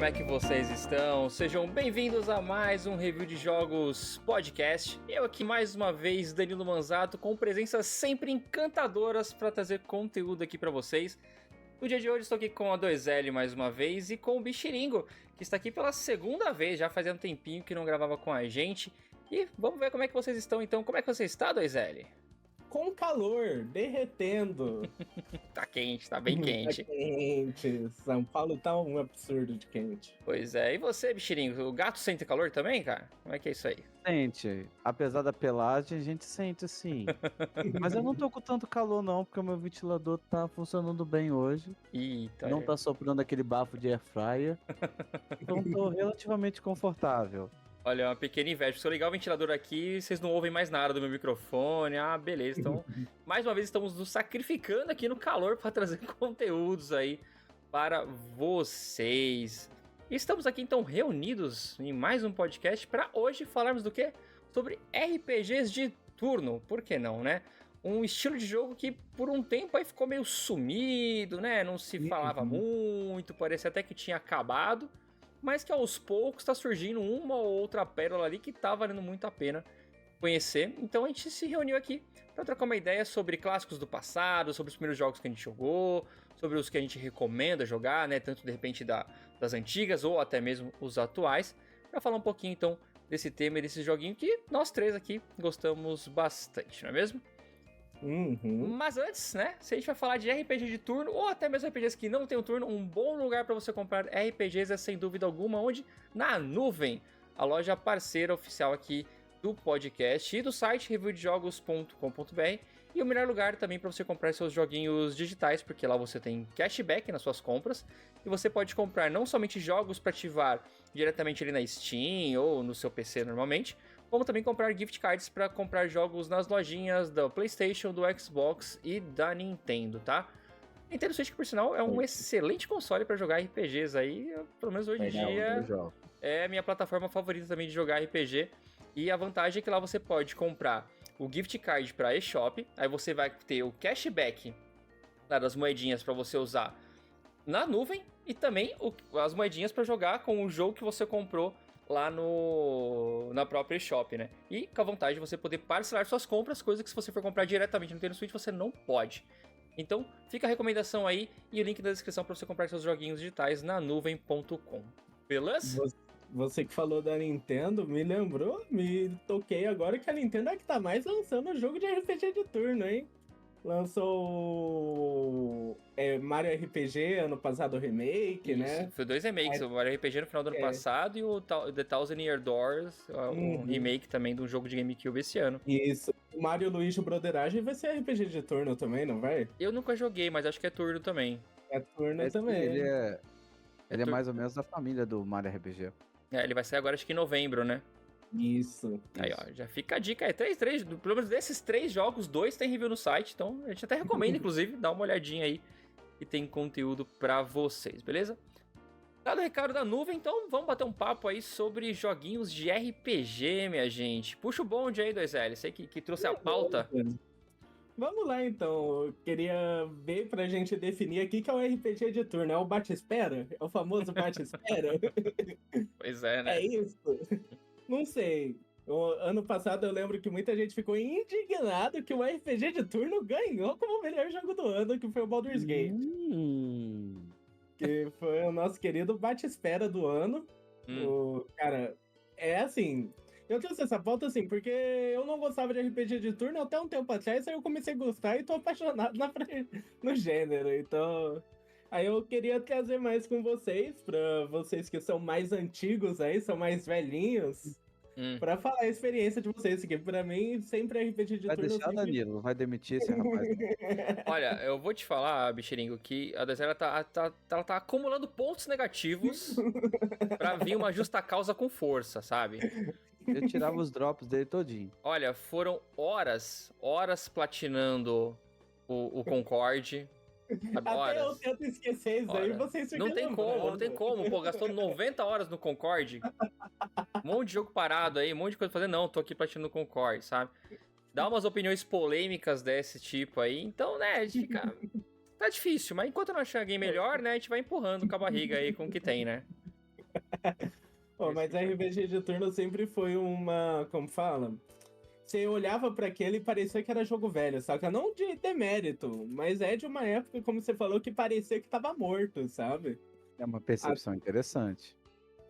como é que vocês estão? Sejam bem-vindos a mais um Review de Jogos podcast. Eu aqui mais uma vez, Danilo Manzato, com presenças sempre encantadoras para trazer conteúdo aqui para vocês. No dia de hoje estou aqui com a 2L mais uma vez e com o Bichiringo, que está aqui pela segunda vez, já fazia um tempinho que não gravava com a gente. E vamos ver como é que vocês estão então. Como é que você está, 2L? Com calor, derretendo. Tá quente, tá bem quente. Tá quente. São Paulo tá um absurdo de quente. Pois é. E você, Bichiringo? O gato sente calor também, cara? Como é que é isso aí? Sente. Apesar da pelagem, a gente sente sim. Mas eu não tô com tanto calor não, porque o meu ventilador tá funcionando bem hoje. Eita, não tá soprando aquele bafo de air fryer. Então tô relativamente confortável. Olha, uma pequena inveja. Se eu ligar o ventilador aqui, vocês não ouvem mais nada do meu microfone. Ah, beleza. Então, mais uma vez, estamos nos sacrificando aqui no calor para trazer conteúdos aí para vocês. E estamos aqui, então, reunidos em mais um podcast para hoje falarmos do quê? Sobre RPGs de turno. Por que não, né? Um estilo de jogo que por um tempo aí ficou meio sumido, né? Não se falava muito, parecia até que tinha acabado. Mas que aos poucos está surgindo uma ou outra pérola ali que tá valendo muito a pena conhecer. Então a gente se reuniu aqui para trocar uma ideia sobre clássicos do passado, sobre os primeiros jogos que a gente jogou, sobre os que a gente recomenda jogar, né? Tanto de repente das antigas ou até mesmo os atuais, para falar um pouquinho então desse tema e desse joguinho que nós três aqui gostamos bastante, não é mesmo? Mas antes, né, se a gente vai falar de RPG de turno, ou até mesmo RPGs que não tem um turno, um bom lugar para você comprar RPGs é sem dúvida alguma onde? Na Nuvem, a loja parceira oficial aqui do podcast e do site reviewdejogos.com.br, e o melhor lugar também para você comprar seus joguinhos digitais, porque lá você tem cashback nas suas compras, e você pode comprar não somente jogos para ativar diretamente ali na Steam ou no seu PC normalmente, como também comprar gift cards para comprar jogos nas lojinhas da PlayStation, do Xbox e da Nintendo, tá? Nintendo Switch, que por sinal é um excelente console para jogar RPGs aí, pelo menos hoje em dia é a minha plataforma favorita também de jogar RPG. E a vantagem é que lá você pode comprar o gift card para eShop, aí você vai ter o cashback das moedinhas para você usar na nuvem e também as moedinhas para jogar com o jogo que você comprou lá na própria eShop, né? E com a vantagem de você poder parcelar suas compras, coisa que se você for comprar diretamente no Nintendo Switch você não pode. Então fica a recomendação aí e o link na descrição para você comprar seus joguinhos digitais na nuvem.com. Beleza? Você que falou da Nintendo, me toquei agora que a Nintendo é que tá mais lançando jogo de RPG de turno, hein? Lançou Mario RPG ano passado, o remake, isso, né? Foi 2 remakes, o Mario RPG no final do ano passado e o The Thousand Year Doors, um remake também de um jogo de GameCube esse ano. Isso. O Mario Luigi Broderagem vai ser RPG de turno também, não vai? Eu nunca joguei, mas acho que é turno também. É turno também. Ele é mais ou menos da família do Mario RPG. Ele vai sair agora acho que em novembro, né? Isso. Aí, ó, já fica a dica aí. Pelo menos desses 3 jogos, 2 tem review no site. Então, a gente até recomenda, inclusive, dar uma olhadinha aí. E tem conteúdo pra vocês, beleza? Dado o recado da nuvem, então vamos bater um papo aí sobre joguinhos de RPG, minha gente. Puxa o bonde aí, 2L. Sei que trouxe a pauta. Vamos lá, então. Eu queria ver pra gente definir aqui que é o RPG de turno. É o bate-espera? É o famoso bate-espera? Pois é, né? É isso? Não sei. Ano passado eu lembro que muita gente ficou indignado que o RPG de turno ganhou como o melhor jogo do ano, que foi o Baldur's Gate. Que foi o nosso querido bate-espera do ano. Cara, é assim... Eu trouxe essa pauta assim, porque eu não gostava de RPG de turno até um tempo atrás, aí eu comecei a gostar e tô apaixonado no gênero, então... Aí eu queria trazer mais com vocês, pra vocês que são mais antigos aí, são mais velhinhos, pra falar a experiência de vocês, que pra mim sempre RPG de vai turno... Vai deixar, Danilo, não vai demitir esse rapaz. Olha, eu vou te falar, Bichiringo, que a Dezera ela tá acumulando pontos negativos pra vir uma justa causa com força, sabe? Eu tirava os drops dele todinho. Olha, foram horas platinando o Concorde. Até eu tento esquecer isso aí, vocês ficam não tem como, pô, gastou 90 horas no Concorde. Um monte de jogo parado aí, um monte de coisa pra fazer. Não, tô aqui platinando o Concorde, sabe? Dá umas opiniões polêmicas desse tipo aí, então, né, a gente fica... Tá difícil, mas enquanto não achar alguém melhor, né, a gente vai empurrando com a barriga aí com o que tem, né? Pô, mas RPG de turno sempre foi uma, como fala? Você olhava pra aquele e parecia que era jogo velho, saca? Não de demérito, mas é de uma época, como você falou, que parecia que tava morto, sabe? É uma percepção interessante.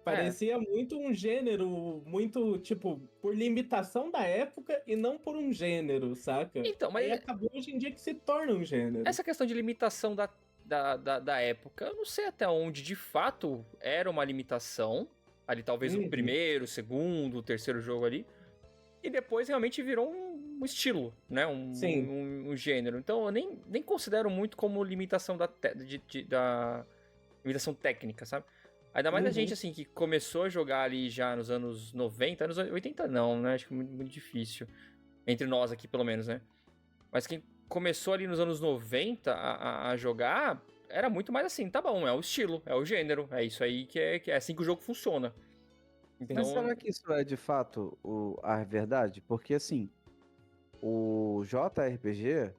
Parecia muito um gênero, muito, tipo, por limitação da época e não por um gênero, saca? Então, Aí mas acabou hoje em dia que se torna um gênero. essa questão de limitação da época, eu não sei até onde de fato era uma limitação. Ali talvez o primeiro, segundo, o terceiro jogo ali. E depois realmente virou um estilo, né? Um gênero. Então eu nem considero muito como limitação da limitação técnica, sabe? Ainda mais a gente, assim, que começou a jogar ali já nos anos 90, anos 80 não, né? Acho que é muito, muito difícil. Entre nós aqui, pelo menos, né? Mas quem começou ali nos anos 90 a jogar, era muito mais assim, tá bom, é o estilo, é o gênero, é isso aí que é assim que o jogo funciona. Então, Mas será que isso é de fato a verdade? Porque assim, o JRPG,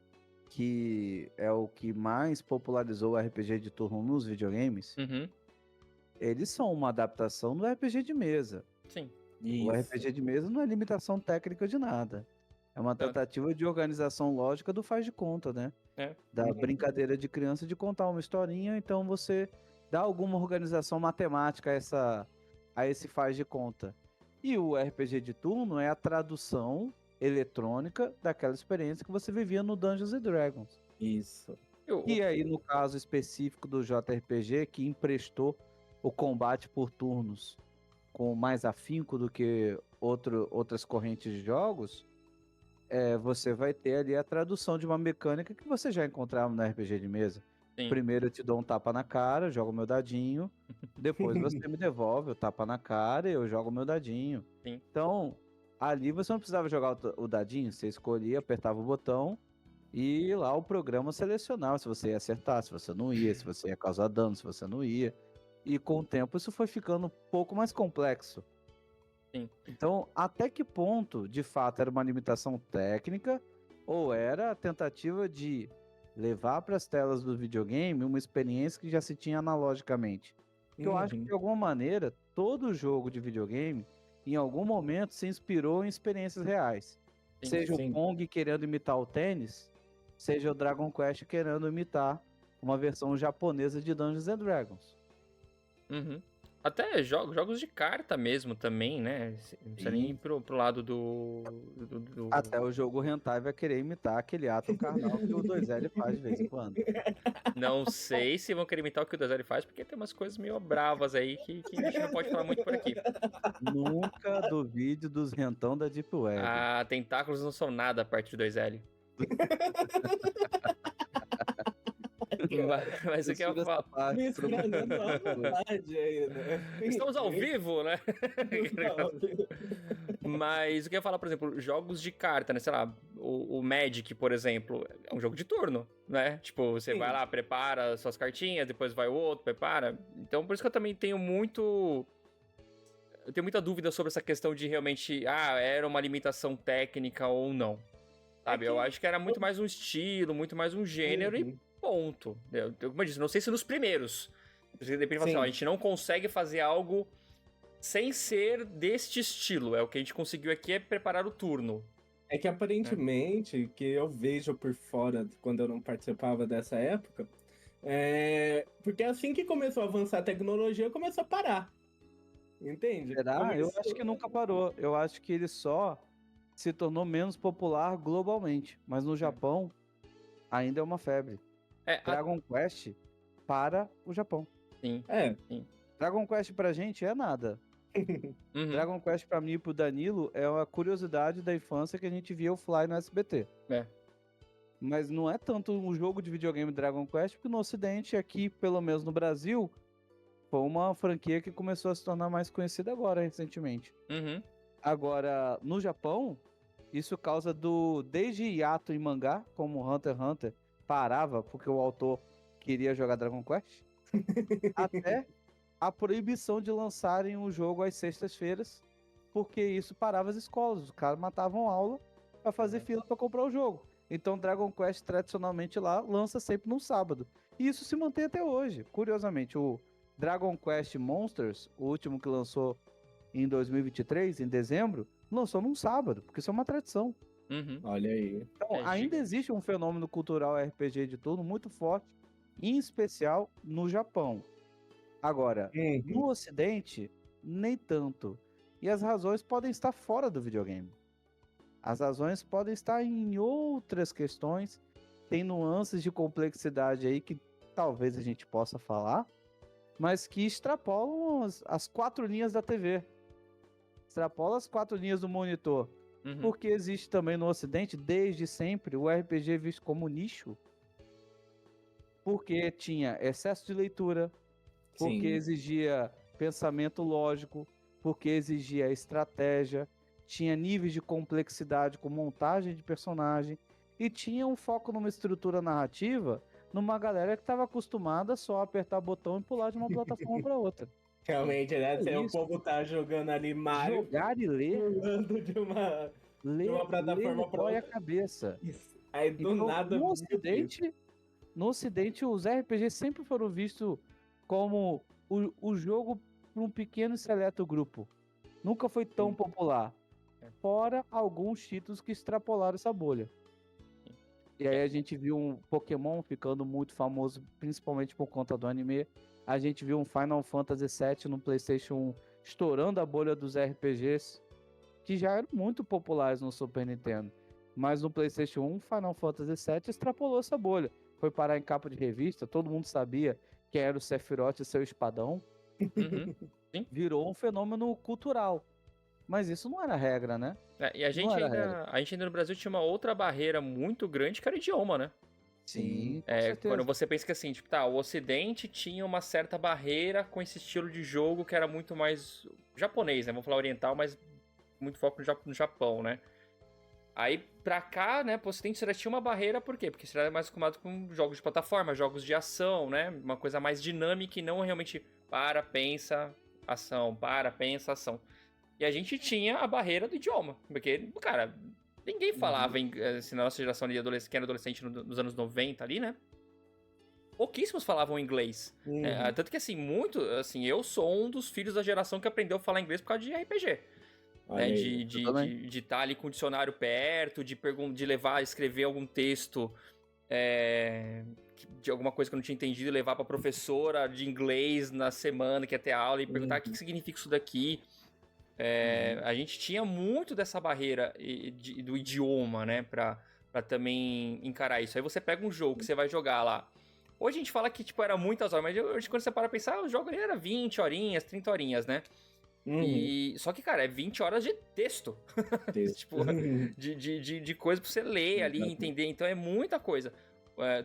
que é o que mais popularizou o RPG de turno nos videogames, eles são uma adaptação do RPG de mesa. Sim. O RPG de mesa não é limitação técnica de nada. É uma tentativa de organização lógica do faz de conta, né? Da brincadeira de criança de contar uma historinha, então você dá alguma organização matemática a esse faz de conta. E o RPG de turno é a tradução eletrônica daquela experiência que você vivia no Dungeons & Dragons. Isso. E aí, no caso específico do JRPG, que emprestou o combate por turnos com mais afinco do que outras correntes de jogos, você vai ter ali a tradução de uma mecânica que você já encontrava no RPG de mesa. Sim. Primeiro eu te dou um tapa na cara, jogo meu dadinho, depois você me devolve o tapa na cara e eu jogo meu dadinho. Sim. Então, ali você não precisava jogar o dadinho, você escolhia, apertava o botão e lá o programa selecionava se você ia acertar, se você não ia, se você ia causar dano, se você não ia. E com o tempo isso foi ficando um pouco mais complexo. Sim. Então, até que ponto, de fato, era uma limitação técnica ou era a tentativa de levar para as telas do videogame uma experiência que já se tinha analogicamente? Porque eu acho que, de alguma maneira, todo jogo de videogame, em algum momento, se inspirou em experiências reais. Sim, seja o Pong querendo imitar o tênis, seja o Dragon Quest querendo imitar uma versão japonesa de Dungeons & Dragons. Até jogos de carta mesmo também, né? Não precisa nem ir pro lado do... Até o jogo hentai vai querer imitar aquele ato carnal que o 2L faz de vez em quando. Não sei se vão querer imitar o que o 2L faz, porque tem umas coisas meio bravas aí que a gente não pode falar muito por aqui. Nunca duvide dos rentão da Deep Web. Ah, tentáculos não são nada a parte do 2L. Mas o que eu falo? Estamos ao vivo, né? Mas o que eu ia falar, por exemplo, jogos de carta, né? Sei lá, o Magic, por exemplo, é um jogo de turno, né? Tipo, você vai lá, prepara suas cartinhas, depois vai o outro, prepara. Então, por isso que eu também tenho Eu tenho muita dúvida sobre essa questão de realmente, era uma limitação técnica ou não. Sabe? Eu acho que era muito mais um estilo, muito mais um gênero e ponto. Como eu disse, não sei se nos primeiros. Depende assim, a gente não consegue fazer algo sem ser deste estilo. É o que a gente conseguiu aqui é preparar o turno. É que aparentemente, que eu vejo por fora, quando eu não participava dessa época, porque assim que começou a avançar a tecnologia, começou a parar. Entende? Será? Eu acho que nunca parou. Eu acho que ele só se tornou menos popular globalmente. Mas no Japão, ainda é uma febre. Dragon Quest para o Japão. Sim. Sim. Dragon Quest pra gente é nada. Dragon Quest pra mim e pro Danilo é uma curiosidade da infância que a gente via o Fly no SBT. Mas não é tanto um jogo de videogame Dragon Quest, porque no Ocidente, aqui, pelo menos no Brasil, foi uma franquia que começou a se tornar mais conhecida agora, recentemente. Agora, no Japão, isso causa desde hiato em mangá, como Hunter x Hunter parava porque o autor queria jogar Dragon Quest, até a proibição de lançarem o jogo às sextas-feiras, porque isso parava as escolas, os caras matavam aula para fazer fila para comprar o jogo. Então Dragon Quest tradicionalmente lá lança sempre no sábado. E isso se mantém até hoje. Curiosamente, Dragon Quest Monsters, o último que lançou em 2023, em dezembro, lançou num sábado, porque isso é uma tradição. Olha aí. Então, ainda existe um fenômeno cultural RPG de turno muito forte, em especial no Japão. Agora, no Ocidente, nem tanto. E as razões podem estar fora do videogame. As razões podem estar em outras questões, tem nuances de complexidade aí que talvez a gente possa falar, mas que extrapolam as 4 linhas da TV. Extrapolam as 4 linhas do monitor. Porque existe também no Ocidente, desde sempre, o RPG visto como nicho. Porque tinha excesso de leitura, porque exigia pensamento lógico, porque exigia estratégia, tinha níveis de complexidade com montagem de personagem, e tinha um foco numa estrutura narrativa numa galera que estava acostumada só a apertar botão e pular de uma plataforma para outra. Realmente, né? O povo tá jogando ali Mario. Jogar e ler. Pulando de uma plataforma para outra. A cabeça. Isso. Aí do então, nada. No Ocidente, os RPGs sempre foram vistos como o jogo para um pequeno e seleto grupo. Nunca foi tão popular. Fora alguns títulos que extrapolaram essa bolha. E aí a gente viu um Pokémon ficando muito famoso, principalmente por conta do anime. A gente viu um Final Fantasy VII no PlayStation 1 estourando a bolha dos RPGs, que já eram muito populares no Super Nintendo. Mas no PlayStation 1, Final Fantasy VII extrapolou essa bolha. Foi parar em capa de revista, todo mundo sabia quem era o Sephiroth e seu espadão. Virou um fenômeno cultural. Mas isso não era regra, né? E a gente ainda no Brasil tinha uma outra barreira muito grande, que era o idioma, né? Sim, quando você pensa que assim, tipo, o Ocidente tinha uma certa barreira com esse estilo de jogo que era muito mais japonês, né? Vamos falar oriental, mas muito foco no Japão, né? Aí, pra cá, né, pro Ocidente, você já tinha uma barreira, por quê? Porque você era mais acostumado com jogos de plataforma, jogos de ação, né? Uma coisa mais dinâmica e não realmente pensa, ação. E a gente tinha a barreira do idioma, porque, cara, ninguém falava, assim, na nossa geração ali, que era adolescente nos anos 90 ali, né? Pouquíssimos falavam inglês. Tanto que, assim, eu sou um dos filhos da geração que aprendeu a falar inglês por causa de RPG. Né, de estar ali com o dicionário perto, de escrever algum texto de alguma coisa que eu não tinha entendido, levar pra professora de inglês na semana que ia ter aula e perguntar o que significa isso daqui. A gente tinha muito dessa barreira do idioma, né, pra também encarar isso. Aí você pega um jogo que você vai jogar lá. Hoje a gente fala que, tipo, era muitas horas, mas hoje quando você para pensar, o jogo ali era 20 horinhas, 30 horinhas, né? Só que, cara, é 20 horas de texto. Tipo, de coisa pra você ler ali e entender. Então é muita coisa.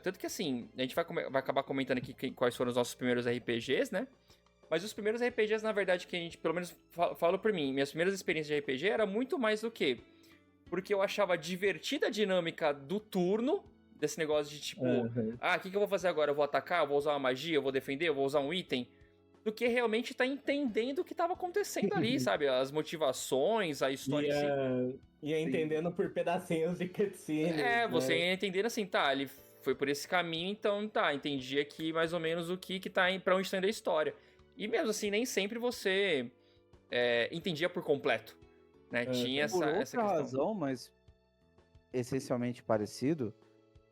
Tanto que, assim, a gente vai acabar comentando aqui quais foram os nossos primeiros RPGs, né? Mas os primeiros RPGs, na verdade, que a gente, pelo menos, falo por mim, minhas primeiras experiências de RPG era muito mais do que porque eu achava divertida a dinâmica do turno, desse negócio de tipo, o que eu vou fazer agora? Eu vou atacar? Eu vou usar uma magia? Eu vou defender? Eu vou usar um item? Do que realmente tá entendendo o que tava acontecendo ali, sabe? As motivações, a história assim. Ia entendendo por pedacinhos de cutscene. Você ia entendendo assim, ele foi por esse caminho, então entendi aqui mais ou menos o que tá pra onde tá indo a história. E mesmo assim, nem sempre você entendia por completo, né? Tinha essa questão. Razão, mas essencialmente parecido,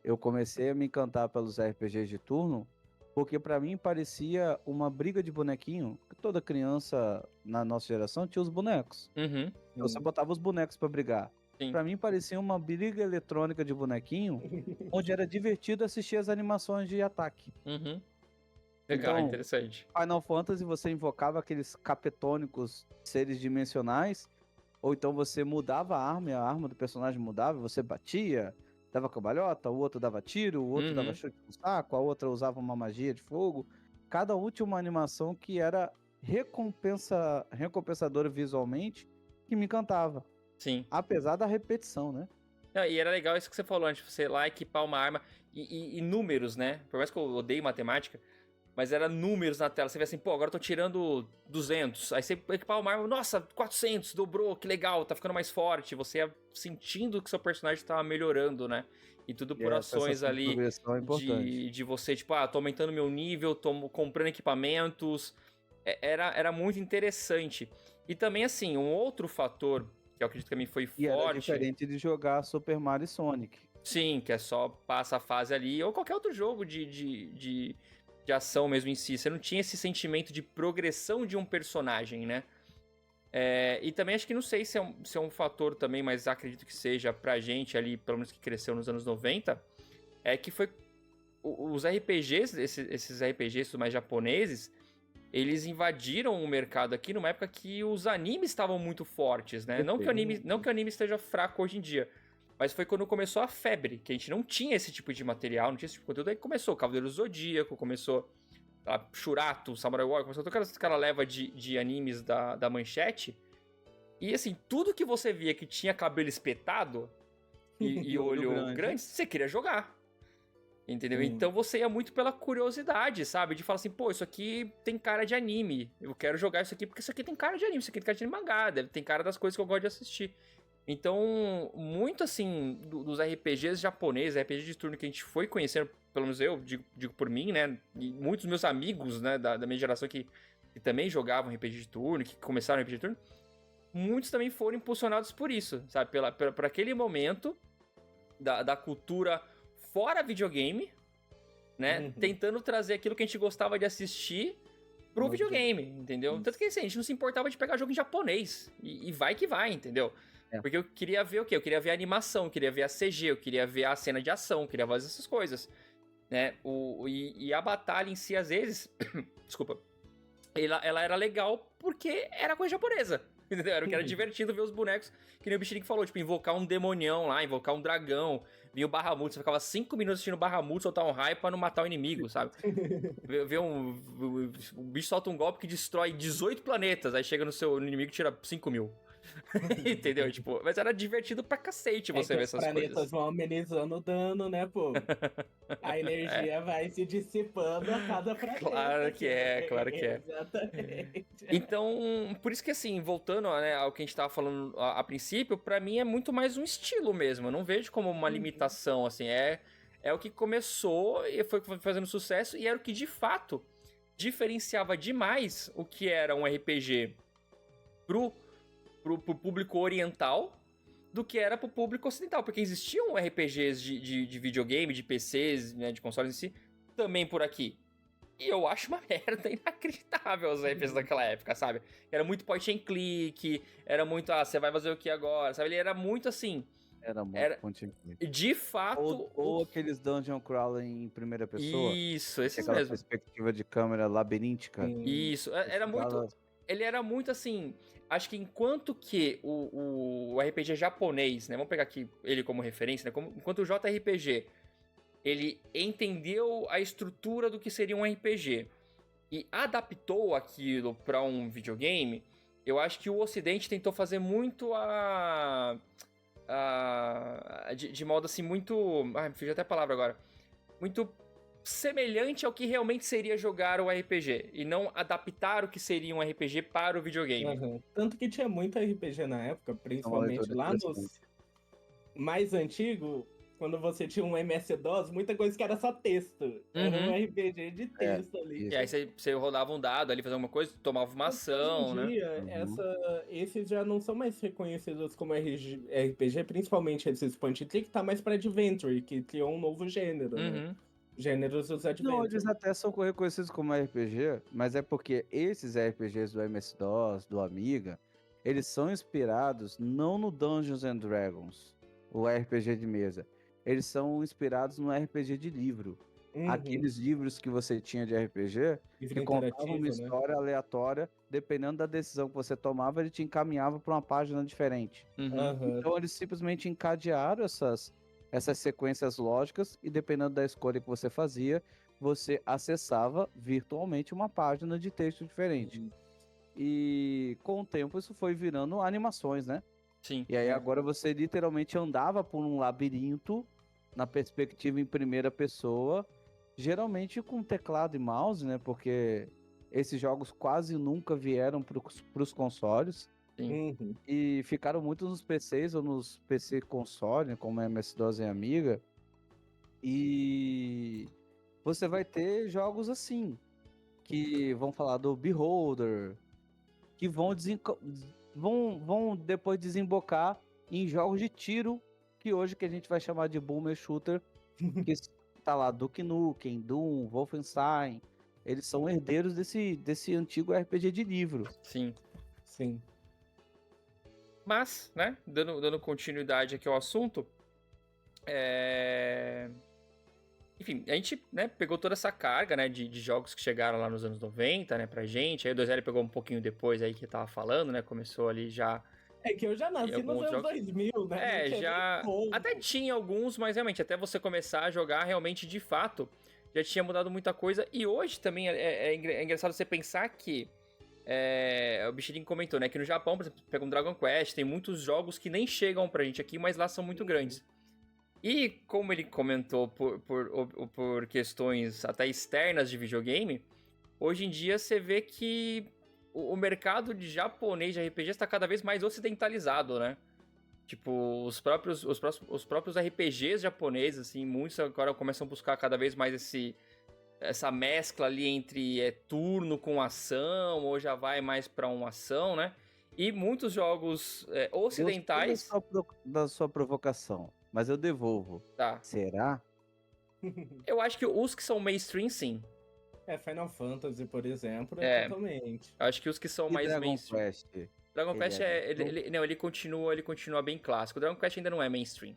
eu comecei a me encantar pelos RPGs de turno, porque pra mim parecia uma briga de bonequinho, que toda criança na nossa geração tinha os bonecos. Você botava os bonecos pra brigar. Sim. Pra mim parecia uma briga eletrônica de bonequinho, onde era divertido assistir as animações de ataque. Legal, então, interessante. Final Fantasy você invocava aqueles capetônicos seres dimensionais, ou então você mudava a arma do personagem mudava, você batia, dava cambalhota, o outro dava tiro, o outro dava chute no saco, a outra usava uma magia de fogo. Cada um tinha uma animação que era recompensadora visualmente, que me encantava. Sim. Apesar da repetição, né? E era legal isso que você falou antes, você lá equipar uma arma e números, né? Por mais que eu odeie matemática, mas era números na tela. Você vê assim, pô, agora eu tô tirando 200. Aí você equipava uma arma, nossa, 400, dobrou, que legal, tá ficando mais forte. Você ia sentindo que seu personagem tava melhorando, né? E tudo por ações ali de você, tipo, tô aumentando meu nível, tô comprando equipamentos. Era muito interessante. E também, assim, um outro fator que eu acredito que também foi forte... era diferente de jogar Super Mario e Sonic. Sim, que é só passa a fase ali, ou qualquer outro jogo de ação mesmo em si. Você não tinha esse sentimento de progressão de um personagem, né? E também acho que não sei se é um fator também, mas acredito que seja pra gente ali, pelo menos que cresceu nos anos 90, que foi os RPGs, esses RPGs mais japoneses, eles invadiram o mercado aqui numa época que os animes estavam muito fortes, né? Não que o anime esteja fraco hoje em dia, mas foi quando começou a febre, que a gente não tinha esse tipo de material, não tinha esse tipo de conteúdo, aí começou Cavaleiro do Zodíaco, começou Shurato, Samurai Warrior, começou toda aquela leva de animes da Manchete, e assim, tudo que você via que tinha cabelo espetado e olho grande, você queria jogar. Entendeu? Então você ia muito pela curiosidade, sabe? De falar assim, pô, isso aqui tem cara de anime. Eu quero jogar isso aqui porque isso aqui tem cara de anime. Isso aqui tem cara de mangá. Tem cara das coisas que eu gosto de assistir. Então, muito assim, dos RPGs japoneses, RPG de turno que a gente foi conhecendo, pelo menos eu digo por mim, né? E muitos meus amigos, né, da minha geração que também jogavam RPG de turno, que começaram RPG de turno, muitos também foram impulsionados por isso, sabe? Por aquele momento da cultura fora videogame, né? Tentando trazer aquilo que a gente gostava de assistir pro videogame, entendeu? Tanto que assim, a gente não se importava de pegar jogo em japonês. E vai que vai, entendeu? Porque eu queria ver o quê? Eu queria ver a animação, eu queria ver a CG, eu queria ver a cena de ação, eu queria ver essas coisas, né? E a batalha em si, às vezes... Desculpa. Ela era legal porque era coisa japonesa. Entendeu? Era o que era divertido ver os bonecos, que nem o Bichirique falou, tipo, invocar um demonião lá, invocar um dragão, vinha o Bahamut, você ficava 5 minutos assistindo o Bahamut soltar um raio pra não matar o inimigo, sabe? O bicho solta um golpe que destrói 18 planetas, aí chega no inimigo e tira 5 mil. Entendeu? Tipo, mas era divertido pra cacete você ver essas coisas. Os planetas vão amenizando o dano, né, pô? A energia vai se dissipando a cada planeta. Claro que é. Exatamente. Então, por isso que assim, voltando, né, ao que a gente tava falando a princípio, pra mim é muito mais um estilo mesmo. Eu não vejo como uma limitação, assim. É o que começou e foi fazendo sucesso e era o que de diferenciava demais o que era um RPG pro público oriental do que era pro público ocidental, porque existiam RPGs de videogame, de PCs, né, de consoles em si, também por aqui. E eu acho uma merda inacreditável os RPGs daquela época, sabe? Era muito point and click, era muito, você vai fazer o que agora, sabe? Ele era muito assim... Era muito point and click. De fato... Ou aqueles dungeon crawler em primeira pessoa. Isso, esses aquela mesmo. Perspectiva de câmera labiríntica. Isso, era muito... Ele era muito assim... Acho que enquanto que o RPG japonês, né? Vamos pegar aqui ele como referência, né? Enquanto o JRPG, ele entendeu a estrutura do que seria um RPG e adaptou aquilo para um videogame, eu acho que o Ocidente tentou fazer muito de modo assim, muito... me fugiu até a palavra agora. Muito semelhante ao que realmente seria jogar o RPG e não adaptar o que seria um RPG para o videogame. Tanto que tinha muito RPG na época, principalmente lá nos mais antigos, quando você tinha um MS-DOS, muita coisa que era só texto. Era um RPG de texto ali. E aí você rodava um dado ali, fazia alguma coisa, tomava uma ação, né? Hoje em dia, esses já não são mais reconhecidos como RPG, principalmente esses point and click, tá mais pra Adventure, que criou um novo gênero, né? Gêneros dos Adventure. Não, eles até são reconhecidos como RPG, mas é porque esses RPGs do MS-DOS, do Amiga, eles são inspirados não no Dungeons and Dragons, o RPG de mesa. Eles são inspirados no RPG de livro. Aqueles livros que você tinha de RPG, que contavam uma história aleatória, dependendo da decisão que você tomava, ele te encaminhava para uma página diferente. Então eles simplesmente encadearam essas sequências lógicas e dependendo da escolha que você fazia, você acessava virtualmente uma página de texto diferente. E com o tempo isso foi virando animações, né? Sim. E aí agora você literalmente andava por um labirinto na perspectiva em primeira pessoa, geralmente com teclado e mouse, né? Porque esses jogos quase nunca vieram pros consoles. Uhum. E ficaram muito nos PCs ou nos PC console, como MS-DOS e Amiga. E você vai ter jogos assim, que vão falar do Beholder, que vão depois desembocar em jogos de tiro, que hoje que a gente vai chamar de Boomer Shooter, que tá lá Duke Nukem, Doom, Wolfenstein. Eles são herdeiros desse antigo RPG de livro. Sim. Sim. Mas, né, dando continuidade aqui ao assunto, enfim, a gente, né, pegou toda essa carga, né, de jogos que chegaram lá nos anos 90, né, pra gente. Aí o 2L pegou um pouquinho depois aí que tava falando, né, começou ali já... É que eu já nasci nos anos 2000, né? Já... Até tinha alguns, mas realmente, até você começar a jogar, realmente, de fato, já tinha mudado muita coisa. E hoje também é engraçado você pensar que... o Bichedinho comentou, né, que no Japão, por exemplo, pega um Dragon Quest, tem muitos jogos que nem chegam pra gente aqui, mas lá são muito grandes. E como ele comentou por questões até externas de videogame, hoje em dia você vê que o mercado de japonês de RPG está cada vez mais ocidentalizado, né? Tipo, os próprios RPGs japoneses, assim, muitos agora começam a buscar cada vez mais essa mescla ali entre turno com ação, ou já vai mais pra uma ação, né? E muitos jogos ocidentais... Da sua provocação, mas eu devolvo. Tá. Será? Eu acho que os que são mainstream, sim. Final Fantasy, por exemplo, totalmente. Eu acho que os que são mais Dragon mainstream... Quest? Dragon Quest ele continua bem clássico. O Dragon Quest ainda não é mainstream.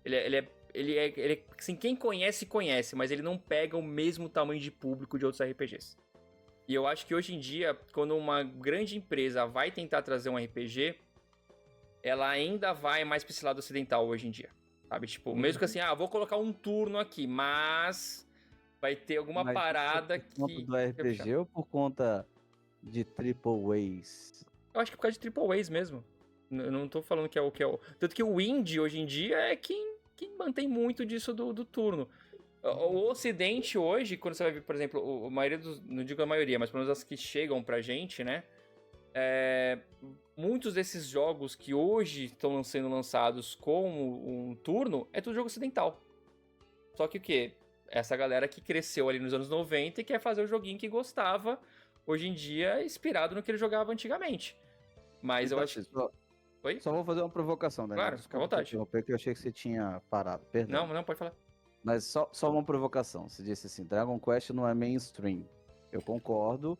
Ele é assim, quem conhece, mas ele não pega o mesmo tamanho de público de outros RPGs. E eu acho que hoje em dia, quando uma grande empresa vai tentar trazer um RPG, ela ainda vai mais pra esse lado ocidental hoje em dia. Sabe? Tipo, mesmo que assim, vou colocar um turno aqui, mas vai ter alguma parada que... Por conta do RPG ou por conta de Triple A's? Eu acho que por causa de Triple A's mesmo. Eu não tô falando que é o que é o... Tanto que o Indie, hoje em dia, é quem mantém muito disso do turno. O Ocidente hoje, quando você vai ver, por exemplo, a maioria dos... Não digo a maioria, mas pelo menos as que chegam pra gente, né? Muitos desses jogos que hoje estão sendo lançados como um turno, é tudo jogo ocidental. Só que o quê? Essa galera que cresceu ali nos anos 90 e quer fazer o joguinho que gostava, hoje em dia, inspirado no que ele jogava antigamente. Mas eu acho... Oi? Só vou fazer uma provocação, Daniel. Claro, fica à vontade. Porque eu achei que você tinha parado, perdão. Não, pode falar. Mas só uma provocação. Você disse assim, Dragon Quest não é mainstream. Eu concordo,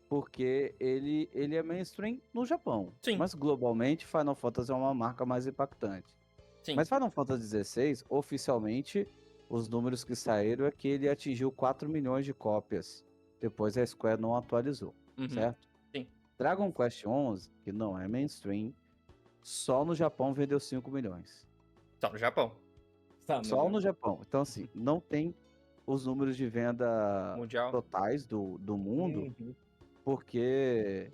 porque ele é mainstream no Japão. Sim. Mas globalmente, Final Fantasy é uma marca mais impactante. Sim. Mas Final Fantasy XVI, oficialmente, os números que saíram é que ele atingiu 4 milhões de cópias. Depois a Square não atualizou, certo? Sim. Dragon Quest XI, que não é mainstream, só no Japão vendeu 5 milhões. Só no Japão. Só no Japão. Então, assim, não tem os números de venda mundial totais do mundo, porque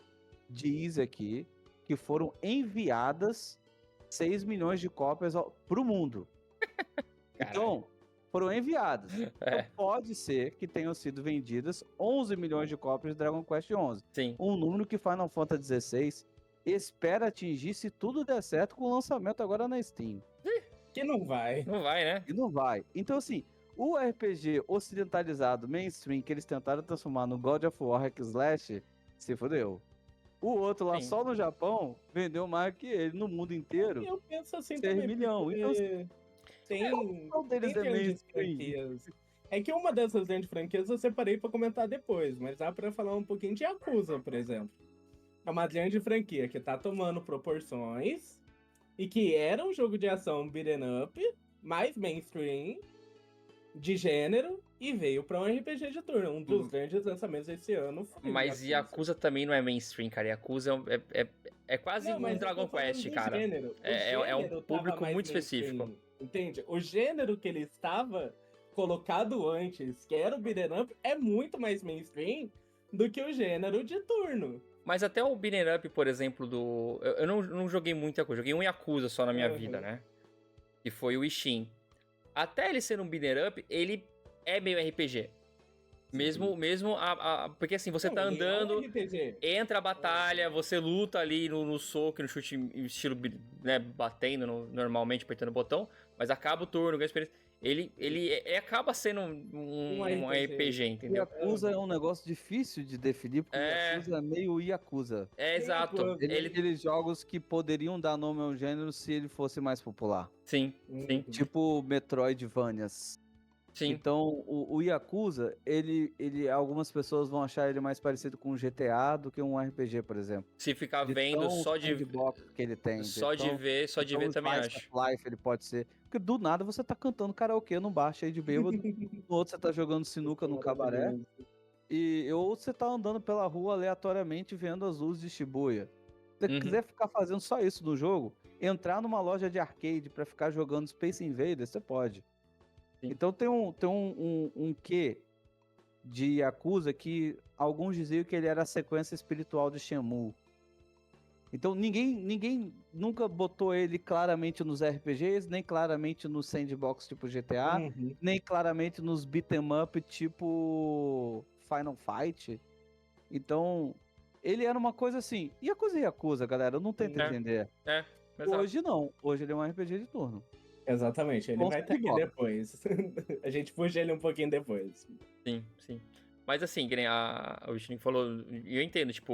diz aqui que foram enviadas 6 milhões de cópias pro mundo. Então, foram enviadas. Então, pode ser que tenham sido vendidas 11 milhões de cópias de Dragon Quest XI. Sim. Um número que Final Fantasy XVI espera atingir se tudo der certo com o lançamento agora na Steam. Que não vai. Não vai, né? Que não vai. Então, assim, o RPG ocidentalizado, mainstream, que eles tentaram transformar no God of War Hack Slash, se fodeu. O outro lá, só no Japão, vendeu mais que ele no mundo inteiro. Eu penso assim 6 também. milhões. Então, Tem deles é grandes franquias. É que uma dessas grandes franquias eu separei pra comentar depois, mas dá pra falar um pouquinho de Yakuza, por exemplo. É uma grande franquia que tá tomando proporções e que era um jogo de ação beat'em up, mais mainstream, de gênero, e veio pra um RPG de turno. Um dos grandes lançamentos desse ano foi Mas Yakuza também não é mainstream, cara. Yakuza é quase um Dragon Quest, cara. É um público muito específico. Entende? O gênero que ele estava colocado antes, que era o beat'em up, é muito mais mainstream do que o gênero de turno. Mas até o beat'em up, por exemplo, eu não joguei muita coisa. Joguei um Yakuza só na minha vida, né? Que foi o Ishin. Até ele ser um beat'em up, ele é meio RPG. Mesmo porque assim, você tá andando, entra a batalha, você luta ali no soco, no chute, estilo, né, batendo normalmente, apertando o botão, mas acaba o turno, ganha experiência. Ele acaba sendo um RPG, entendeu? Yakuza é um negócio difícil de definir, porque Yakuza é meio Yakuza. Exato. Aqueles jogos que poderiam dar nome ao gênero se ele fosse mais popular. Sim. Tipo Metroidvanias. Sim. Então, o Yakuza, algumas pessoas vão achar ele mais parecido com um GTA do que um RPG, por exemplo. Se ficar vendo só de que ele tem. Só de ver também acho. Life ele pode ser. Porque do nada você tá cantando karaokê num bar cheio de bêbado, no outro você tá jogando sinuca no cabaré, ou você tá andando pela rua aleatoriamente vendo as luzes de Shibuya. Se você quiser ficar fazendo só isso no jogo, entrar numa loja de arcade pra ficar jogando Space Invaders, você pode. Então tem um quê de Yakuza que alguns diziam que ele era a sequência espiritual de Shenmue. Então ninguém nunca botou ele claramente nos RPGs, nem claramente no sandbox tipo GTA, nem claramente nos beat'em up tipo Final Fight. Então ele era uma coisa assim, Yakuza, galera, eu não tento entender. Hoje não, hoje ele é um RPG de turno. Exatamente, ele vai estar aqui depois. A gente puxa ele um pouquinho depois. Sim. Mas assim, que nem o Vitinho falou, e eu entendo, tipo,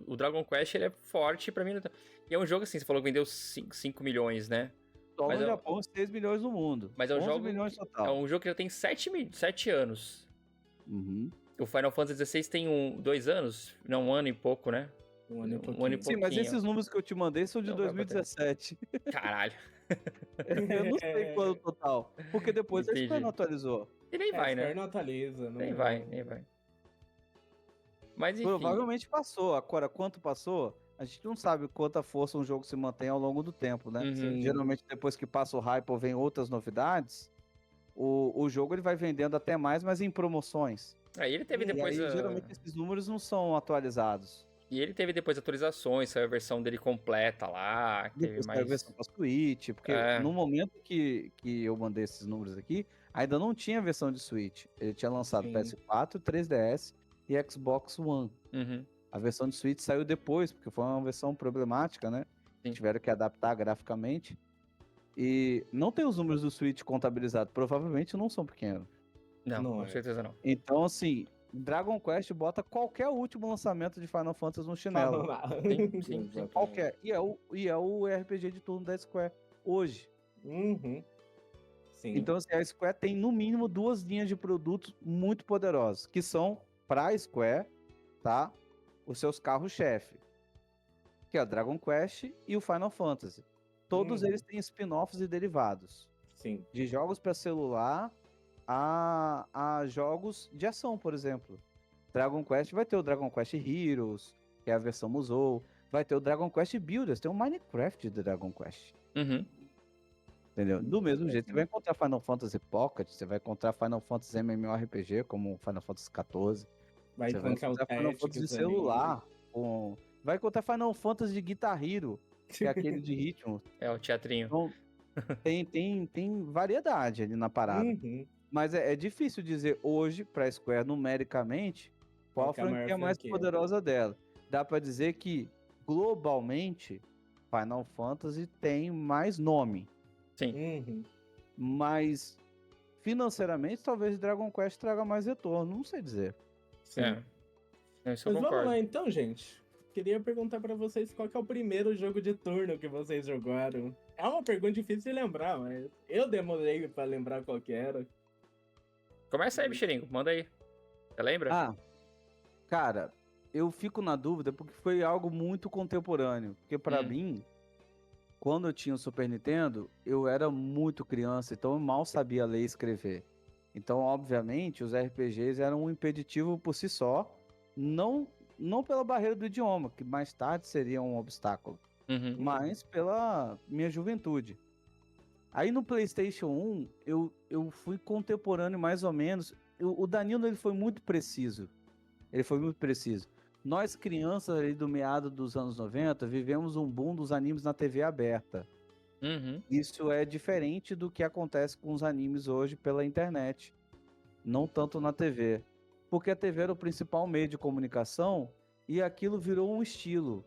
o Dragon Quest, ele é forte pra mim. E é um jogo assim, você falou que vendeu 5 milhões, né? Só no Japão, 6 milhões no mundo. Mas é um jogo milhões total. É um jogo que já tem 7 anos. O Final Fantasy XVI tem 2 anos? Não, 1 ano e pouco, né? 1 ano e pouquinho. Sim, mas esses números que eu te mandei são de 2017. Caralho. Eu não sei quando total. Porque depois a Square não atualizou. E nem vai, né? A Square não atualiza. Nem vai. Mas enfim. Provavelmente passou. Agora, quanto passou? A gente não sabe quanta força um jogo se mantém ao longo do tempo, né? Geralmente, depois que passa o hype ou vem outras novidades, o jogo ele vai vendendo até mais, mas em promoções. Aí ele teve depois... E aí, geralmente esses números não são atualizados. E ele teve depois atualizações, saiu a versão dele completa lá. Depois saiu a versão pra Switch, porque no momento que eu mandei esses números aqui, ainda não tinha versão de Switch. Ele tinha lançado PS4, 3DS e Xbox One. A versão de Switch saiu depois, porque foi uma versão problemática, né? Tiveram que adaptar graficamente. E não tem os números do Switch contabilizados, provavelmente não são pequenos. Não, com certeza não. Então, assim, Dragon Quest bota qualquer último lançamento de Final Fantasy no chinelo. Sim. Qualquer. E é o RPG de turno da Square hoje. Sim. Então, assim, a Square tem no mínimo 2 linhas de produtos muito poderosos, que são, pra Square, tá? Os seus carros-chefe. Que é o Dragon Quest e o Final Fantasy. Todos eles têm spin-offs e derivados. Sim. De jogos para celular a jogos de ação, por exemplo. Dragon Quest vai ter o Dragon Quest Heroes, que é a versão Musou. Vai ter o Dragon Quest Builders, tem um Minecraft de Dragon Quest. Entendeu? Do mesmo jeito, você vai encontrar Final Fantasy Pocket, você vai encontrar Final Fantasy MMORPG, como Final Fantasy XIV. Vai encontrar Final Fantasy de celular. Vai encontrar Final Fantasy de Guitar Hero, que é aquele de ritmo. É o teatrinho. Então, tem variedade ali na parada. Mas é difícil dizer hoje, pra Square, numericamente, qual a franquia mais poderosa dela. Dá pra dizer que, globalmente, Final Fantasy tem mais nome. Sim. Mas, financeiramente, talvez Dragon Quest traga mais retorno. Não sei dizer. Mas vamos lá, então, gente. Queria perguntar pra vocês qual que é o primeiro jogo de turno que vocês jogaram. É uma pergunta difícil de lembrar, mas eu demorei pra lembrar qual que era. Começa aí, Bichiringo. Manda aí. Você lembra? Cara, eu fico na dúvida porque foi algo muito contemporâneo. Porque pra mim, quando eu tinha o Super Nintendo, eu era muito criança, então eu mal sabia ler e escrever. Então, obviamente, os RPGs eram um impeditivo por si só, não pela barreira do idioma, que mais tarde seria um obstáculo, mas pela minha juventude. Aí no PlayStation 1, eu fui contemporâneo mais ou menos. O Danilo ele foi muito preciso. Nós, crianças ali do meado dos anos 90, vivemos um boom dos animes na TV aberta. Isso é diferente do que acontece com os animes hoje pela internet. não tanto na TV. Porque a TV era o principal meio de comunicação e aquilo virou um estilo.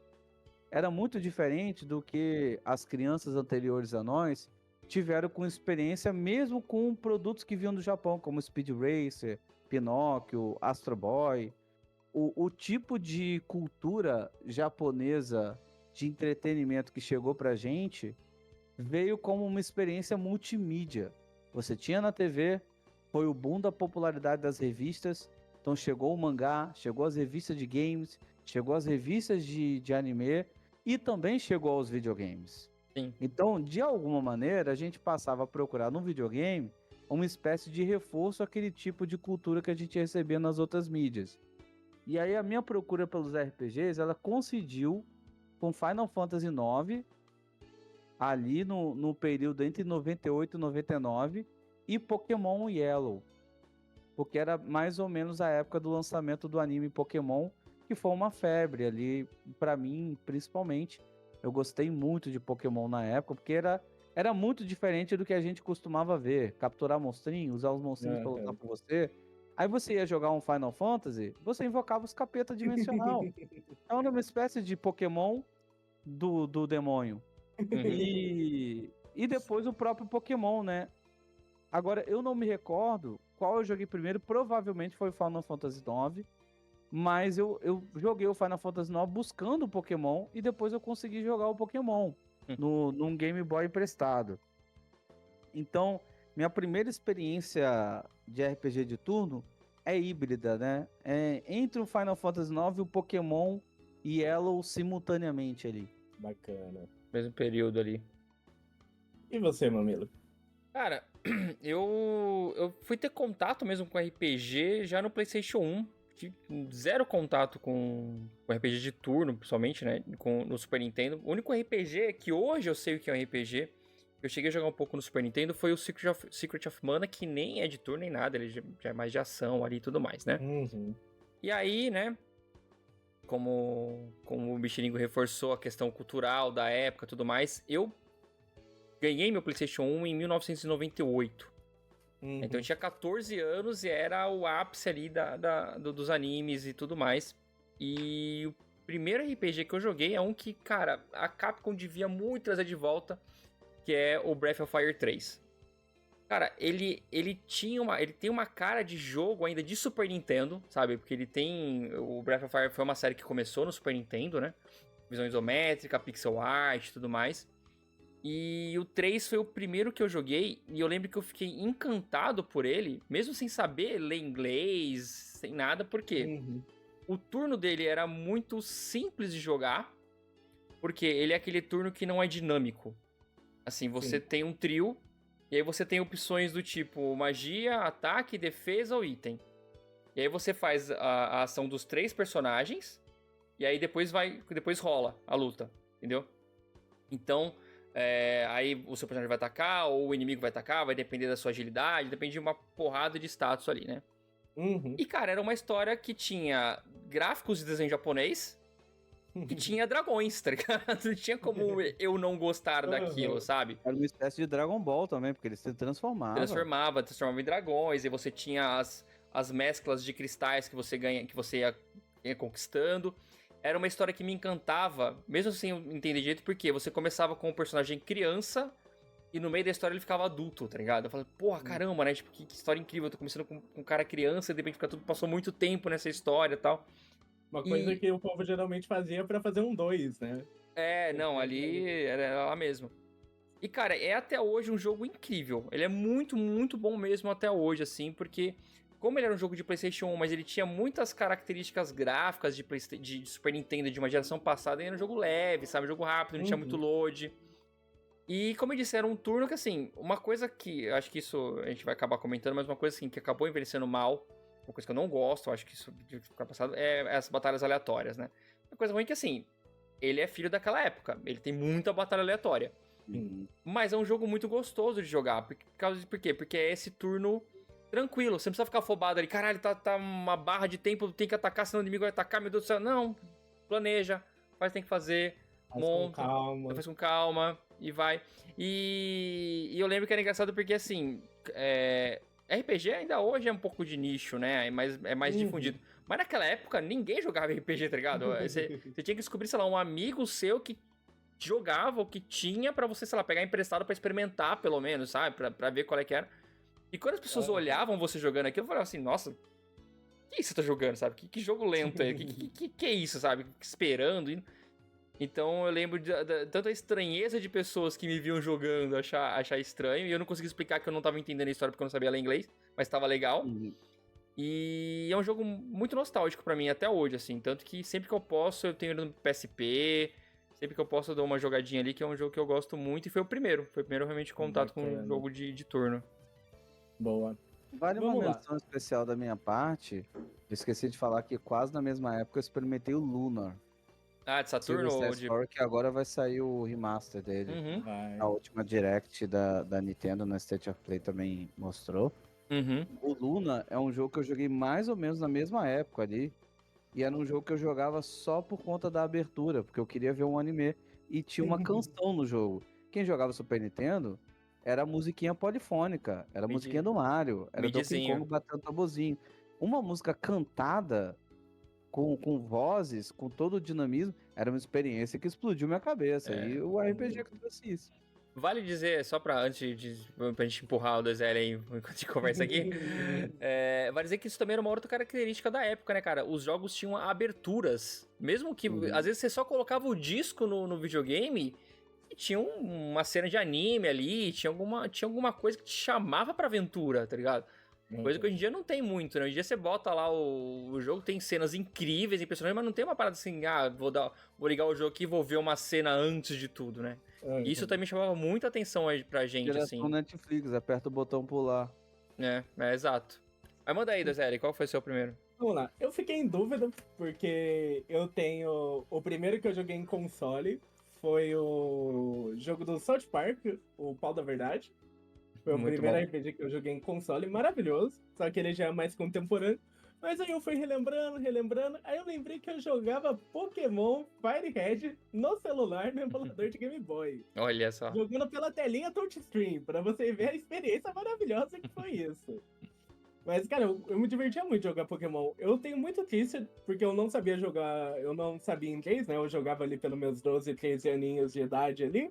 Era muito diferente do que as crianças anteriores a nós tiveram com experiência, mesmo com produtos que vinham do Japão, como Speed Racer, Pinóquio, Astro Boy. O tipo de cultura japonesa de entretenimento que chegou pra gente veio como uma experiência multimídia. Você tinha na TV, foi o boom da popularidade das revistas, então chegou o mangá, chegou as revistas de games, chegou as revistas de anime e também chegou aos videogames. Sim. Então, de alguma maneira, a gente passava a procurar no videogame uma espécie de reforço àquele tipo de cultura que a gente recebia nas outras mídias. E aí a minha procura pelos RPGs, ela coincidiu com Final Fantasy IX, ali no período entre 98 e 99, e Pokémon Yellow, porque era mais ou menos a época do lançamento do anime Pokémon, que foi uma febre ali, pra mim, principalmente. Eu gostei muito de Pokémon na época, porque era muito diferente do que a gente costumava ver. Capturar monstrinhos, usar os monstrinhos pra lutar por você. Aí você ia jogar um Final Fantasy, você invocava os capeta dimensional. Então era uma espécie de Pokémon do demônio. E depois o próprio Pokémon, né? Agora, eu não me recordo qual eu joguei primeiro. Provavelmente foi o Final Fantasy IX. Mas eu joguei o Final Fantasy IX buscando o Pokémon e depois eu consegui jogar o Pokémon num Game Boy emprestado. Então, minha primeira experiência de RPG de turno é híbrida, né? É entre o Final Fantasy IX e o Pokémon Yellow simultaneamente ali. Bacana. Mesmo período ali. E você, Mamilo? Cara, eu fui ter contato mesmo com RPG já no PlayStation 1. Tive zero contato com RPG de turno, principalmente, né? No Super Nintendo. O único RPG que hoje eu sei o que é um RPG, eu cheguei a jogar um pouco no Super Nintendo, foi o Secret of Mana, que nem é de turno nem nada, ele já é mais de ação ali e tudo mais, né? Uhum. E aí, né? Como o Bichiringo reforçou a questão cultural da época e tudo mais, eu ganhei meu PlayStation 1 em 1998. Uhum. Então eu tinha 14 anos e era o ápice ali dos animes e tudo mais. E o primeiro RPG que eu joguei é um que, cara, a Capcom devia muito trazer de volta, que é o Breath of Fire 3. Cara, ele tem uma cara de jogo ainda de Super Nintendo, sabe? Porque o Breath of Fire foi uma série que começou no Super Nintendo, né? Visão isométrica, pixel art e tudo mais. E o 3 foi o primeiro que eu joguei, e eu lembro que eu fiquei encantado por ele, mesmo sem saber ler inglês, sem nada, porque o turno dele era muito simples de jogar, porque ele é aquele turno que não é dinâmico. Assim, você tem um trio, e aí você tem opções do tipo magia, ataque, defesa ou item. E aí você faz a ação dos 3 personagens, e aí depois rola a luta, entendeu? Então... aí o seu personagem vai atacar, ou o inimigo vai atacar, vai depender da sua agilidade, depende de uma porrada de status ali, né? E, cara, era uma história que tinha gráficos de desenho japonês e tinha dragões, tá ligado? Não tinha como eu não gostar daquilo, sabe? Era uma espécie de Dragon Ball também, porque ele se transformava. Transformava em dragões, e você tinha as mesclas de cristais que você ia conquistando. Era uma história que me encantava, mesmo sem entender direito, porque você começava com um personagem criança e no meio da história ele ficava adulto, tá ligado? Eu falei, porra, caramba, né? Tipo, que história incrível. Eu tô começando com um cara criança e de repente passou muito tempo nessa história e tal. Uma coisa que o povo geralmente fazia pra fazer um 2, né? Não, ali era lá mesmo. E, cara, é até hoje um jogo incrível. Ele é muito, muito bom mesmo até hoje, assim, porque... Como ele era um jogo de PlayStation 1, mas ele tinha muitas características gráficas de Super Nintendo de uma geração passada, ele era um jogo leve, sabe? Um jogo rápido, não tinha muito load. E, como eu disse, era um turno que, assim, uma coisa que... Eu acho que isso a gente vai acabar comentando, mas uma coisa, assim, que acabou envelhecendo mal, uma coisa que eu não gosto, eu acho que isso de ficar passado, é as batalhas aleatórias, né? Uma coisa ruim que, assim, ele é filho daquela época. Ele tem muita batalha aleatória. Mas é um jogo muito gostoso de jogar. Por quê? Porque é esse turno... tranquilo, você não precisa ficar afobado ali, caralho, tá uma barra de tempo, tem que atacar, senão o inimigo vai atacar, meu Deus do céu. Não, planeja, faz o que tem que fazer, monta, faz com calma e vai. E eu lembro que era engraçado porque, assim, RPG ainda hoje é um pouco de nicho, né? É mais difundido. Mas naquela época, ninguém jogava RPG, tá ligado? Você tinha que descobrir, sei lá, um amigo seu que jogava ou que tinha pra você, sei lá, pegar emprestado pra experimentar, pelo menos, sabe? Pra ver qual é que era. E quando as pessoas olhavam você jogando aquilo, eu falava assim, nossa, que você tá jogando, sabe? Que jogo lento é? Que é isso, sabe? Esperando. Então eu lembro de tanta estranheza de pessoas que me viam jogando achar estranho. E eu não conseguia explicar que eu não tava entendendo a história porque eu não sabia ler inglês. Mas tava legal. E é um jogo muito nostálgico pra mim até hoje, assim. Tanto que sempre que eu posso, eu tenho ele no PSP. Sempre que eu posso, eu dou uma jogadinha ali, que é um jogo que eu gosto muito. E foi o primeiro. Foi o primeiro realmente contato com um jogo de turno. Boa. Vale uma menção especial da minha parte. Eu esqueci de falar que quase na mesma época eu experimentei o Lunar. Ah, de Saturno ou de... que agora vai sair o remaster dele. A última Direct da Nintendo na State of Play também mostrou. O Luna é um jogo que eu joguei mais ou menos na mesma época ali. E era um jogo que eu jogava só por conta da abertura, porque eu queria ver um anime. E tinha uma canção no jogo. Quem jogava Super Nintendo era a musiquinha polifônica. Era a musiquinha do Mario. Era Donkey Kong batendo tamborzinho. Uma música cantada... Com vozes, com todo o dinamismo, era uma experiência que explodiu minha cabeça. E o RPG que trouxe isso. Vale dizer, só pra gente empurrar o 2L aí enquanto a gente conversa aqui, vale dizer que isso também era uma outra característica da época, né, cara? Os jogos tinham aberturas. Mesmo que, às vezes, você só colocava o disco no videogame e tinha uma cena de anime ali, tinha alguma coisa que te chamava pra aventura, tá ligado? Coisa que hoje em dia não tem muito, né? Hoje em dia você bota lá o jogo, tem cenas incríveis, impressionantes, mas não tem uma parada assim, vou ligar o jogo aqui e vou ver uma cena antes de tudo, né? Isso também chamava muita atenção aí pra gente, direto assim. No Netflix, aperta o botão pular. Exato. Mas manda aí, Dozeli, qual foi o seu primeiro? Vamos lá, eu fiquei em dúvida, porque eu tenho... O primeiro que eu joguei em console foi o jogo do South Park, o Pau da Verdade. Foi o primeiro RPG que eu joguei em console, maravilhoso, só que ele já é mais contemporâneo. Mas aí eu fui relembrando, aí eu lembrei que eu jogava Pokémon Fire Red no celular, no emulador de Game Boy. Olha só. Jogando pela telinha touchscreen, pra você ver a experiência maravilhosa que foi isso. Mas, cara, eu me divertia muito jogar Pokémon. Eu tenho muito triste, porque eu não sabia jogar, eu não sabia inglês, né? Eu jogava ali pelos meus 12, 13 aninhos de idade ali.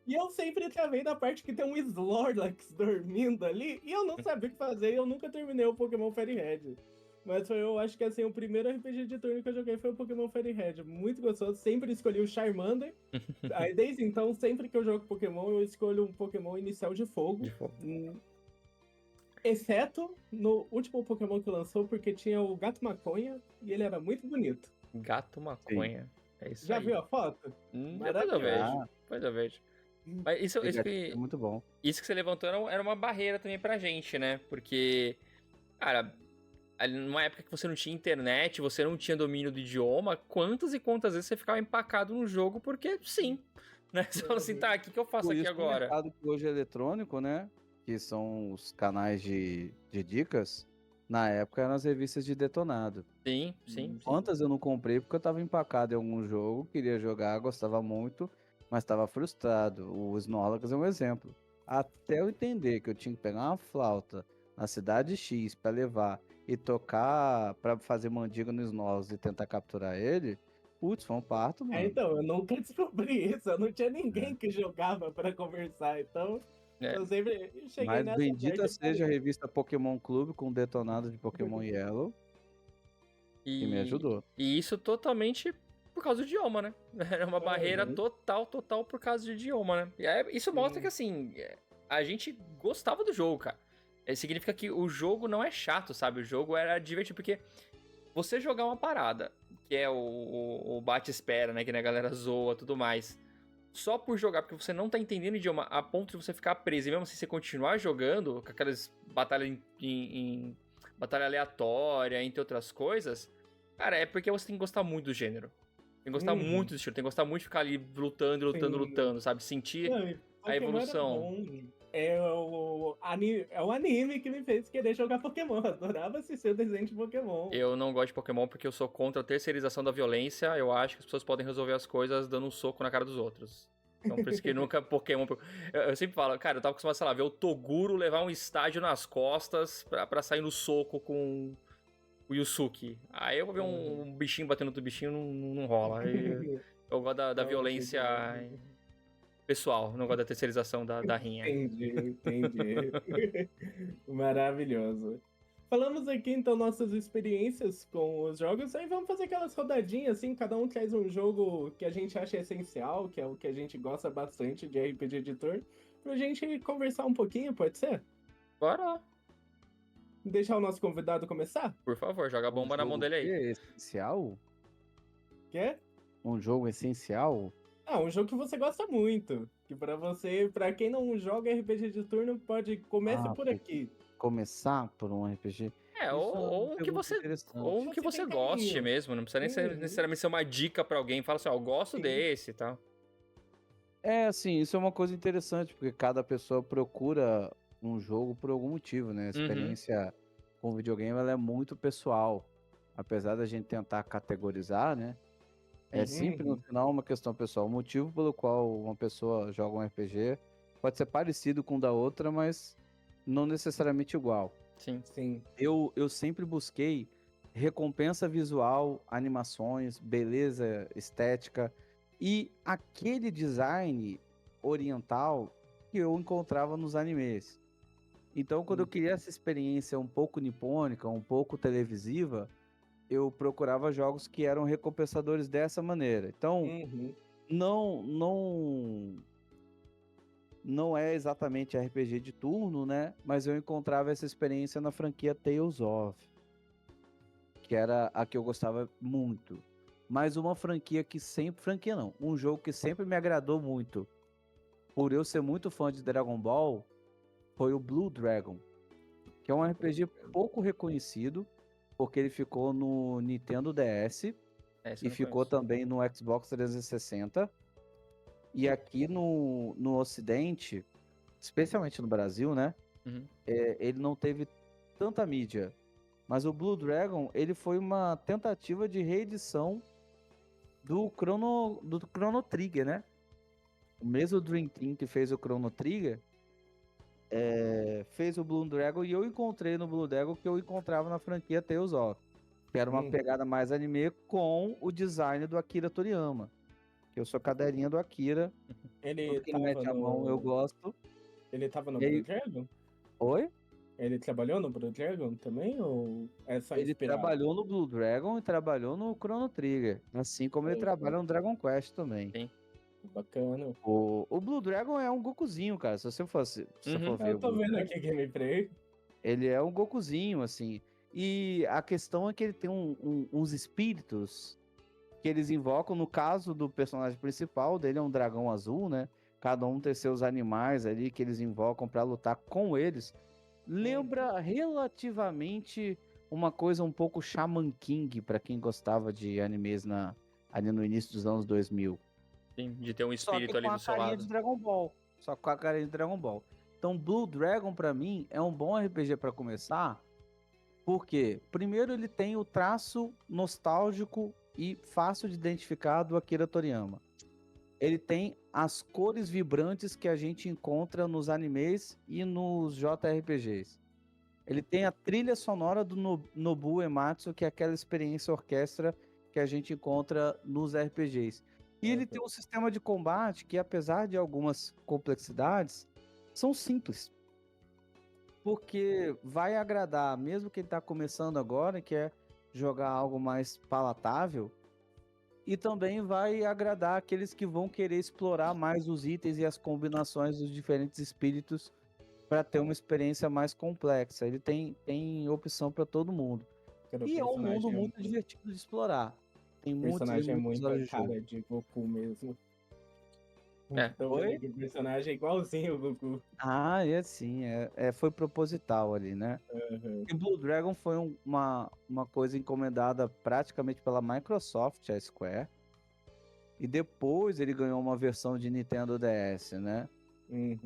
E eu sempre travei na parte que tem um Snorlax dormindo ali, e eu não sabia o que fazer, e eu nunca terminei o Pokémon Fairy Red. Mas eu acho que, assim, o primeiro RPG de turno que eu joguei foi o Pokémon Fairy Red. Muito gostoso, sempre escolhi o Charmander. Aí, desde então, sempre que eu jogo Pokémon, eu escolho um Pokémon inicial de fogo. Exceto no último Pokémon que lançou, porque tinha o Gato Maconha e ele era muito bonito. Gato Maconha. Sim. É isso Já aí. viu a foto? Depois eu vejo. Mas isso que... É muito bom. Isso que você levantou era uma barreira também pra gente, né? Porque, cara, numa época que você não tinha internet, você não tinha domínio do idioma, quantas e quantas vezes você ficava empacado no jogo porque sim. Né? Você fala assim, tá, o que eu faço aqui agora? O mercado que hoje é eletrônico, né? Que são os canais de dicas, na época eram as revistas de detonado. Sim. Quantas eu não comprei porque eu tava empacado em algum jogo, queria jogar, gostava muito, mas tava frustrado. O Snorlax é um exemplo. Até eu entender que eu tinha que pegar uma flauta na cidade X pra levar e tocar pra fazer mandiga no Snorlax e tentar capturar ele, putz, foi um parto, mano. Então, eu nunca descobri isso, eu não tinha ninguém que jogava pra conversar, então... Eu sempre cheguei Mas nessa bendita seja a revista Pokémon Clube com detonados de Pokémon Yellow. Que me ajudou. E isso totalmente por causa do idioma, né? Era uma barreira total por causa do idioma, né? E isso mostra que, assim, a gente gostava do jogo, cara. Significa que o jogo não é chato, sabe? O jogo era divertido, porque você jogar uma parada, que é o bate-espera, né? Que a galera zoa e tudo mais... Só por jogar, porque você não tá entendendo o idioma, a ponto de você ficar preso. E mesmo assim, você continuar jogando, com aquelas batalhas em batalha aleatória, entre outras coisas, cara, é porque você tem que gostar muito do gênero. Tem que gostar muito do estilo, tem que gostar muito de ficar ali lutando, sabe? Sentir a evolução. É o anime que me fez querer jogar Pokémon. Eu adorava assistir o desenho de Pokémon. Eu não gosto de Pokémon porque eu sou contra a terceirização da violência. Eu acho que as pessoas podem resolver as coisas dando um soco na cara dos outros. Então por isso que nunca Pokémon... Eu sempre falo, cara, eu tava acostumado, sei lá, ver o Toguro levar um estádio nas costas pra sair no soco com o Yusuke. Aí eu vou ver um bichinho batendo outro bichinho, não rola. Aí eu gosto da violência pessoal, não gosto da terceirização da rinha. Entendi. Maravilhoso. Falamos aqui, então, nossas experiências com os jogos. Aí vamos fazer aquelas rodadinhas, assim, cada um traz um jogo que a gente acha essencial, que é o que a gente gosta bastante de RPG de turno, pra gente conversar um pouquinho, pode ser? Bora. Deixar o nosso convidado começar? Por favor, joga a bomba na mão dele aí. É essencial? Quer? Um jogo essencial? Um jogo que você gosta muito. Que pra você, pra quem não joga RPG de turno, comece por aqui. Começar por um RPG? Ou um que você goste mesmo. Não precisa nem necessariamente ser uma dica pra alguém. Fala assim, eu gosto desse e tal. Assim, isso é uma coisa interessante, porque cada pessoa procura um jogo por algum motivo, né? A experiência com videogame, ela é muito pessoal. Apesar da gente tentar categorizar, né? É sempre, no final, uma questão pessoal. O motivo pelo qual uma pessoa joga um RPG pode ser parecido com o da outra, mas não necessariamente igual. Sim. Eu sempre busquei recompensa visual, animações, beleza estética e aquele design oriental que eu encontrava nos animes. Então, quando eu queria essa experiência um pouco nipônica, um pouco televisiva, eu procurava jogos que eram recompensadores dessa maneira. Então, não é exatamente RPG de turno, né? Mas eu encontrava essa experiência na franquia Tales of, que era a que eu gostava muito. Mas uma franquia que sempre... Franquia não, um jogo que sempre me agradou muito, por eu ser muito fã de Dragon Ball, foi o Blue Dragon, que é um RPG pouco reconhecido, porque ele ficou no Nintendo DS e ficou também no Xbox 360. E aqui no Ocidente, especialmente no Brasil, né? Ele não teve tanta mídia. Mas o Blue Dragon, ele foi uma tentativa de reedição do Chrono Trigger, né? O mesmo Dream Team que fez o Chrono Trigger fez o Blue Dragon, e eu encontrei no Blue Dragon que eu encontrava na franquia Tales of, que era uma pegada mais anime com o design do Akira Toriyama. Eu sou cadelinha do Akira. Ele que mete a mão, eu gosto. Ele tava no Blue Dragon? Oi? Ele trabalhou no Blue Dragon também? Ou é só Ele trabalhou no Blue Dragon e trabalhou no Chrono Trigger. Assim como ele trabalha no Dragon Quest também. Sim. Bacana. O Blue Dragon é um Gokuzinho, cara. Se você for ver. Eu tô vendo aqui gameplay. Ele é um Gokuzinho, assim. E a questão é que ele tem uns espíritos que eles invocam. No caso do personagem principal, dele é um dragão azul, né? Cada um tem seus animais ali que eles invocam pra lutar com eles. Lembra relativamente uma coisa um pouco Shaman King, pra quem gostava de animes ali no início dos anos 2000. Sim, de ter um espírito ali do seu lado. De Dragon Ball. Só com a carinha de Dragon Ball. Então, Blue Dragon, pra mim, é um bom RPG pra começar. Porque, primeiro, ele tem o traço nostálgico e fácil de identificar do Akira Toriyama. Ele tem as cores vibrantes que a gente encontra nos animes e nos JRPGs. Ele tem a trilha sonora do Nobuo Uematsu, que é aquela experiência orquestra que a gente encontra nos RPGs. E ele tem um sistema de combate que, apesar de algumas complexidades, são simples. Porque vai agradar, mesmo quem está começando agora, que é jogar algo mais palatável, e também vai agradar aqueles que vão querer explorar mais os itens e as combinações dos diferentes espíritos para ter uma experiência mais complexa. Ele tem opção para todo mundo. E é um mundo muito divertido de explorar. Tem o personagem é muito cara de Goku mesmo. O personagem é igualzinho o Goku. É sim, foi proposital ali, né? E Blue Dragon foi uma coisa encomendada praticamente pela Microsoft, a Square. E depois ele ganhou uma versão de Nintendo DS, né?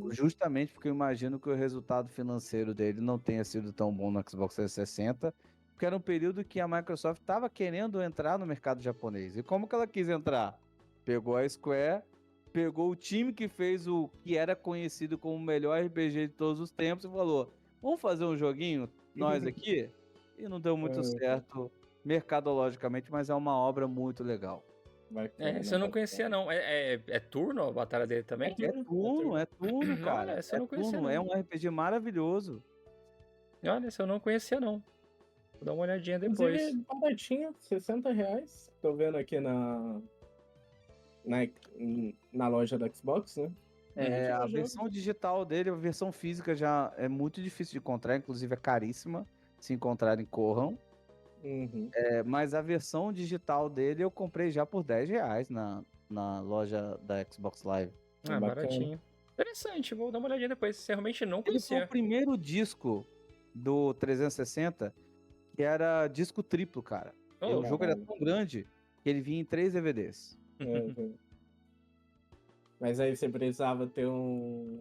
Justamente porque eu imagino que o resultado financeiro dele não tenha sido tão bom no Xbox 360, porque era um período que a Microsoft estava querendo entrar no mercado japonês. E como que ela quis entrar? Pegou a Square pegou o time que fez o que era conhecido como o melhor RPG de todos os tempos e falou, vamos fazer um joguinho, nós aqui? E não deu muito certo mercadologicamente, mas é uma obra muito legal. Essa eu não conhecia, não. É turno a batalha dele também? É turno, cara. Essa eu não conhecia, turno, não. É um RPG maravilhoso. Olha, essa eu não conhecia, não. Vou dar uma olhadinha depois. Inclusive, baratinho, R$60. Tô vendo aqui na loja da Xbox, né? A versão digital dele, a versão física já é muito difícil de encontrar, inclusive é caríssima. Se encontrarem, corram. Mas a versão digital dele eu comprei já por R$10 na loja da Xbox Live. Baratinho. Interessante, vou dar uma olhadinha depois. Você realmente não conhecia. Ele foi o primeiro disco do 360 que era disco triplo, cara. O jogo era tão grande que ele vinha em 3 DVDs. Mas aí você precisava ter um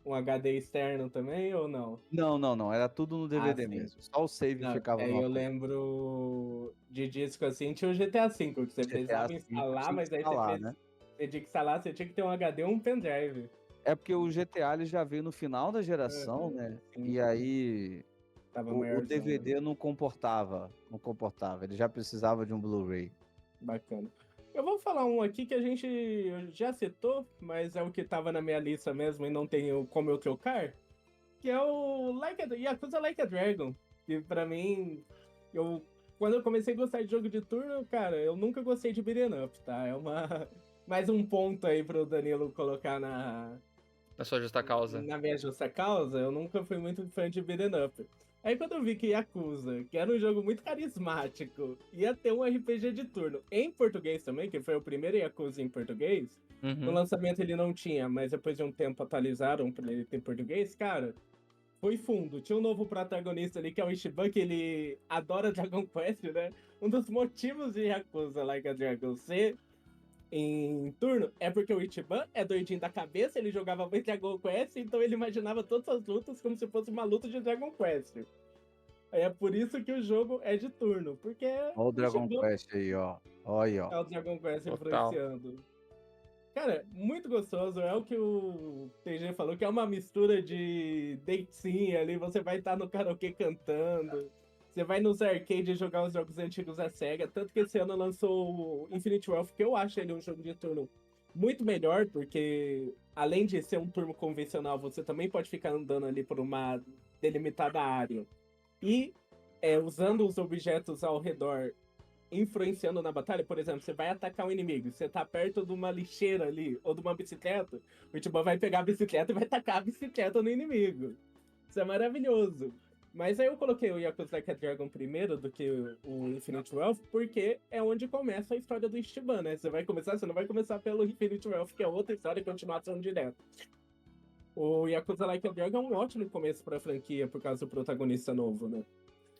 HD externo também ou não? Não. Era tudo no DVD mesmo. Só o save ficava no. Eu lembro de disco assim, tinha o GTA V, que você precisava instalar, mas aí você tinha que instalar, você tinha que ter um HD ou um pendrive. É porque o GTA ele já veio no final da geração, né? E aí o DVD não comportava. Ele já precisava de um Blu-ray. Bacana. Eu vou falar um aqui que a gente já citou, mas é o que tava na minha lista mesmo e não tenho como eu trocar, que é o Yakuza Like a Dragon, que pra mim, quando eu comecei a gostar de jogo de turno, cara, eu nunca gostei de beat'em up, tá? É mais um ponto aí pro Danilo colocar na sua justa causa. Na minha justa causa, eu nunca fui muito fã de beat'em up. Aí quando eu vi que Yakuza, que era um jogo muito carismático, ia ter um RPG de turno em português também, que foi o primeiro Yakuza em português, no lançamento ele não tinha, mas depois de um tempo atualizaram pra ele ter em português, cara, foi fundo. Tinha um novo protagonista ali, que é o Ichiban, que ele adora Dragon Quest, né? Um dos motivos de Yakuza Like a Dragon ser em turno é porque o Ichiban é doidinho da cabeça, ele jogava muito Dragon Quest, então ele imaginava todas as lutas como se fosse uma luta de Dragon Quest. Aí é por isso que o jogo é de turno, porque... Olha o Dragon Quest aí, ó. Olha, ó. É o Dragon Quest influenciando. Cara, muito gostoso, é o que o TG falou, que é uma mistura de date sim ali, você vai estar no karaokê cantando... Você vai nos arcades jogar os jogos antigos da SEGA, tanto que esse ano lançou o Infinite Wealth, que eu acho ele um jogo de turno muito melhor, porque além de ser um turno convencional, você também pode ficar andando ali por uma delimitada área. E usando os objetos ao redor, influenciando na batalha, por exemplo, você vai atacar um inimigo, você tá perto de uma lixeira ali, ou de uma bicicleta, o Ichiban vai pegar a bicicleta e vai tacar a bicicleta no inimigo. Isso é maravilhoso. Mas aí eu coloquei o Yakuza Like a Dragon primeiro do que o Infinite Wealth, porque é onde começa a história do Ichiban, né? Você não vai começar pelo Infinite Wealth, que é outra história e continuação direto. O Yakuza Like a Dragon é um ótimo começo pra franquia, por causa do protagonista novo, né?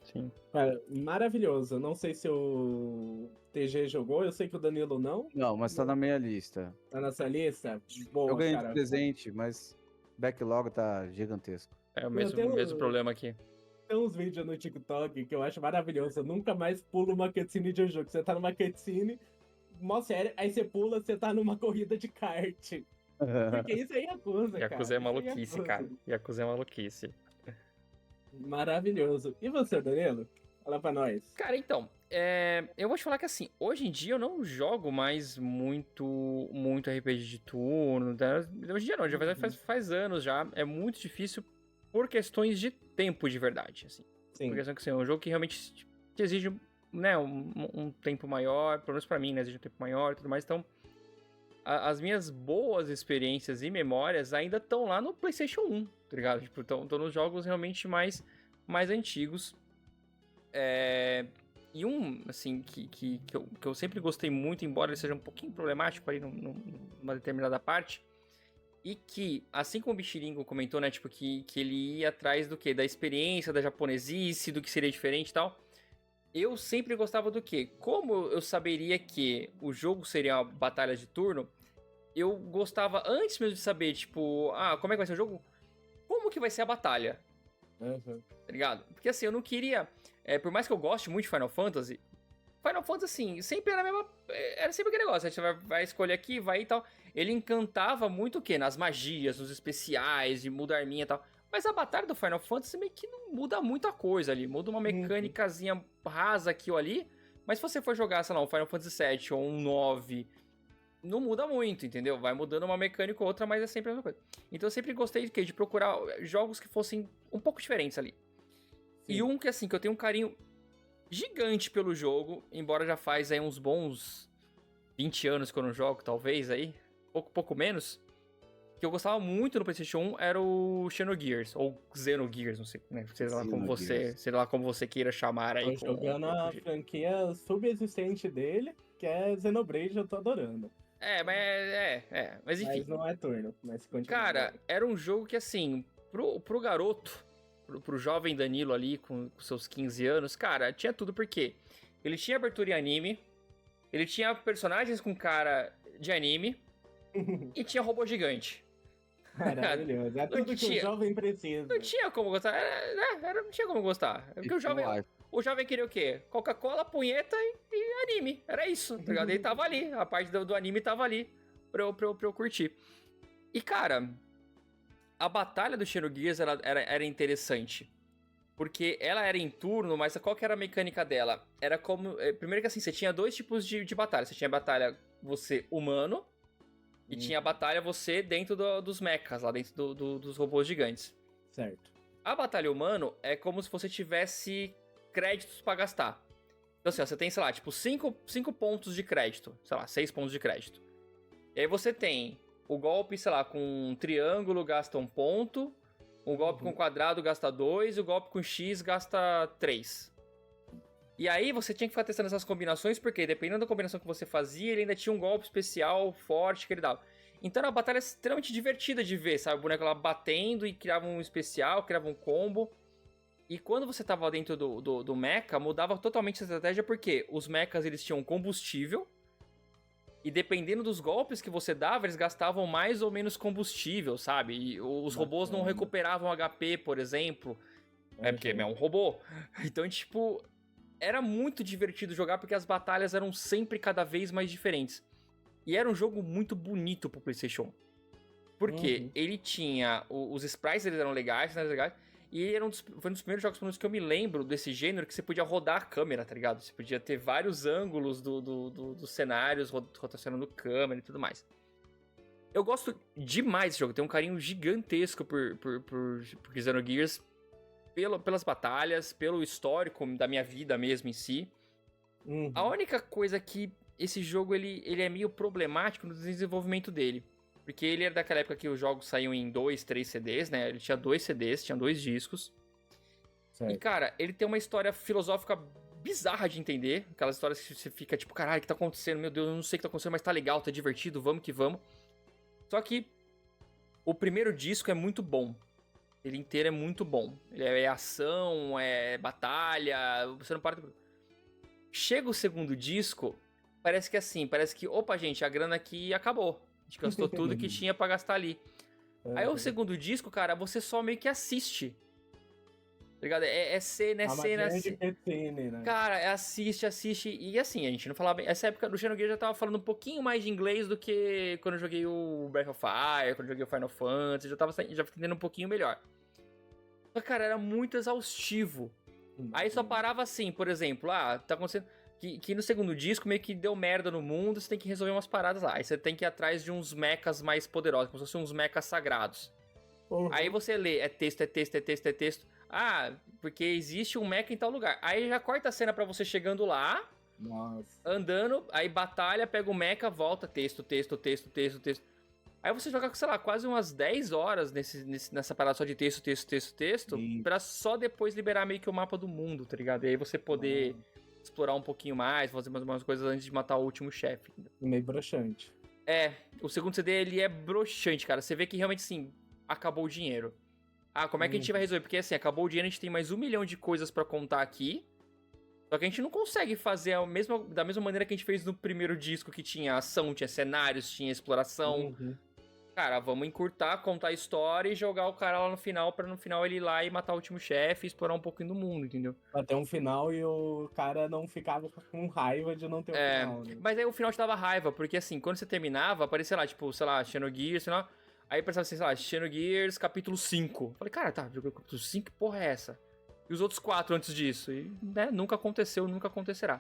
Sim. Cara, maravilhoso. Não sei se o TG jogou, eu sei que o Danilo não. Não, mas tá na minha lista. Tá na sua lista? Boa, eu ganhei de presente, mas backlog tá gigantesco. É o mesmo problema aqui. Tem uns vídeos no TikTok que eu acho maravilhoso. Eu nunca mais pulo uma cutscene de um jogo. Você tá numa cutscene, mó sério, aí você pula, você tá numa corrida de kart. Porque isso é Yakuza, cara. Yakuza é maluquice, cara. Yakuza é maluquice. Maravilhoso. E você, Danilo? Fala pra nós. Cara, então, eu vou te falar que assim, hoje em dia eu não jogo mais muito RPG de turno. Hoje em dia não, já faz anos já. É muito difícil por questões de tempo de verdade, assim. Sim. Por questão que assim, é um jogo que realmente te exige, né, um tempo maior, pelo menos pra mim, né, exige um tempo maior e tudo mais. Então, as minhas boas experiências e memórias ainda estão lá no PlayStation 1, tá ligado? Tipo, estão nos jogos realmente mais antigos. E assim, que eu sempre gostei muito, embora ele seja um pouquinho problemático ali numa determinada parte, e que, assim como o Bichiringo comentou, né, tipo, que ele ia atrás do quê? Da experiência, da japonesice, do que seria diferente e tal. Eu sempre gostava do quê? Como eu saberia que o jogo seria uma batalha de turno, eu gostava, antes mesmo de saber, tipo, como é que vai ser o jogo? Como que vai ser a batalha? Tá ligado? Porque assim, eu não queria... por mais que eu goste muito de Final Fantasy, assim, sempre era a mesma... Era sempre aquele negócio, a gente vai escolher aqui, vai e tal. ele encantava muito o quê? Nas magias, nos especiais, de mudar arminha e tal. Mas a batalha do Final Fantasy meio que não muda muita coisa ali. Muda uma mecânicazinha rasa aqui ou ali. Mas se você for jogar, sei lá, um Final Fantasy VII ou um 9, não muda muito, entendeu? Vai mudando uma mecânica ou outra, mas é sempre a mesma coisa. Então eu sempre gostei de procurar jogos que fossem um pouco diferentes ali. Sim. E um que, assim, que eu tenho um carinho gigante pelo jogo, embora já faz aí uns bons 20 anos que eu não jogo, talvez, aí. Pouco menos. Que eu gostava muito no PlayStation 1 era o Xenogears, ou Xenogears, não sei, né? Sei lá como você queira chamar aí. Tô jogando a franquia subexistente dele, que é Xenoblade, eu tô adorando. Mas enfim. Mas não é turno, mas continua. Cara, era um jogo que, assim, pro garoto, pro jovem Danilo ali, com seus 15 anos, cara, tinha tudo, porque ele tinha abertura em anime, ele tinha personagens com cara de anime, e tinha robô gigante. Maravilhoso. É tudo que o jovem precisa. Não tinha como gostar. Não tinha como gostar. Porque o jovem queria o quê? Coca-Cola, punheta e anime. Era isso, tá ligado? Ele tava ali. A parte do anime tava ali pra eu curtir. E, cara, a batalha do Xenogears era interessante. Porque ela era em turno, mas qual que era a mecânica dela? Era como... Primeiro que assim, você tinha dois tipos de batalha. Você tinha a batalha você humano, e tinha a batalha você dentro dos mechas, lá dentro dos robôs gigantes. Certo. A batalha humano é como se você tivesse créditos pra gastar. Então assim, ó, você tem, sei lá, tipo 5 pontos de crédito. Sei lá, 6 pontos de crédito. E aí você tem o golpe, sei lá, com um triângulo gasta 1 ponto. O golpe com quadrado gasta 2. E o golpe com X gasta 3. E aí você tinha que ficar testando essas combinações, porque dependendo da combinação que você fazia, ele ainda tinha um golpe especial forte que ele dava. Então era uma batalha extremamente divertida de ver, sabe? O boneco lá batendo e criava um especial, criava um combo. E quando você tava dentro do mecha, mudava totalmente a estratégia, porque os mechas eles tinham combustível. E dependendo dos golpes que você dava, eles gastavam mais ou menos combustível, sabe? E os robôs não recuperavam HP, por exemplo. Porque é um robô. Então, tipo... Era muito divertido jogar, porque as batalhas eram sempre cada vez mais diferentes. E era um jogo muito bonito pro PlayStation. Porque ele tinha... Os sprites eles eram legais, e ele foi um dos primeiros jogos que eu me lembro desse gênero, que você podia rodar a câmera, tá ligado? Você podia ter vários ângulos dos cenários rotacionando câmera e tudo mais. Eu gosto demais desse jogo, tenho um carinho gigantesco por Xenogears. Pelas batalhas, pelo histórico da minha vida mesmo em si. A única coisa que esse jogo ele é meio problemático no desenvolvimento dele. Porque ele era daquela época que os jogos saíam em 2, 3 CDs, né? Ele tinha 2 CDs, tinha 2 discos. Certo. E, cara, ele tem uma história filosófica bizarra de entender. Aquelas histórias que você fica tipo, caralho, o que tá acontecendo? Meu Deus, eu não sei o que tá acontecendo, mas tá legal, tá divertido, vamos que vamos. Só que o primeiro disco é muito bom. Ele inteiro é muito bom. Ele é ação, é batalha, você não para... Chega o segundo disco, parece que, opa, gente, a grana aqui acabou. A gente gastou tudo que tinha pra gastar ali. Aí o segundo disco, cara, você só meio que assiste. Tá ligado? É cena, né? Cara, assiste. E assim, a gente não falava bem. Essa época do Xenogears já tava falando um pouquinho mais de inglês do que quando eu joguei o Breath of Fire, quando eu joguei o Final Fantasy. Já tava entendendo um pouquinho melhor. Mas, cara, era muito exaustivo. Aí só parava assim, por exemplo, tá acontecendo... Que no segundo disco meio que deu merda no mundo, você tem que resolver umas paradas lá. Aí você tem que ir atrás de uns mechas mais poderosos, como se fossem uns mechas sagrados. Aí você lê, é texto. Porque existe um mecha em tal lugar. Aí já corta a cena pra você chegando lá, andando, aí batalha, pega o mecha, volta, texto. Aí você joga, sei lá, quase umas 10 horas nessa parada só de texto, pra só depois liberar meio que o mapa do mundo, tá ligado? E aí você poder explorar um pouquinho mais, fazer mais umas coisas antes de matar o último chefe. Meio broxante. O segundo CD, ele é broxante, cara. Você vê que realmente, assim, acabou o dinheiro. Como é que a gente vai resolver? Porque, assim, acabou o dinheiro, a gente tem mais 1 milhão de coisas pra contar aqui. Só que a gente não consegue fazer da mesma maneira que a gente fez no primeiro disco, que tinha ação, tinha cenários, tinha exploração. Cara, vamos encurtar, contar a história e jogar o cara lá no final, pra no final ele ir lá e matar o último chefe e explorar um pouquinho do mundo, entendeu? Pra ter um final e o cara não ficava com raiva de não ter um final, né? Mas aí o final te dava raiva, porque assim, quando você terminava, aparecia lá, tipo, sei lá, Xenogears, sei lá. Aí pensava assim, sei lá, Xenogears capítulo 5. Falei, cara, tá, joguei o capítulo 5, que porra é essa? E os outros 4 antes disso? E, né, nunca aconteceu, nunca acontecerá.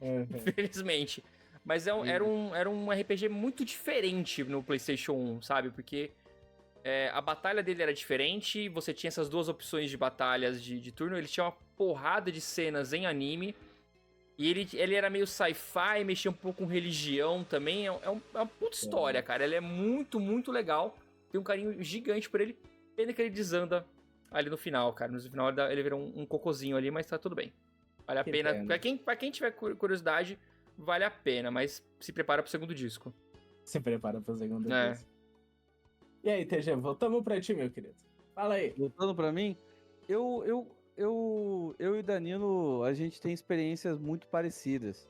Infelizmente. Mas era um RPG muito diferente no PlayStation 1, sabe? Porque a batalha dele era diferente, você tinha essas duas opções de batalhas de turno, ele tinha uma porrada de cenas em anime, e ele era meio sci-fi, mexia um pouco com religião também, é uma puta história, cara. Ele é muito, muito legal, tem um carinho gigante por ele, pena que ele desanda ali no final, cara. No final ele vira um cocôzinho ali, mas tá tudo bem. Vale a pena. Pra quem tiver curiosidade, vale a pena, mas se prepara pro segundo disco. Se prepara pro segundo disco. E aí, TG, voltamos pra ti, meu querido. Fala aí. Voltando pra mim, eu e Danilo, a gente tem experiências muito parecidas.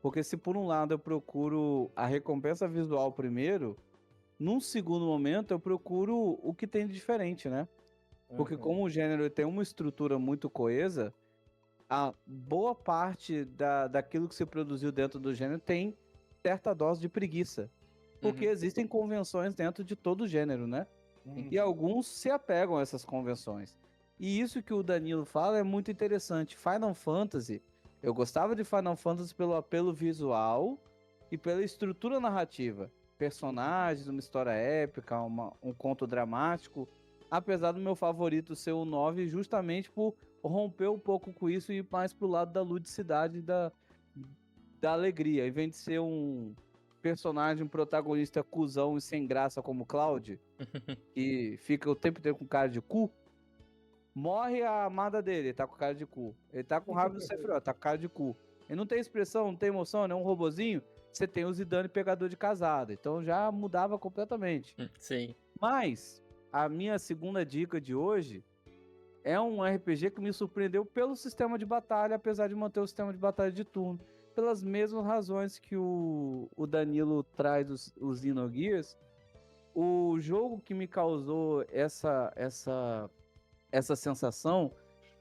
Porque se por um lado eu procuro a recompensa visual primeiro, num segundo momento eu procuro o que tem de diferente, né? Porque como o gênero tem uma estrutura muito coesa, a boa parte daquilo que se produziu dentro do gênero tem certa dose de preguiça. Porque existem convenções dentro de todo o gênero, né? E alguns se apegam a essas convenções. E isso que o Danilo fala é muito interessante. Final Fantasy, eu gostava de Final Fantasy pelo apelo visual e pela estrutura narrativa. Personagens, uma história épica, um conto dramático. Apesar do meu favorito ser o 9, justamente por romper um pouco com isso e ir mais pro lado da ludicidade e da alegria. Em vez de ser um personagem, um protagonista cuzão e sem graça como Cloud, que fica o tempo inteiro com cara de cu, morre a amada dele, ele tá com cara de cu. Ele tá com raiva do Sephiroth, tá com cara de cu. Ele não tem expressão, não tem emoção, não é um robozinho. Você tem o Zidane pegador de casada. Então já mudava completamente. Sim. Mas a minha segunda dica de hoje é um RPG que me surpreendeu pelo sistema de batalha, apesar de manter o sistema de batalha de turno. Pelas mesmas razões que o Danilo traz os Xenogears, o jogo que me causou essa sensação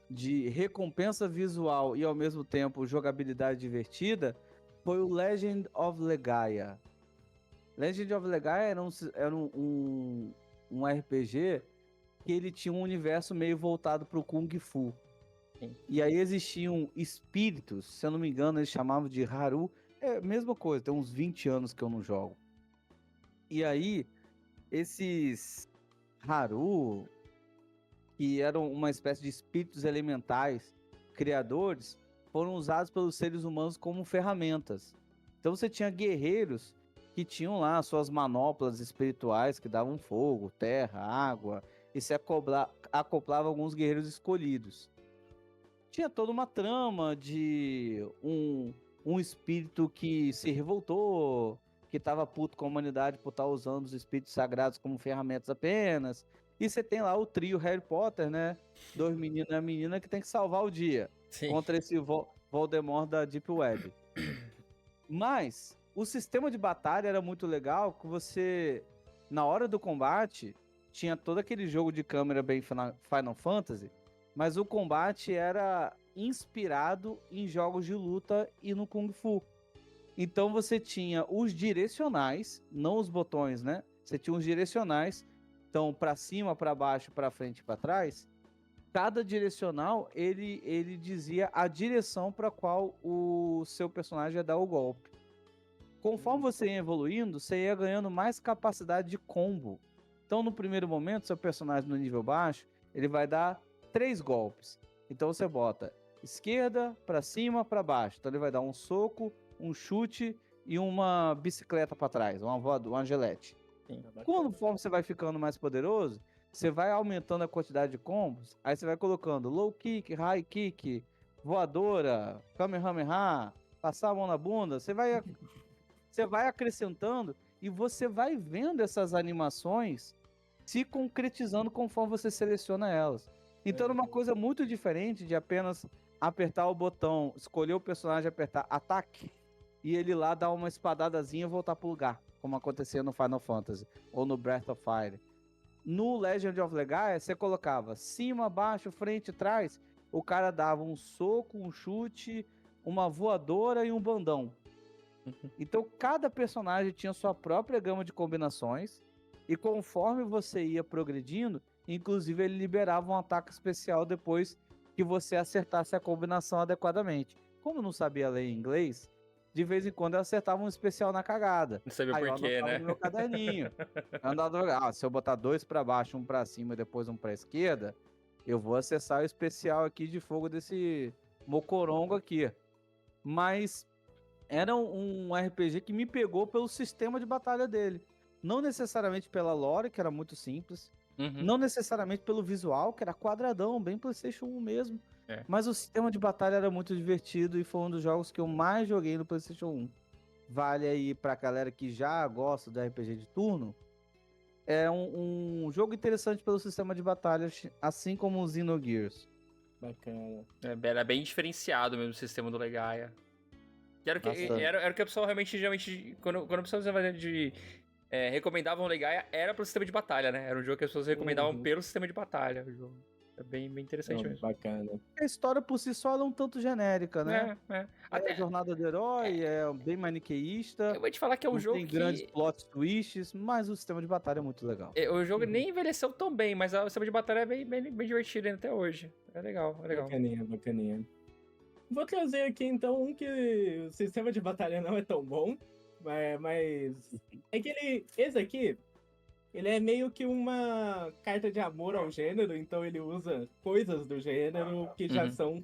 de recompensa visual e ao mesmo tempo jogabilidade divertida foi o Legend of Legaia. Legend of Legaia era um RPG que ele tinha um universo meio voltado pro Kung Fu. Sim. E aí existiam espíritos, se eu não me engano, eles chamavam de Haru. É a mesma coisa, tem uns 20 anos que eu não jogo. E aí, esses Haru, que eram uma espécie de espíritos elementais, criadores, foram usados pelos seres humanos como ferramentas. Então você tinha guerreiros que tinham lá suas manoplas espirituais que davam fogo, terra, água, e se acoplava alguns guerreiros escolhidos. Tinha toda uma trama de um espírito que se revoltou, que estava puto com a humanidade por estar usando os espíritos sagrados como ferramentas apenas. E você tem lá o trio Harry Potter, né? 2 meninos e a menina que tem que salvar o dia. Sim. Contra esse Voldemort da Deep Web. Mas o sistema de batalha era muito legal, que você, na hora do combate, tinha todo aquele jogo de câmera bem Final Fantasy, mas o combate era inspirado em jogos de luta e no Kung Fu. Então você tinha os direcionais, não os botões, né? Você tinha os direcionais, então para cima, para baixo, para frente e para trás. Cada direcional, ele dizia a direção para qual o seu personagem ia dar o golpe. Conforme você ia evoluindo, você ia ganhando mais capacidade de combo. Então, no primeiro momento, seu personagem no nível baixo, ele vai dar 3 golpes. Então, você bota esquerda, para cima, para baixo. Então, ele vai dar um soco, um chute e uma bicicleta para trás, uma voadora, uma gelete. Conforme você vai ficando mais poderoso, você vai aumentando a quantidade de combos, aí você vai colocando low kick, high kick, voadora, kamehameha, passar a mão na bunda, você vai acrescentando e você vai vendo essas animações se concretizando conforme você seleciona elas. Então era uma coisa muito diferente de apenas apertar o botão, escolher o personagem e apertar ataque. e ele lá dá uma espadadazinha e voltar pro lugar, como acontecia no Final Fantasy ou no Breath of Fire. No Legend of Legaia, você colocava cima, baixo, frente, trás, o cara dava um soco, um chute, uma voadora e um bandão. Então cada personagem tinha sua própria gama de combinações, e conforme você ia progredindo, inclusive ele liberava um ataque especial depois que você acertasse a combinação adequadamente. Como eu não sabia ler inglês, de vez em quando eu acertava um especial na cagada. Não sabia por quê, né? No meu caderninho. Se eu botar 2 para baixo, 1 para cima e depois 1 para esquerda, eu vou acessar o especial aqui de fogo desse mocorongo aqui. Mas era um RPG que me pegou pelo sistema de batalha dele. Não necessariamente pela lore, que era muito simples. Não necessariamente pelo visual, que era quadradão, bem PlayStation 1 mesmo. Mas o sistema de batalha era muito divertido e foi um dos jogos que eu mais joguei no PlayStation 1. Vale aí pra galera que já gosta do RPG de turno. É um jogo interessante pelo sistema de batalha, assim como o Xenogears. Bacana. Era bem diferenciado mesmo o sistema do Legaia. Era o que a pessoa geralmente, quando a pessoa recomendavam o Legaia, era pro sistema de batalha, né? Era um jogo que as pessoas recomendavam pelo sistema de batalha. O jogo. É bem interessante mesmo. Bacana. A história por si só é um tanto genérica, né? Até a jornada do herói, é bem maniqueísta. Eu vou te falar que é um jogo tem grandes plot twists, mas o sistema de batalha é muito legal. O jogo nem envelheceu tão bem, mas o sistema de batalha é bem divertido ainda até hoje. É legal. Bacaninha. Vou trazer aqui, então, um que o sistema de batalha não é tão bom, mas é que esse aqui, ele é meio que uma carta de amor ao gênero, então ele usa coisas do gênero que já são...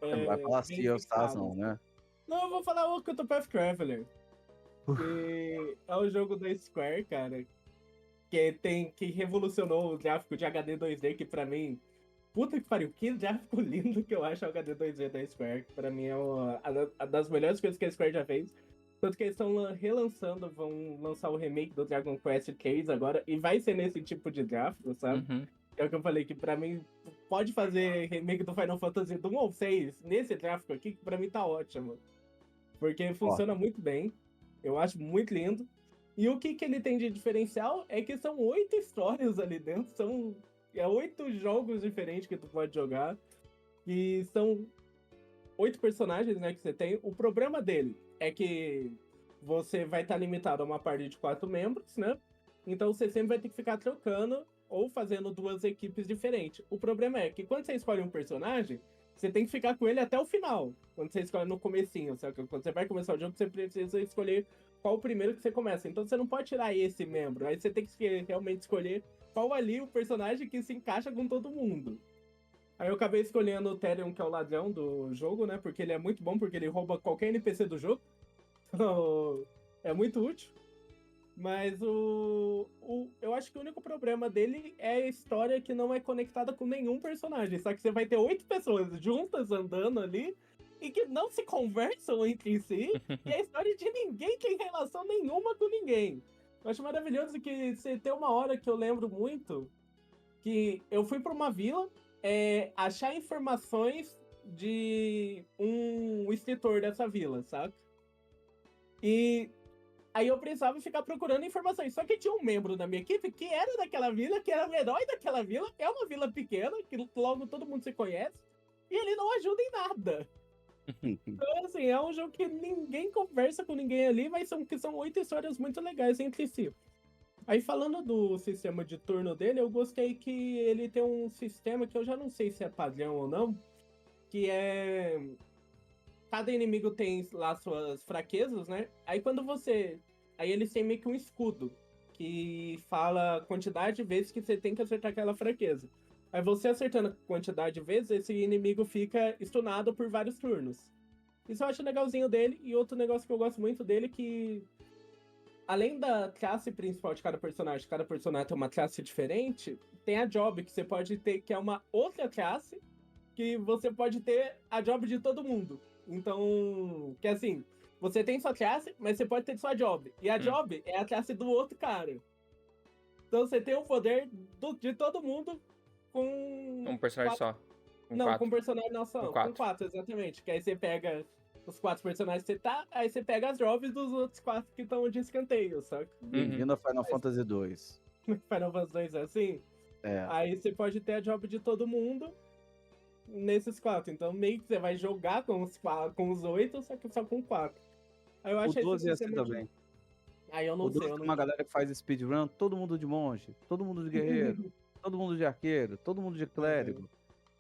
Não vai falar Sea of Stars, não, né? Não, eu vou falar o Octopath Traveler, que é o jogo da Square, cara, que revolucionou o gráfico de HD 2D, que pra mim... Puta que pariu, que gráfico lindo que eu acho o HD 2D da Square. Pra mim é uma das melhores coisas que a Square já fez. Tanto que eles estão relançando, vão lançar o remake do Dragon Quest III agora, e vai ser nesse tipo de gráfico, sabe? É o que eu falei, que pra mim, pode fazer remake do Final Fantasy do 1 ao 6 nesse gráfico aqui, que pra mim tá ótimo. Porque funciona muito bem, eu acho muito lindo. E o que ele tem de diferencial é que são 8 histórias ali dentro, são 8 jogos diferentes que tu pode jogar, e são 8 personagens, né, que você tem. O problema dele é que você vai estar limitado a uma party de 4 membros, né? Então você sempre vai ter que ficar trocando ou fazendo 2 equipes diferentes. O problema é que quando você escolhe um personagem, você tem que ficar com ele até o final. Quando você escolhe no comecinho, sabe? Quando você vai começar o jogo, você precisa escolher qual o primeiro que você começa. Então você não pode tirar esse membro. Aí você tem que realmente escolher qual ali o personagem que se encaixa com todo mundo. Aí eu acabei escolhendo o Therion, que é o ladrão do jogo, né? Porque ele é muito bom, porque ele rouba qualquer NPC do jogo. Então, é muito útil. Mas eu acho que o único problema dele é a história que não é conectada com nenhum personagem. Só que você vai ter 8 pessoas juntas andando ali e que não se conversam entre si. E a história de ninguém tem relação nenhuma com ninguém. Eu acho maravilhoso que você tem uma hora que eu lembro muito, que eu fui pra uma vila achar informações de um escritor dessa vila, sabe? E aí eu precisava ficar procurando informações. Só que tinha um membro da minha equipe que era daquela vila, que era o herói daquela vila. É uma vila pequena, que logo todo mundo se conhece. E ele não ajuda em nada. Então, assim, é um jogo que ninguém conversa com ninguém ali, mas são 8 histórias muito legais entre si. Aí, falando do sistema de turno dele, eu gostei que ele tem um sistema que eu já não sei se é padrão ou não, que é... Cada inimigo tem lá suas fraquezas, né? Aí Aí eles têm meio que um escudo, que fala a quantidade de vezes que você tem que acertar aquela fraqueza. Aí você acertando a quantidade de vezes, esse inimigo fica stunado por vários turnos. Isso eu acho legalzinho dele. E outro negócio que eu gosto muito dele é que, além da classe principal de cada personagem tem uma classe diferente, tem a job, que você pode ter, que é uma outra classe, que você pode ter a job de todo mundo. Então, que assim, você tem sua classe, mas você pode ter sua job. E a job é a classe do outro cara. Então você tem o poder de todo mundo com... Um personagem só. Com um personagem só. Com 4, exatamente. Que aí você pega os 4 personagens que você tá, aí você pega as jobs dos outros 4 que estão de escanteio, saca? Bem-vindo a Final Fantasy 2. Final Fantasy 2 é assim? Aí você pode ter a job de todo mundo nesses 4. Então meio que você vai jogar com os 8, só que só com 4. Aí eu acho o 12 é assim também. Aí eu não sei. Tem uma galera que faz speedrun, todo mundo de monge, todo mundo de guerreiro, todo mundo de arqueiro, todo mundo de clérigo.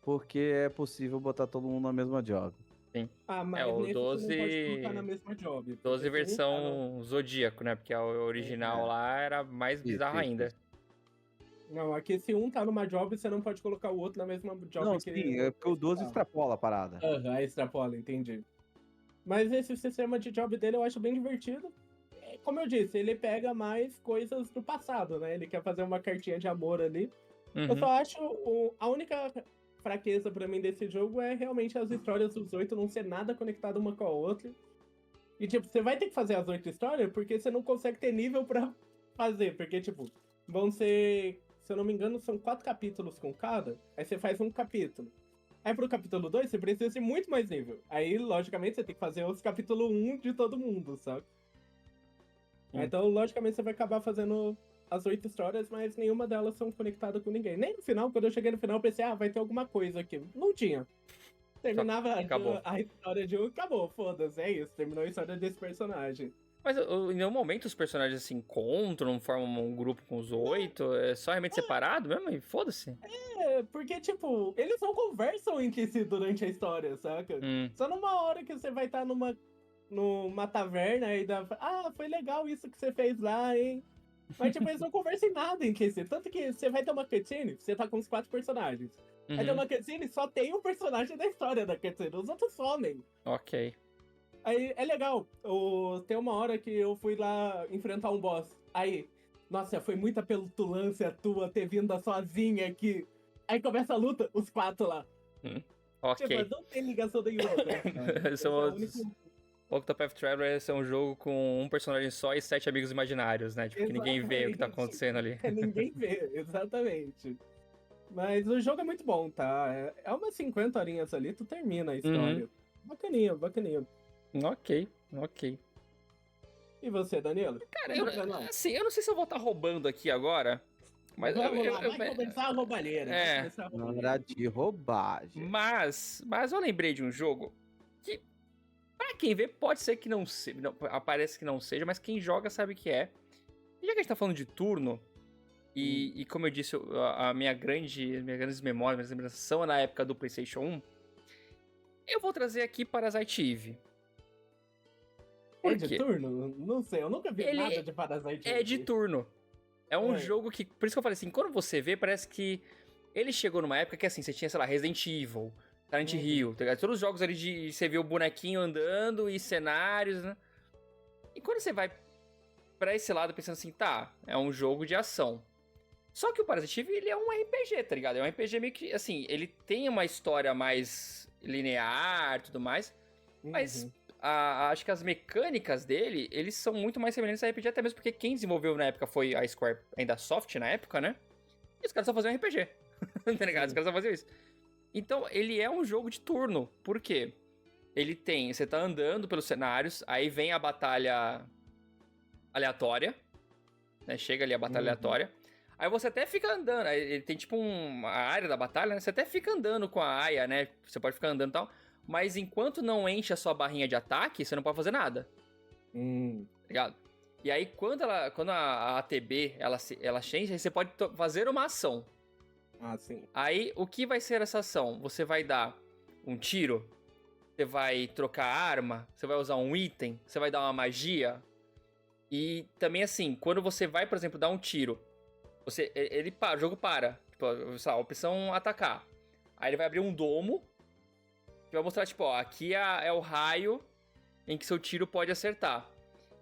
Porque é possível botar todo mundo na mesma job. Sim. Mas o 12... você não pode colocar na mesma job. 12 versão Zodíaco, né? Porque a original lá era mais bizarra ainda. Não, aqui se um tá numa job, você não pode colocar o outro na mesma job. Não, sim, é porque o 12 extrapola a parada. Extrapola, entendi. Mas esse sistema de job dele eu acho bem divertido. Como eu disse, ele pega mais coisas do passado, né? Ele quer fazer uma cartinha de amor ali. Eu só acho a única fraqueza pra mim desse jogo é realmente as histórias dos 8 não ser nada conectado uma com a outra. E, tipo, você vai ter que fazer as 8 histórias porque você não consegue ter nível pra fazer. Porque, tipo, vão ser, se eu não me engano, são 4 capítulos com cada. Aí você faz um capítulo. Aí pro capítulo 2, você precisa de muito mais nível. Aí, logicamente, você tem que fazer os capítulo 1 de todo mundo, sabe? Então, logicamente, você vai acabar fazendo as 8 histórias, mas nenhuma delas são conectadas com ninguém. Nem no final, quando eu cheguei no final, eu pensei, vai ter alguma coisa aqui. Não tinha. Terminava a história de um, acabou, foda-se, é isso. Terminou a história desse personagem. Mas em nenhum momento os personagens se encontram, formam um grupo com os 8? É só realmente separado mesmo? E foda-se. Porque, tipo, eles não conversam entre si durante a história, saca? Só numa hora que você vai estar numa taverna e dá... foi legal isso que você fez lá, hein? Mas, tipo, eles não conversam em nada entre si. Tanto que você vai ter uma cutscene, você tá com os 4 personagens. Aí tem uma cutscene, só tem um personagem da história da cutscene, os outros somem. Ok. Aí, é legal. Tem uma hora que eu fui lá enfrentar um boss. Aí, nossa, foi muita petulância tua ter vindo sozinha aqui. Aí começa a luta, os 4 lá. Ok. Tipo, não tem ligação nenhuma. Octopath Traveler é um jogo com um personagem só e 7 amigos imaginários, né? Tipo, que ninguém vê o que tá acontecendo ali. Ninguém vê, exatamente. Mas o jogo é muito bom, tá? É umas 50 horinhas ali, tu termina a história. Bacaninha, bacaninha. Ok. E você, Danilo? Cara, eu não sei se eu vou estar roubando aqui agora, mas... Vai começar a roubalheira. Hora de roubagem. Mas eu lembrei de um jogo que, pra quem vê, pode ser que não seja, parece que não seja, mas quem joga sabe que é. E já que a gente tá falando de turno, e como eu disse, minhas grandes memórias, minhas lembranças são na época do PlayStation 1, eu vou trazer aqui Parasite Eve. É de turno? Não sei, eu nunca vi nada de Parasite Eve. É de turno. É um jogo que, por isso que eu falei assim, quando você vê, parece que ele chegou numa época que assim, você tinha, sei lá, Resident Evil, Silent Hill, tá ligado? Todos os jogos ali de você vê o bonequinho andando e cenários, né? E quando você vai pra esse lado pensando assim, é um jogo de ação. Só que o Parasite Eve, ele é um RPG, tá ligado? É um RPG meio que, assim, ele tem uma história mais linear e tudo mais, mas acho que as mecânicas dele, eles são muito mais semelhantes a RPG, até mesmo porque quem desenvolveu na época foi a Square, ainda Soft na época, né? E os caras só faziam RPG, tá ligado? Os caras só faziam isso. Então, ele é um jogo de turno, por quê? Ele tem, você tá andando pelos cenários, aí vem a batalha aleatória, né? Chega ali a batalha aleatória. Aí você até fica andando, ele tem tipo uma área da batalha, né? Você até fica andando com a Aya, né? Você pode ficar andando e tal. Mas enquanto não enche a sua barrinha de ataque, você não pode fazer nada. Tá ligado? E aí, quando a ATB, ela enche, você pode fazer uma ação. Sim. Aí, o que vai ser essa ação? Você vai dar um tiro, você vai trocar arma, você vai usar um item, você vai dar uma magia. E também assim, quando você vai, por exemplo, dar um tiro, o jogo para. Tipo, sei lá, a opção atacar. Aí ele vai abrir um domo, que vai mostrar, tipo, aqui é o raio em que seu tiro pode acertar.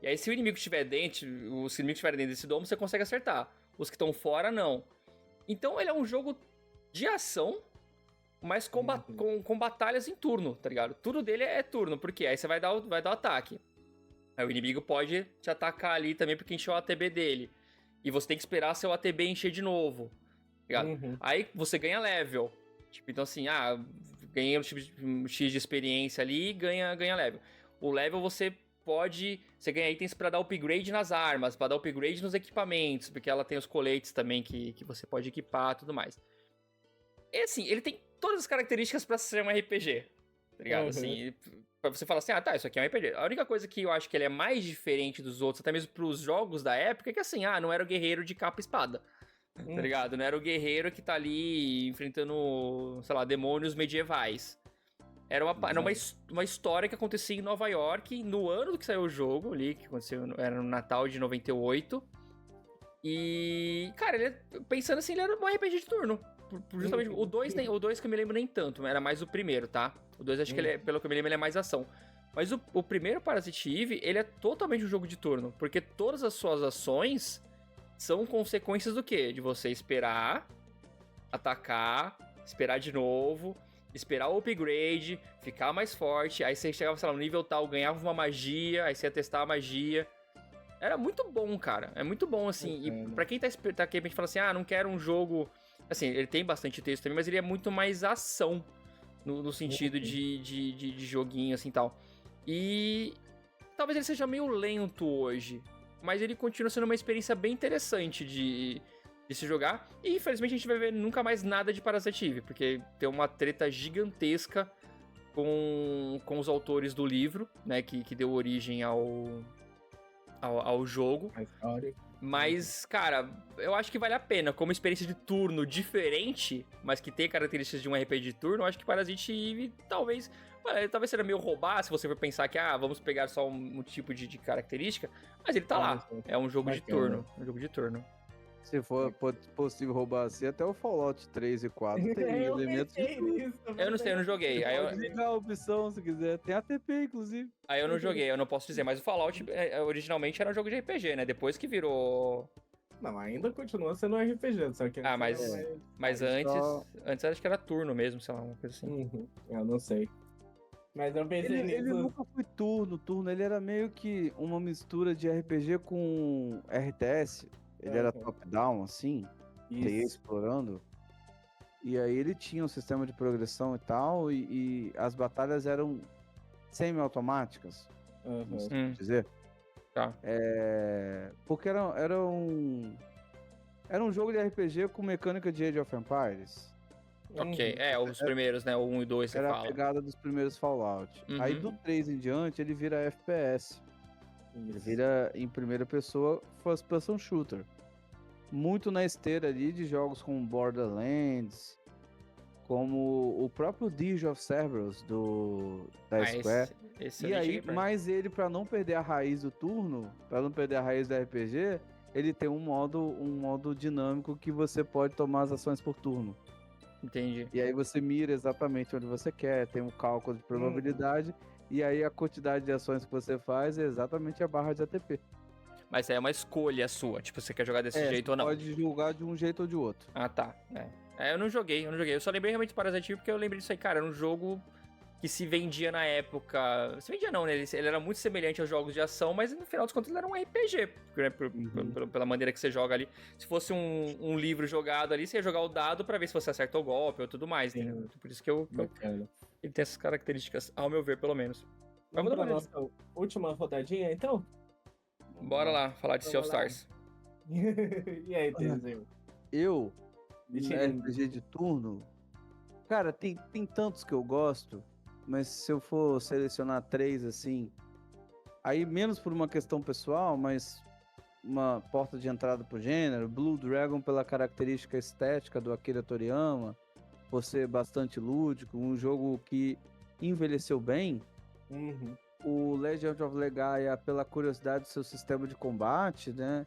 E aí, se o inimigo estiver dentro, os inimigos estiverem dentro desse domo, você consegue acertar. Os que estão fora, não. Então, ele é um jogo de ação, mas com batalhas em turno, tá ligado? Tudo dele é turno, porque aí você vai dar o ataque. Aí o inimigo pode te atacar ali também porque encheu o ATB dele. E você tem que esperar seu ATB encher de novo, tá ligado? Aí você ganha level. Tipo, então assim, ganhei um X de experiência ali e ganha level. o level você ganha itens pra dar upgrade nas armas, pra dar upgrade nos equipamentos, porque ela tem os coletes também que você pode equipar e tudo mais. E assim, ele tem todas as características pra ser um RPG, tá ligado? Assim, pra você falar assim, isso aqui é um RPG. A única coisa que eu acho que ele é mais diferente dos outros, até mesmo pros jogos da época, é que assim, não era o guerreiro de capa e espada, tá ligado? Não era o guerreiro que tá ali enfrentando, sei lá, demônios medievais. Era uma história que acontecia em Nova York, no ano que saiu o jogo ali, que aconteceu, era no Natal de 98. E, cara, pensando assim, ele era um RPG de turno. Justamente, o 2 que eu me lembro nem tanto, era mais o primeiro, tá? O 2 acho que, pelo que eu me lembro, ele é mais ação. Mas o primeiro Parasite Eve, ele é totalmente um jogo de turno, porque todas as suas ações são consequências do quê? De você esperar, atacar, esperar de novo, esperar o upgrade, ficar mais forte, aí você chegava, sei lá, no nível tal, ganhava uma magia, aí você ia testar a magia. Era muito bom, cara. É muito bom, assim. E pra quem tá aqui, a gente fala assim, não quero um jogo... Assim, ele tem bastante texto também, mas ele é muito mais ação, no sentido de joguinho, assim, tal. E talvez ele seja meio lento hoje, mas ele continua sendo uma experiência bem interessante de se jogar. E infelizmente a gente vai ver nunca mais nada de Parasite Eve, porque tem uma treta gigantesca com os autores do livro, né, que deu origem ao jogo. A história. Mas, cara, eu acho que vale a pena. Como experiência de turno diferente, mas que tem características de um RPG de turno, eu acho que Parasite Eve talvez seja meio roubar, se você for pensar que, vamos pegar só um tipo de característica, mas ele tá lá. É um jogo de turno. Um jogo de turno. Se for possível roubar assim, até o Fallout 3 e 4 tem elementos de tudo. Eu não sei, eu não joguei. Aí pode ligar a opção se quiser. Tem ATP, inclusive. Aí eu não joguei, eu não posso dizer. Mas o Fallout originalmente era um jogo de RPG, né? Depois que virou... Não, ainda continua sendo um RPG, só que... mas antes acho que era turno mesmo, sei lá, uma coisa assim. Eu não sei. Mas eu pensei nisso. Ele nunca foi turno. Ele era meio que uma mistura de RPG com RTS. Ele era top-down, assim, ia explorando. E aí ele tinha um sistema de progressão e tal, e as batalhas eram semi-automáticas, assim dizer. Tá. Porque era um jogo de RPG com mecânica de Age of Empires. Ok, os primeiros, né? O 1 e 2 você fala. Era a pegada dos primeiros Fallout. Aí do 3 em diante ele vira FPS. Ele vira em primeira pessoa first person shooter. Muito na esteira ali de jogos como Borderlands, como o próprio Dirge of Cerberus da Square. Esse e aí, mas ele, pra não perder a raiz do turno, pra não perder a raiz do RPG, ele tem um modo dinâmico que você pode tomar as ações por turno. Entendi. E aí você mira exatamente onde você quer, tem um cálculo de probabilidade, e aí a quantidade de ações que você faz é exatamente a barra de ATP. Mas é uma escolha sua, tipo, você quer jogar desse jeito ou não? Pode jogar de um jeito ou de outro. Ah, tá. Eu não joguei. Eu só lembrei realmente do Parasite Eve porque eu lembrei disso aí, cara, era um jogo que se vendia na época... Se vendia não, né? Ele era muito semelhante aos jogos de ação, mas no final dos contos ele era um RPG, né? Pela maneira que você joga ali. Se fosse um livro jogado ali, você ia jogar o dado pra ver se você acerta o golpe ou tudo mais, né? Por isso que ele tem essas características, ao meu ver, pelo menos. Vamos pra nossa última rodadinha, então? Bora lá, falar de Sea of Stars. E aí, Tezinho? Eu, RPG de turno, cara, tem tantos que eu gosto, mas se eu for selecionar 3, assim, aí menos por uma questão pessoal, mas uma porta de entrada pro gênero, Blue Dragon pela característica estética do Akira Toriyama, por ser bastante lúdico, um jogo que envelheceu bem. O Legend of Legaia pela curiosidade do seu sistema de combate, né?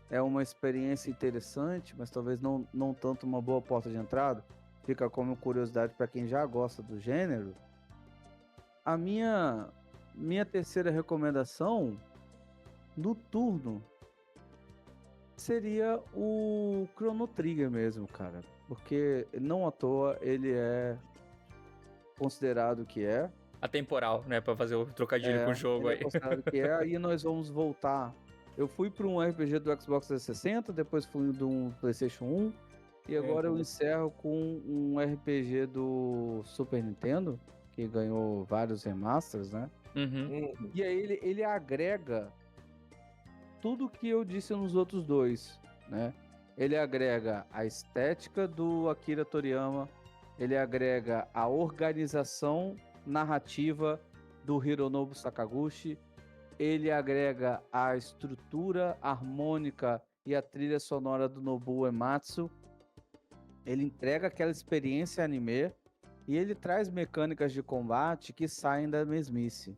É uma experiência interessante, mas talvez não tanto uma boa porta de entrada. Fica como curiosidade para quem já gosta do gênero. A minha terceira recomendação no turno seria o Chrono Trigger mesmo, cara. Porque não à toa ele é considerado que é atemporal, né? Pra fazer o trocadilho com o jogo aí. Aí nós vamos voltar. Eu fui para um RPG do Xbox 360, depois fui de um PlayStation 1, e agora eu encerro com um RPG do Super Nintendo, que ganhou vários remasters, né? E aí ele agrega tudo que eu disse nos outros dois, né? Ele agrega a estética do Akira Toriyama, ele agrega a organização narrativa do Hironobu Sakaguchi, ele agrega a estrutura harmônica e a trilha sonora do Nobuo Uematsu, ele entrega aquela experiência anime e ele traz mecânicas de combate que saem da mesmice,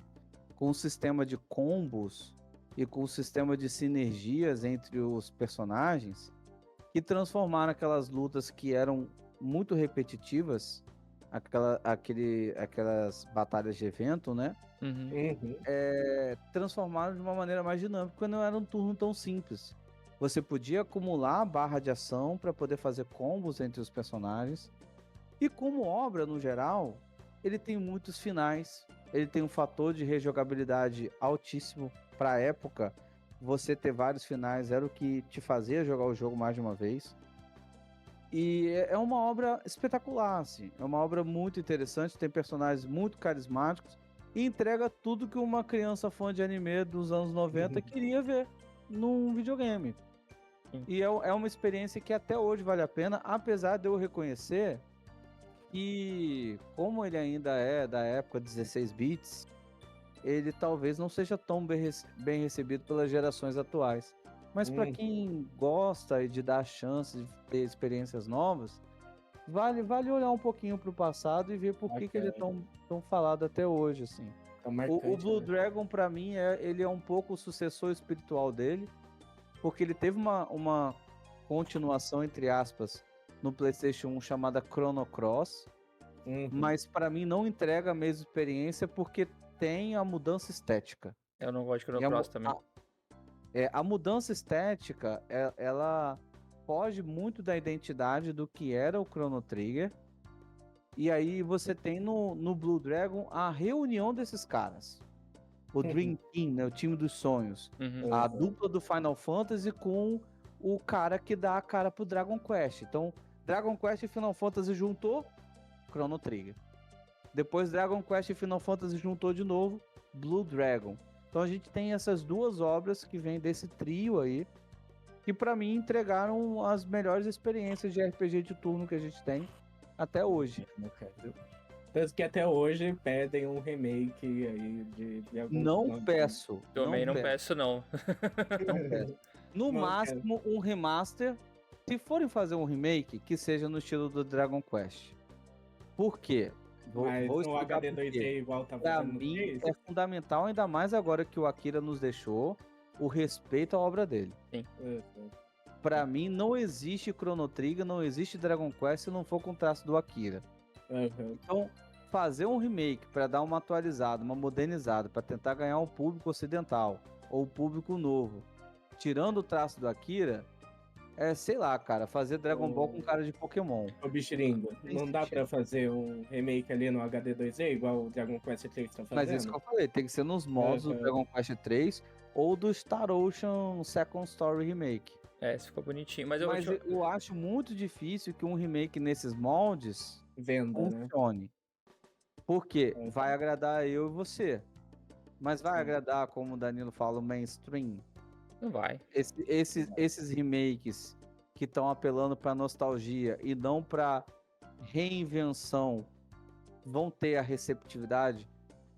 com um sistema de combos e com um sistema de sinergias entre os personagens que transformaram aquelas lutas que eram muito repetitivas, aquelas batalhas de evento, né? Transformaram de uma maneira mais dinâmica, porque não era um turno tão simples. Você podia acumular barra de ação para poder fazer combos entre os personagens. E como obra, no geral, ele tem muitos finais. Ele tem um fator de rejogabilidade altíssimo. Para a época, você ter vários finais era o que te fazia jogar o jogo mais de uma vez. E é uma obra espetacular, assim. É uma obra muito interessante, tem personagens muito carismáticos e entrega tudo que uma criança fã de anime dos anos 90 queria ver num videogame. E é uma experiência que até hoje vale a pena, apesar de eu reconhecer que, como ele ainda é da época 16 bits, ele talvez não seja tão bem recebido pelas gerações atuais. Mas para quem gosta de dar chance de ter experiências novas, vale olhar um pouquinho pro passado e ver por que ele é tão falado até hoje, assim. O Blue Dragon, para mim, ele é um pouco o sucessor espiritual dele, porque ele teve uma continuação, entre aspas, no PlayStation 1 chamada Chrono Cross, mas para mim não entrega a mesma experiência porque tem a mudança estética. Eu não gosto de Chrono Cross também. A mudança estética, ela foge muito da identidade do que era o Chrono Trigger, e aí você tem no Blue Dragon a reunião desses caras. O Dream Team, né, o time dos sonhos. A dupla do Final Fantasy com o cara que dá a cara pro Dragon Quest. Então, Dragon Quest e Final Fantasy juntou, Chrono Trigger. Depois Dragon Quest e Final Fantasy juntou de novo, Blue Dragon. Então a gente tem essas duas obras que vêm desse trio aí, que pra mim entregaram as melhores experiências de RPG de turno que a gente tem até hoje. Tanto que até hoje pedem um remake aí de algum... Não peço. Também não peço, não. Não peço. No máximo, um remaster. Se forem fazer um remake, que seja no estilo do Dragon Quest. Por quê? Vou explicar HD 2D igual tá pra mim, é fundamental, ainda mais agora que o Akira nos deixou, o respeito à obra dele. Sim. Pra mim, não existe Chrono Trigger, não existe Dragon Quest se não for com o traço do Akira. Então, fazer um remake para dar uma atualizada, uma modernizada, para tentar ganhar um público ocidental ou um público novo, tirando o traço do Akira, sei lá, cara, fazer Dragon Ball com cara de Pokémon. Ô, Bichiringo, não dá pra fazer um remake ali no HD 2D, igual o Dragon Quest 3 tá fazendo? Mas isso que eu falei, tem que ser nos modos do Dragon Quest 3 ou do Star Ocean Second Story Remake. Isso ficou bonitinho. Mas eu acho muito difícil que um remake nesses moldes funcione. Né? Porque vai agradar eu e você. Mas vai agradar, como o Danilo fala, o mainstream? Não vai. Esses remakes que estão apelando para nostalgia e não para reinvenção vão ter a receptividade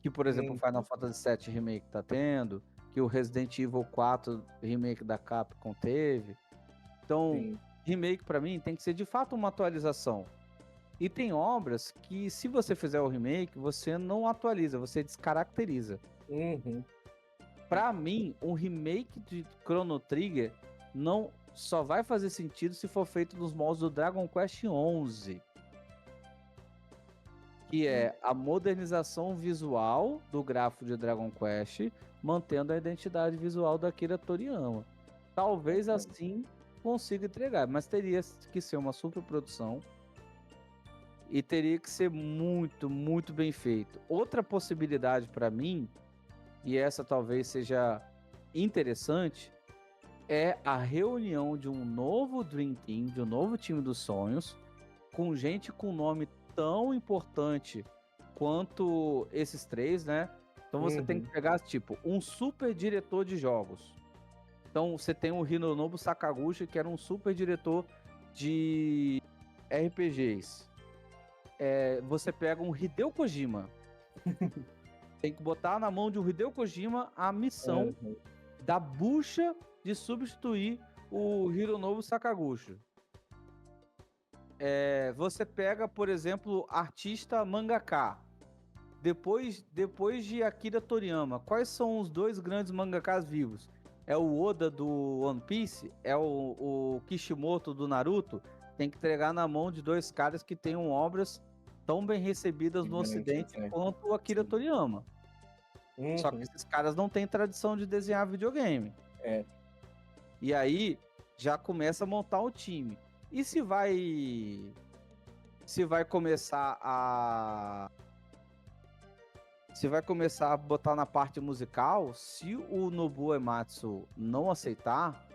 que, por exemplo, o Final Fantasy VII Remake tá tendo, que o Resident Evil 4 Remake da Capcom teve. Então, remake para mim tem que ser de fato uma atualização. E tem obras que, se você fizer o remake, você não atualiza, você descaracteriza. Pra mim, um remake de Chrono Trigger não só vai fazer sentido se for feito nos moldes do Dragon Quest XI. Que é a modernização visual do gráfico de Dragon Quest, mantendo a identidade visual da Akira Toriyama. Talvez assim consiga entregar, mas teria que ser uma superprodução e teria que ser muito, muito bem feito. Outra possibilidade para mim, e essa talvez seja interessante, é a reunião de um novo Dream Team, de um novo time dos sonhos, com gente com nome tão importante quanto esses três, né? Então você tem que pegar, tipo, um super diretor de jogos. Então você tem o Hironobu Sakaguchi, que era um super diretor de RPGs. Você pega um Hideo Kojima. Tem que botar na mão de um Hideo Kojima a missão da bucha de substituir o Hironobu Sakaguchi. Você pega, por exemplo, artista mangaka. Depois de Akira Toriyama, quais são os 2 grandes mangakas vivos? É o Oda do One Piece? É o Kishimoto do Naruto? Tem que entregar na mão de 2 caras que tenham obras tão bem recebidas no Ocidente quanto o Akira Toriyama. Só que esses caras não têm tradição de desenhar videogame. E aí, já começa a montar o time. E se vai começar a botar na parte musical, se o Nobuo Uematsu não aceitar,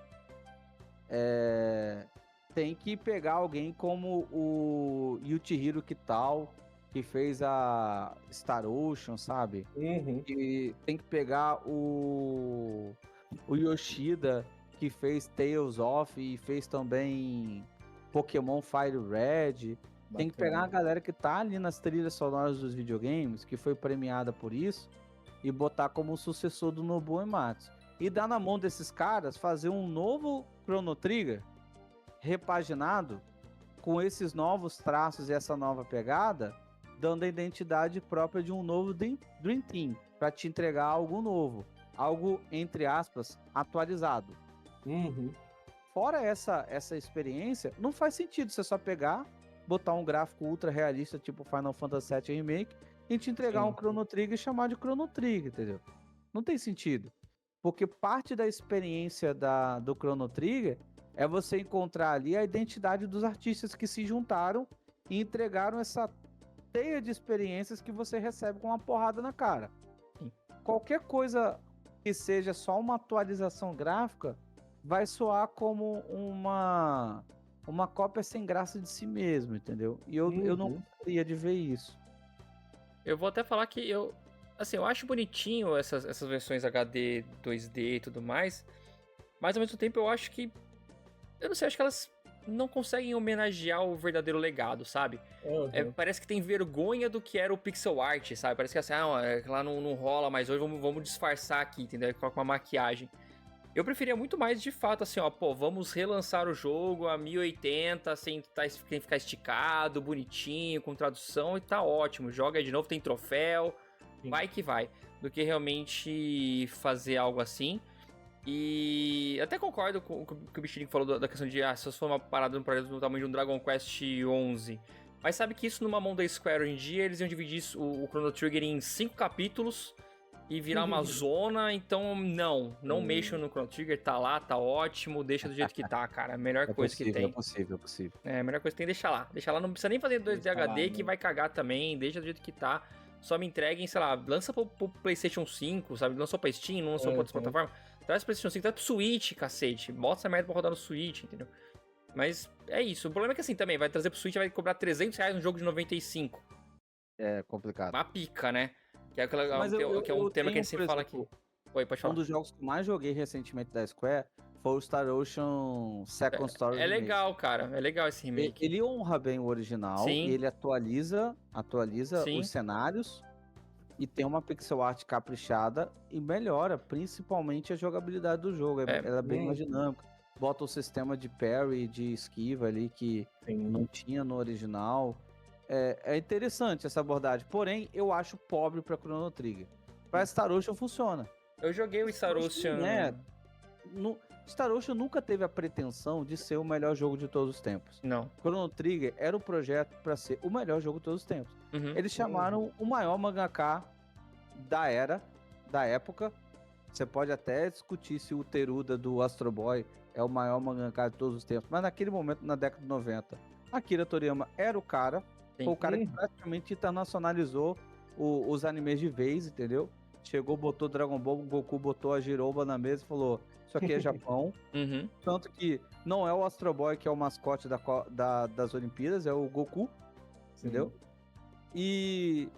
tem que pegar alguém como o Yutihiro Kitao, que fez a Star Ocean, sabe? E tem que pegar o Yoshida, que fez Tales of e fez também Pokémon Fire Red. Tem que pegar uma galera que tá ali nas trilhas sonoras dos videogames, que foi premiada por isso, e botar como sucessor do Nobuo Uematsu. E dar na mão desses caras fazer um novo Chrono Trigger repaginado, com esses novos traços e essa nova pegada, dando a identidade própria de um novo Dream Team, para te entregar algo novo, algo, entre aspas, atualizado. Fora essa experiência, não faz sentido você só pegar, botar um gráfico ultra realista, tipo Final Fantasy VII Remake, e te entregar um Chrono Trigger e chamar de Chrono Trigger, entendeu? Não tem sentido. Porque parte da experiência do Chrono Trigger é você encontrar ali a identidade dos artistas que se juntaram e entregaram essa teia de experiências que você recebe com uma porrada na cara. Qualquer coisa que seja só uma atualização gráfica vai soar como uma cópia sem graça de si mesmo, entendeu? E eu não gostaria de ver isso. Eu vou até falar que eu acho bonitinho essas versões HD, 2D e tudo mais, mas ao mesmo tempo eu acho que, eu não sei, acho que elas não conseguem homenagear o verdadeiro legado, sabe? Parece que tem vergonha do que era o pixel art, sabe? Parece que assim, lá não rola mais hoje, vamos disfarçar aqui, entendeu? Com a maquiagem. Eu preferia muito mais, de fato, assim, vamos relançar o jogo a 1080, sem ficar esticado, bonitinho, com tradução, e tá ótimo. Joga aí de novo, tem troféu, vai que vai. Do que realmente fazer algo assim. E até concordo com o que o Bichirinho falou da questão de, se for uma parada no tamanho de um Dragon Quest XI. Mas sabe que isso numa mão da Square hoje em dia, eles iam dividir o Chrono Trigger em 5 capítulos e virar uma zona, então não mexam no Chrono Trigger, tá lá, tá ótimo, deixa do jeito que tá, cara, a melhor coisa que tem. É possível. A melhor coisa que tem, deixa lá, não precisa nem fazer 2D HD, que vai cagar também, deixa do jeito que tá, só me entreguem, sei lá, lança pro PlayStation 5, sabe, lançou pra Steam, não lançou pra outras plataformas, traz pro PlayStation 5, traz pro Switch, cacete, bota essa merda pra rodar no Switch, entendeu? Mas é isso, o problema é que assim também, vai trazer pro Switch, vai cobrar R$300 no jogo de 95. É complicado. Uma pica, né? Que é um tema que a gente sempre fala aqui. Oi, pode falar. Um dos jogos que mais joguei recentemente da Square foi o Star Ocean Second Story. É legal, cara. É legal esse remake. Ele honra bem o original. Sim. E ele atualiza os cenários e tem uma pixel art caprichada e melhora principalmente a jogabilidade do jogo. Ela é bem mais dinâmica. Bota o sistema de parry, de esquiva ali que não tinha no original. É interessante essa abordagem, porém eu acho pobre pra Chrono Trigger. Pra Star Ocean funciona. Eu joguei o Star Ocean. Star Ocean nunca teve a pretensão de ser o melhor jogo de todos os tempos. Não. Chrono Trigger era o projeto pra ser o melhor jogo de todos os tempos. Eles chamaram o maior mangaka da época. Você pode até discutir se o Teruda do Astro Boy é o maior mangaka de todos os tempos, mas naquele momento, na década de 90, Akira Toriyama era o cara. Foi o cara que praticamente internacionalizou os animes de vez, entendeu? Chegou, botou Dragon Ball, o Goku botou a Jiroba na mesa e falou, isso aqui é Japão. Tanto que não é o Astro Boy que é o mascote das Olimpíadas, é o Goku, entendeu? E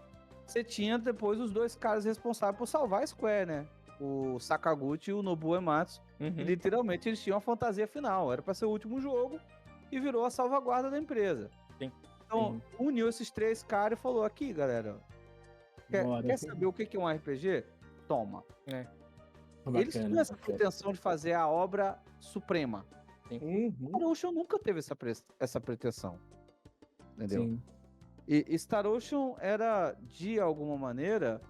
você tinha depois os dois caras responsáveis por salvar a Square, né? O Sakaguchi e o Nobuo Uematsu. E literalmente eles tinham a fantasia final. Era pra ser o último jogo e virou a salvaguarda da empresa. Sim. Então, uniu esses 3 caras e falou: aqui, galera, quer saber o que é um RPG? Toma. Eles tinham essa pretensão de fazer a obra suprema. Star Ocean nunca teve essa pretensão. Entendeu? Sim. E Star Ocean era, de alguma maneira,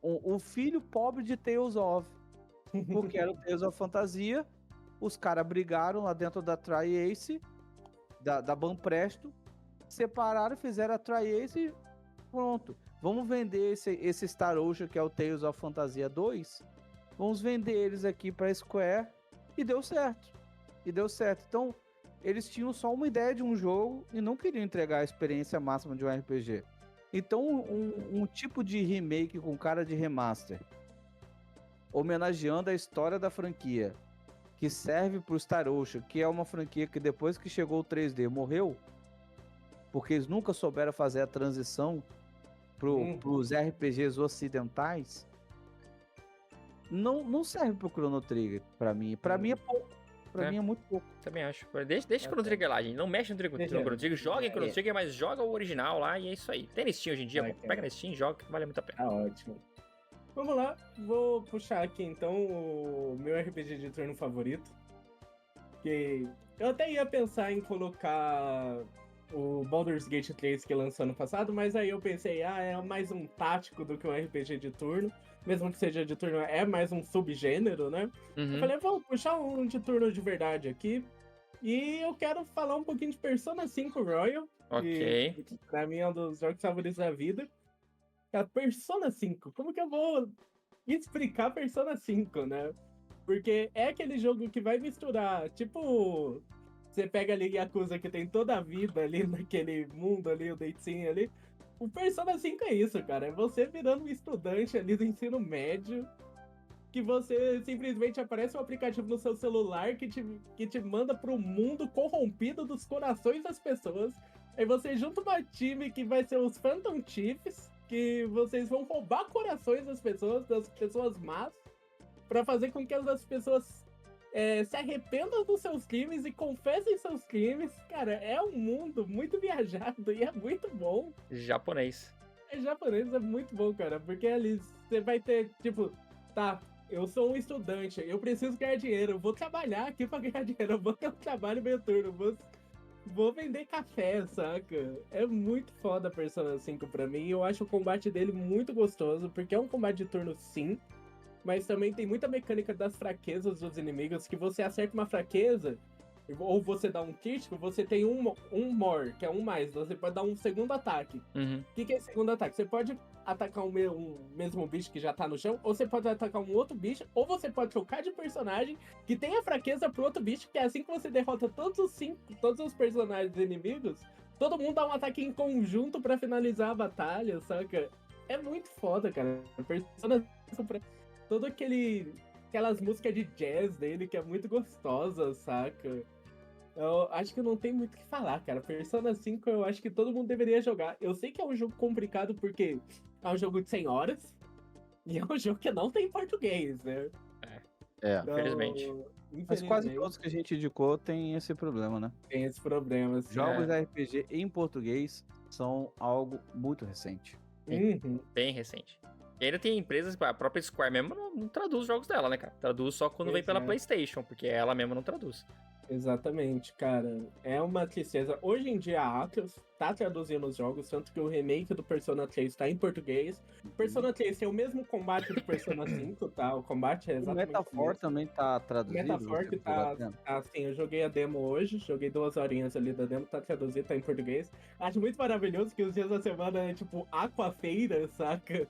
o filho pobre de Tales of. Porque era o Tales of Fantasia. Os caras brigaram lá dentro da Tri-Ace, da Banpresto, separaram, fizeram a Tri-Ace e pronto. Vamos vender esse Star Ocean, que é o Tales of Fantasia 2. Vamos vender eles aqui pra Square. E deu certo. Então, eles tinham só uma ideia de um jogo e não queriam entregar a experiência máxima de um RPG. Então, um tipo de remake com cara de remaster, homenageando a história da franquia, que serve pro Star Ocean, que é uma franquia que depois que chegou o 3D morreu, porque eles nunca souberam fazer a transição pros RPGs ocidentais, não serve pro Chrono Trigger pra mim. Pra mim é pouco. Pra mim é muito pouco. Também acho. Deixa o Chrono Trigger lá, gente. Não mexe no Chrono Trigger. Joga em Chrono Trigger, mas joga o original lá e é isso aí. Tem na Steam hoje em dia, pega na Steam e joga, que vale muito a pena. Tá ótimo. Vamos lá, vou puxar aqui então o meu RPG de turno favorito. Que eu até ia pensar em colocar o Baldur's Gate 3 que lançou ano passado, mas aí eu pensei, é mais um tático do que um RPG de turno. Mesmo que seja de turno, é mais um subgênero, né? Eu falei, vou puxar um de turno de verdade aqui. E eu quero falar um pouquinho de Persona 5 Royal. Ok. Que pra mim é um dos jogos favoritos da vida. A Persona 5, como que eu vou explicar Persona 5, né? Porque é aquele jogo que vai misturar, tipo, você pega ali Yakuza que tem toda a vida ali naquele mundo ali, o Deitzinho ali. O Persona 5 é isso, cara. É você virando um estudante ali do ensino médio, que você simplesmente aparece um aplicativo no seu celular que te manda pro mundo corrompido dos corações das pessoas. Aí você junta uma time que vai ser os Phantom Chiefs, que vocês vão roubar corações das pessoas más, pra fazer com que as pessoas se arrependam dos seus crimes e confessem seus crimes. Cara, é um mundo muito viajado e é muito bom. Japonês. Japonês é muito bom, cara, porque ali você vai ter, tipo, tá, eu sou um estudante, eu preciso ganhar dinheiro, eu vou trabalhar aqui pra ganhar dinheiro, eu vou ter um trabalho meio turno, vou vender café, saca? É muito foda a Persona 5 pra mim. Eu acho o combate dele muito gostoso, porque é um combate de turno sim, mas também tem muita mecânica das fraquezas dos inimigos, que você acerta uma fraqueza, ou você dá um crítico, você tem um more, que é um mais, você pode dar um segundo ataque. O que é segundo ataque? Você pode atacar um mesmo bicho que já tá no chão, ou você pode atacar um outro bicho, ou você pode trocar de personagem que tem a fraqueza pro outro bicho, que é assim que você derrota todos os personagens inimigos, todo mundo dá um ataque em conjunto pra finalizar a batalha, saca? É muito foda, cara. Persona, todo aquelas músicas de jazz dele que é muito gostosa, saca? Eu acho que não tem muito o que falar, cara. Persona 5 eu acho que todo mundo deveria jogar. Eu sei que é um jogo complicado porque é um jogo de 100 horas e é um jogo que não tem em português, né? Então, infelizmente. Mas quase todos que a gente indicou tem esse problema, né? Tem esse problema. Jogos RPG em português são algo muito recente. Bem recente. E ainda tem empresas, a própria Square mesmo não traduz os jogos dela, né, cara? Traduz só quando vem pela PlayStation, porque ela mesma não traduz. Exatamente, cara. É uma tristeza. Hoje em dia a Atlus tá traduzindo os jogos, tanto que o remake do Persona 3 tá em português. Persona 3 tem o mesmo combate do Persona 5, tá? O combate é exatamente o Metaphor também tá traduzido? O Metaphor que tá assim, eu joguei a demo hoje, joguei 2 horinhas ali da demo, tá traduzido, tá em português. Acho muito maravilhoso que os dias da semana é tipo Aquafeira, saca?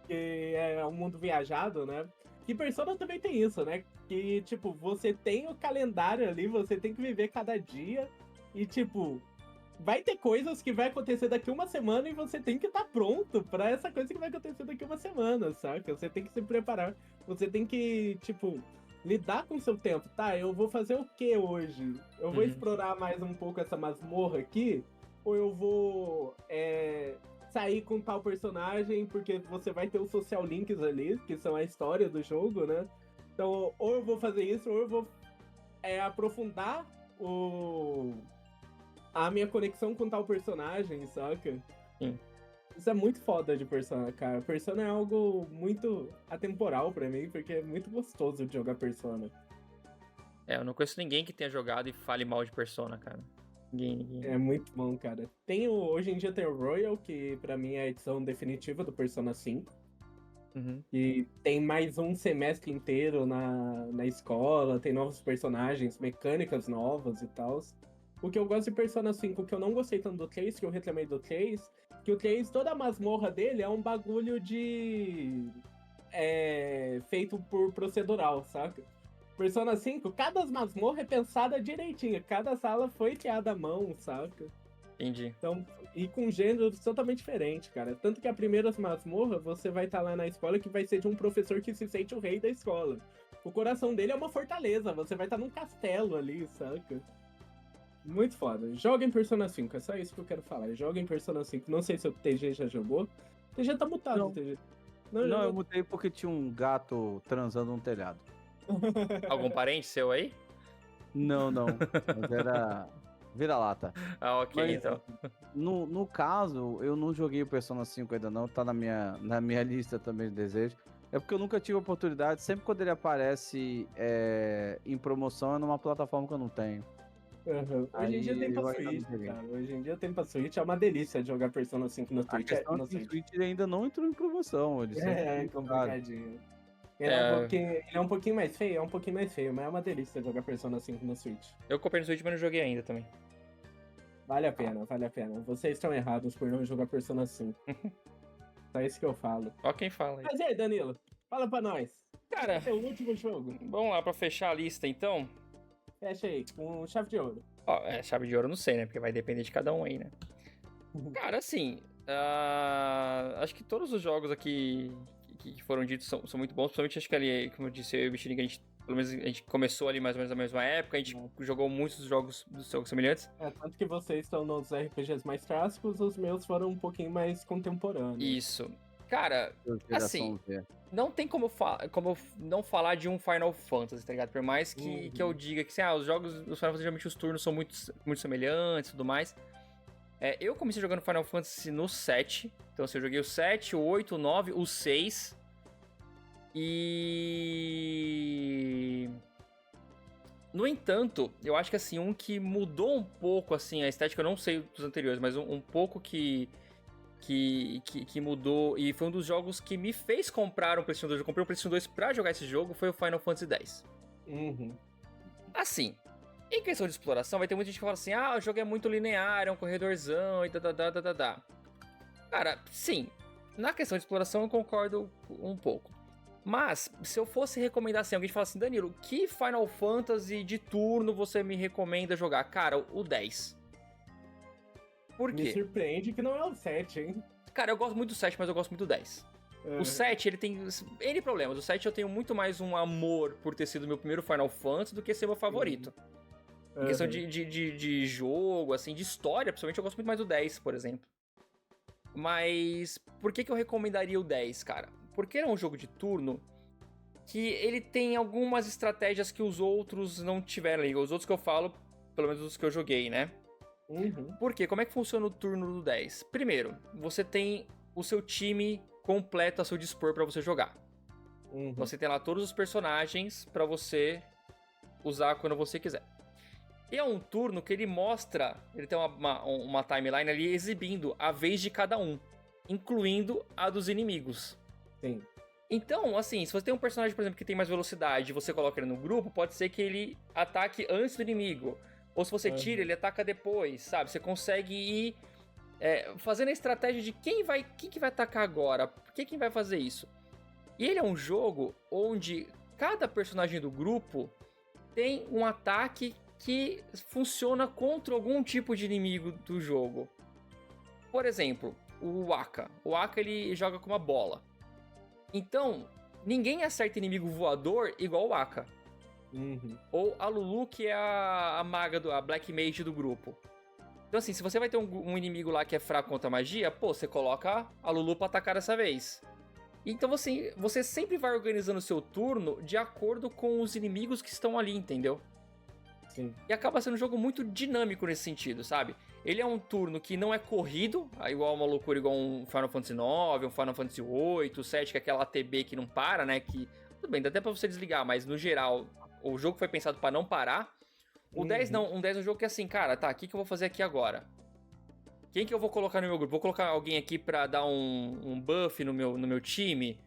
Que é um mundo viajado, né? E Persona também tem isso, né? Que, tipo, você tem o calendário ali, você tem que viver cada dia. E, tipo, vai ter coisas que vai acontecer daqui uma semana e você tem que estar pronto pra essa coisa que vai acontecer daqui uma semana, saca? Você tem que se preparar. Você tem que, tipo, lidar com o seu tempo. Tá, eu vou fazer o que hoje? Eu vou explorar mais um pouco essa masmorra aqui? ou eu vou sair com tal personagem, porque você vai ter os social links ali, que são a história do jogo, né? Então, ou eu vou fazer isso, ou eu vou aprofundar a minha conexão com tal personagem, saca? Sim. Isso é muito foda de Persona, cara. Persona é algo muito atemporal pra mim, porque é muito gostoso de jogar Persona. Eu não conheço ninguém que tenha jogado e fale mal de Persona, cara. Ninguém. É muito bom, cara. Hoje em dia tem o Royal, que pra mim é a edição definitiva do Persona 5. Uhum. E tem mais um semestre inteiro na escola, tem novos personagens, mecânicas novas e tal. O que eu gosto de Persona 5, que eu não gostei tanto do 3, que eu reclamei do 3, que o 3, toda a masmorra dele é um bagulho de... feito por procedural, saca? Persona 5, cada masmorra é pensada direitinho, cada sala foi criada à mão, saca? Entendi. Então, e com gêneros totalmente diferentes, cara. Tanto que a primeira masmorra, você vai estar lá na escola que vai ser de um professor que se sente o rei da escola. O coração dele é uma fortaleza, você vai estar num castelo ali, saca? Muito foda. Joga em Persona 5, é só isso que eu quero falar. Joga em Persona 5. Não sei se o TG já jogou. O TG tá mutado, Não. TG. Não, eu mutei porque tinha um gato transando no telhado. Algum parente seu aí? Não. Mas era vira-lata. Ah, ok, Mas, então. No caso, eu não joguei o Persona 5 ainda não, tá na minha lista também de desejos. É porque eu nunca tive oportunidade, sempre quando ele aparece em promoção é numa plataforma que eu não tenho. Uhum. Hoje em dia tem pra Switch, cara. Hoje em dia tem pra Switch, é uma delícia de jogar Persona 5 no Switch. A questão é que o Switch ele ainda não entrou em promoção. Ele é complicadinho. Ele é um pouquinho mais feio, mas é uma delícia jogar Persona 5 no Switch. Eu comprei no Switch, mas não joguei ainda também. Vale a pena. Vocês estão errados por não jogar Persona 5. Só isso que eu falo. Ó quem fala aí. Mas e aí, Danilo? Fala pra nós. Cara, é o último jogo. Vamos lá pra fechar a lista, então. Fecha aí, com chave de ouro. Chave de ouro eu não sei, né? Porque vai depender de cada um aí, né? Cara, assim... acho que todos os jogos aqui que foram ditos são muito bons. Principalmente acho que ali, como eu disse, eu e o Bichiringa, pelo menos a gente começou ali mais ou menos na mesma época. A gente jogou muitos jogos semelhantes. Tanto que vocês estão nos RPGs mais clássicos, os meus foram um pouquinho mais contemporâneos. Isso. Cara, assim... Não tem como não falar de um Final Fantasy, tá ligado? Por mais que eu diga que os jogos dos Final Fantasy, geralmente os turnos são muito semelhantes e tudo mais. Eu comecei jogando Final Fantasy no 7. Então, assim, eu joguei o 7, o 8, o 9, o 6. E... No entanto, eu acho que, assim, um que mudou um pouco, assim, a estética, eu não sei dos anteriores, mas um pouco que mudou, e foi um dos jogos que me fez comprar um PlayStation 2. Eu comprei um PlayStation 2 pra jogar esse jogo, foi o Final Fantasy X. Assim, em questão de exploração, vai ter muita gente que fala assim, o jogo é muito linear, é um corredorzão e Cara, sim, na questão de exploração eu concordo um pouco. Mas, se eu fosse recomendar assim, alguém fala assim, Danilo, que Final Fantasy de turno você me recomenda jogar? Cara, o 10. Por quê? Me surpreende que não é o 7, hein? Cara, eu gosto muito do 7, mas eu gosto muito do 10. O 7, ele tem N problemas. O 7 eu tenho muito mais um amor por ter sido meu primeiro Final Fantasy do que ser meu favorito. Em questão de jogo, assim, de história, principalmente, eu gosto muito mais do 10, por exemplo. Mas por que eu recomendaria o 10, cara? Porque é um jogo de turno que ele tem algumas estratégias que os outros não tiveram ali. Os outros que eu falo, pelo menos os que eu joguei, né? Por quê? Como é que funciona o turno do 10? Primeiro, você tem o seu time completo a seu dispor pra você jogar. Você tem lá todos os personagens pra você usar quando você quiser. E é um turno que ele mostra, ele tem uma timeline ali exibindo a vez de cada um, incluindo a dos inimigos. Sim. Então, assim, se você tem um personagem, por exemplo, que tem mais velocidade e você coloca ele no grupo, pode ser que ele ataque antes do inimigo. Ou se você tira, ele ataca depois, sabe? Você consegue ir fazendo a estratégia de quem que vai atacar agora, quem vai fazer isso. E ele é um jogo onde cada personagem do grupo tem um ataque que funciona contra algum tipo de inimigo do jogo. Por exemplo, o Wakka. O Wakka, ele joga com uma bola. Então, ninguém acerta inimigo voador igual o Wakka. Ou a Lulu, que é a maga, a Black Mage do grupo. Então assim, se você vai ter um inimigo lá que é fraco contra a magia, pô, você coloca a Lulu pra atacar dessa vez. Então assim, você sempre vai organizando o seu turno de acordo com os inimigos que estão ali, entendeu? Sim. E acaba sendo um jogo muito dinâmico nesse sentido, sabe? Ele é um turno que não é corrido, igual uma loucura, igual um Final Fantasy IX, um Final Fantasy VIII, o 7, que é aquela ATB que não para, né? Que, tudo bem, dá até pra você desligar, mas no geral, o jogo foi pensado pra não parar. O 10 não, um 10 é um jogo que é assim, cara, tá, o que eu vou fazer aqui agora? Quem que eu vou colocar no meu grupo? Vou colocar alguém aqui pra dar um buff no meu time?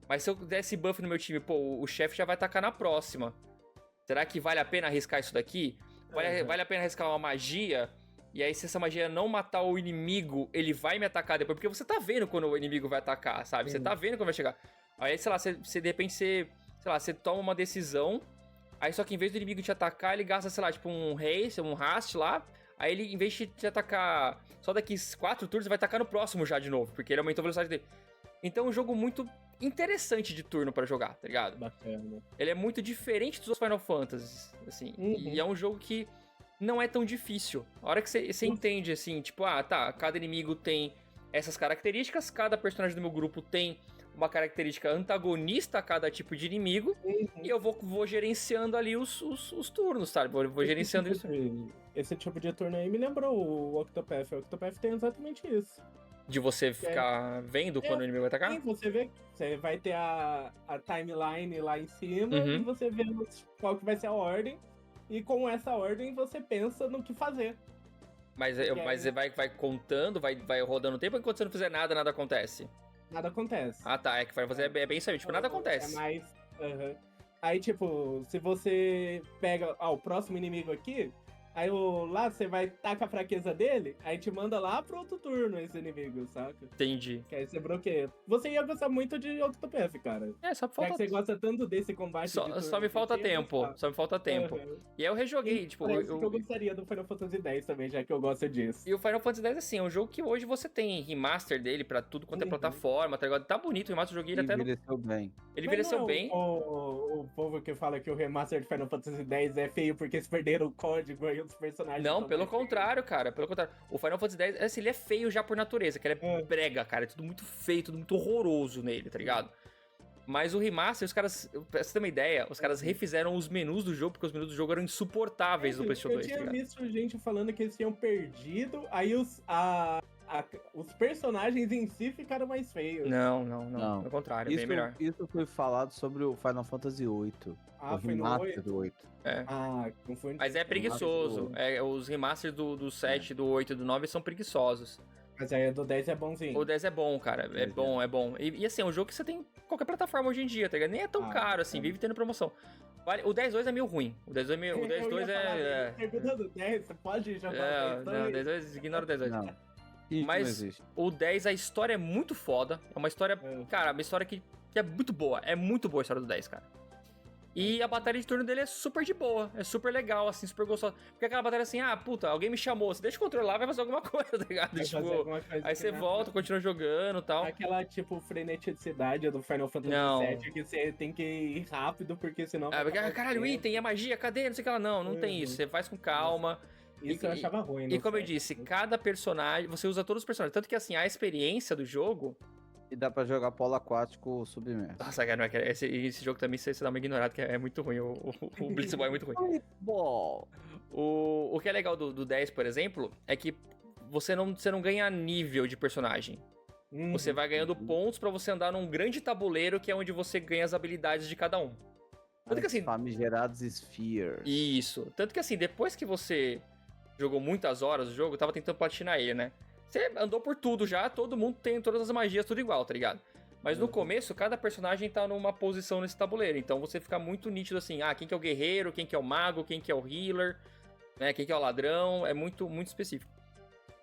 Mas se eu der esse buff no meu time, pô, o chefe já vai atacar na próxima. Será que vale a pena arriscar isso daqui? Vale a pena arriscar uma magia? E aí, se essa magia não matar o inimigo, ele vai me atacar depois. Porque você tá vendo quando o inimigo vai atacar, sabe? Você tá vendo quando vai chegar. Aí, sei lá, você de repente, você toma uma decisão. Aí, só que em vez do inimigo te atacar, ele gasta, sei lá, tipo um haste, um haste lá. Aí, ele, em vez de te atacar só daqui 4 turnos, ele vai atacar no próximo já de novo. Porque ele aumentou a velocidade dele. Então, é um jogo muito interessante de turno pra jogar, tá ligado? Bacana. Ele é muito diferente dos Final Fantasy, assim. E é um jogo que não é tão difícil. A hora que você entende, assim, tipo, tá, cada inimigo tem essas características, cada personagem do meu grupo tem uma característica antagonista a cada tipo de inimigo, e eu vou gerenciando ali os turnos, sabe? Vou gerenciando isso. Esse tipo de turno aí me lembrou o Octopath. O Octopath tem exatamente isso. De você ficar vendo quando o inimigo vai atacar? Sim, você vai ter a timeline lá em cima e você vê qual que vai ser a ordem. E com essa ordem você pensa no que fazer. Mas você vai contando, vai rodando o tempo, enquanto você não fizer nada, nada acontece? Nada acontece. Ah, tá. É que Final Fantasy é bem isso aí. Tipo, nada acontece. É mais... Aí, tipo, se você pega... o próximo inimigo aqui... Aí lá você vai tacar a fraqueza dele, aí te manda lá pro outro turno esse inimigo, saca? Entendi. Que aí você bloqueia. Você ia gostar muito de Octopath, cara. Só falta... Já que você gosta tanto desse combate Só me falta tempo. Só me falta tempo. E aí eu rejoguei, tipo... Parece que eu gostaria do Final Fantasy X também, já que eu gosto disso. E o Final Fantasy X, assim, é um jogo que hoje você tem remaster dele pra tudo quanto é plataforma, tá ligado? Tá bonito o remaster, eu joguei ele até no... envelheceu bem. Ele envelheceu bem. O povo que fala que o remaster de Final Fantasy X é feio porque eles perderam o código e os personagens... Não, pelo contrário, cara, pelo contrário. O Final Fantasy X, assim, ele é feio já por natureza, que ele é brega, cara, é tudo muito feio, tudo muito horroroso nele, tá ligado? Mas o remaster, os caras, pra você ter uma ideia, os caras refizeram os menus do jogo, porque os menus do jogo eram insuportáveis no PlayStation 2, tá ligado? Eu tinha visto gente falando que eles tinham perdido, aí os personagens em si ficaram mais feios. Não. Pelo contrário, é bem melhor. Isso foi falado sobre o Final Fantasy VIII. O foi no remaster 8? do 8. Não foi. Mas é preguiçoso. Os remasters do 7, do 8 e do 9 são preguiçosos. Mas aí o do 10 é bonzinho. O 10 é bom, cara. É bom. E assim, é um jogo que você tem em qualquer plataforma hoje em dia, tá ligado? Nem é tão caro assim, vive tendo promoção. O 10.2 é meio ruim. O 10.2 é meio. O 10.2 é. Pergunta do 10, você pode jogar o 10? Não, o 10.2, ignora o 10.2. Não. Mas o 10, a história é muito foda. É uma história. Cara, uma história que é muito boa. É muito boa a história do 10, cara. E a batalha de turno dele é super de boa. É super legal, assim, super gostosa. Porque aquela batalha assim, puta, alguém me chamou. Você deixa o controle lá, vai fazer alguma coisa, tá ligado? Tipo, aí você volta, continua jogando e tal. Aquela, tipo, freneticidade do Final Fantasy VII, que você tem que ir rápido, porque senão... Caralho, item, é magia, cadê? Não sei o que lá. Não tem isso. Você faz com calma. Isso eu achava ruim, né? E como eu disse, cada personagem... Você usa todos os personagens. Tanto que, assim, a experiência do jogo... E dá pra jogar polo aquático submerso. Nossa, cara, esse jogo também você dá uma ignorada, que é muito ruim. O Blitzball é muito ruim. O que é legal do 10, por exemplo, é que você não ganha nível de personagem. Você vai ganhando pontos pra você andar num grande tabuleiro, que é onde você ganha as habilidades de cada um. Tanto que assim... Famigerados Spheres. Isso. Tanto que assim, depois que você jogou muitas horas o jogo, eu tava tentando platinar ele, né? Você andou por tudo já, todo mundo tem todas as magias, tudo igual, tá ligado? Mas no começo, cada personagem tá numa posição nesse tabuleiro. Então você fica muito nítido assim, quem que é o guerreiro, quem que é o mago, quem que é o healer, né? Quem que é o ladrão, é muito, muito específico.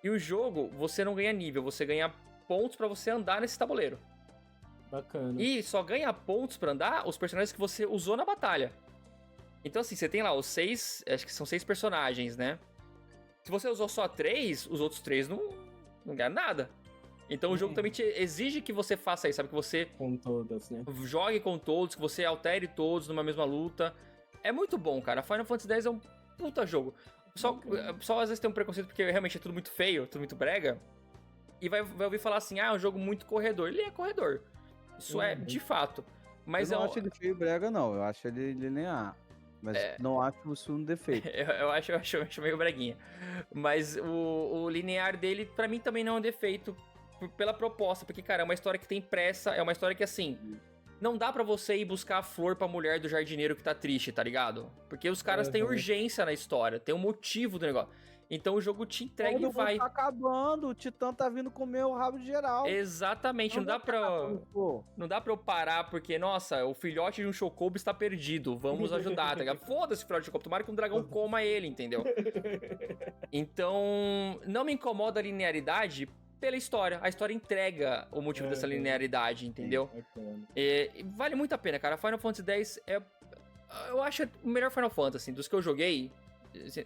E o jogo, você não ganha nível, você ganha pontos pra você andar nesse tabuleiro. Bacana. E só ganha pontos pra andar os personagens que você usou na batalha. Então assim, você tem lá os 6, acho que são 6 personagens, né? Se você usou só 3, os outros 3 não ganha nada. Então o jogo também te exige que você faça isso, sabe? Que você... Com todas, né? Jogue com todos, que você altere todos numa mesma luta. É muito bom, cara. Final Fantasy X é um puta jogo. Só às vezes tem um preconceito porque realmente é tudo muito feio, tudo muito brega. E vai ouvir falar assim, é um jogo muito corredor. Ele é corredor. Isso é de fato. Mas eu não acho ele feio e brega, não. Eu acho ele linear. Mas não acho isso um defeito. eu acho meio breguinha. Mas o linear dele, pra mim, também não é um defeito pela proposta. Porque, cara, é uma história que tem pressa. É uma história que, assim... Não dá pra você ir buscar a flor pra mulher do jardineiro que tá triste, tá ligado? Porque os caras têm urgência na história, tem um motivo do negócio. Então o jogo te entrega e vai. Tá acabando, o Titã tá vindo comer o rabo de geral. Exatamente, não dá pra eu parar porque, nossa, o filhote de um Chocobo está perdido, vamos ajudar, tá ligado? Foda-se o filhote de Chocobo, tomara que um dragão coma ele, entendeu? Então, não me incomoda a linearidade pela história. A história entrega o motivo dessa linearidade, entendeu? Vale muito a pena, cara. Final Fantasy X eu acho o melhor Final Fantasy, dos que eu joguei.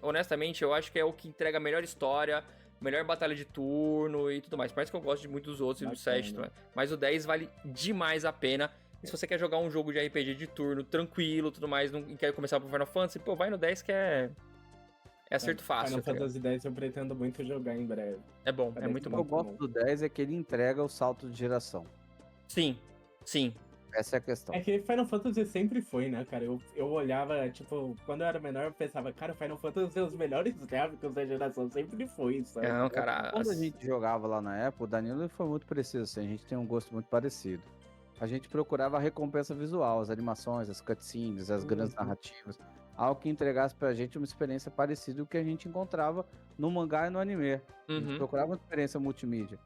Honestamente, eu acho que é o que entrega a melhor história, melhor batalha de turno e tudo mais. Parece que eu gosto de muitos dos outros e do 7, mas o 10 vale demais a pena. E se você quer jogar um jogo de RPG de turno tranquilo, tudo mais, e quer começar pro Final Fantasy, pô, vai no 10 que é acerto fácil. Final Fantasy X eu pretendo muito jogar em breve. É bom, é muito bom. O que eu gosto do 10 é que ele entrega o salto de geração. Sim. Essa é a questão. É que Final Fantasy sempre foi, né, cara? Eu olhava, tipo, quando eu era menor, eu pensava, cara, Final Fantasy é os melhores gráficos da geração, sempre foi, sabe? Não, cara... Quando a gente jogava lá na época, o Danilo foi muito preciso, assim, a gente tem um gosto muito parecido. A gente procurava a recompensa visual, as animações, as cutscenes, as grandes narrativas, algo que entregasse pra gente uma experiência parecida com o que a gente encontrava no mangá e no anime. A gente procurava uma experiência multimídia.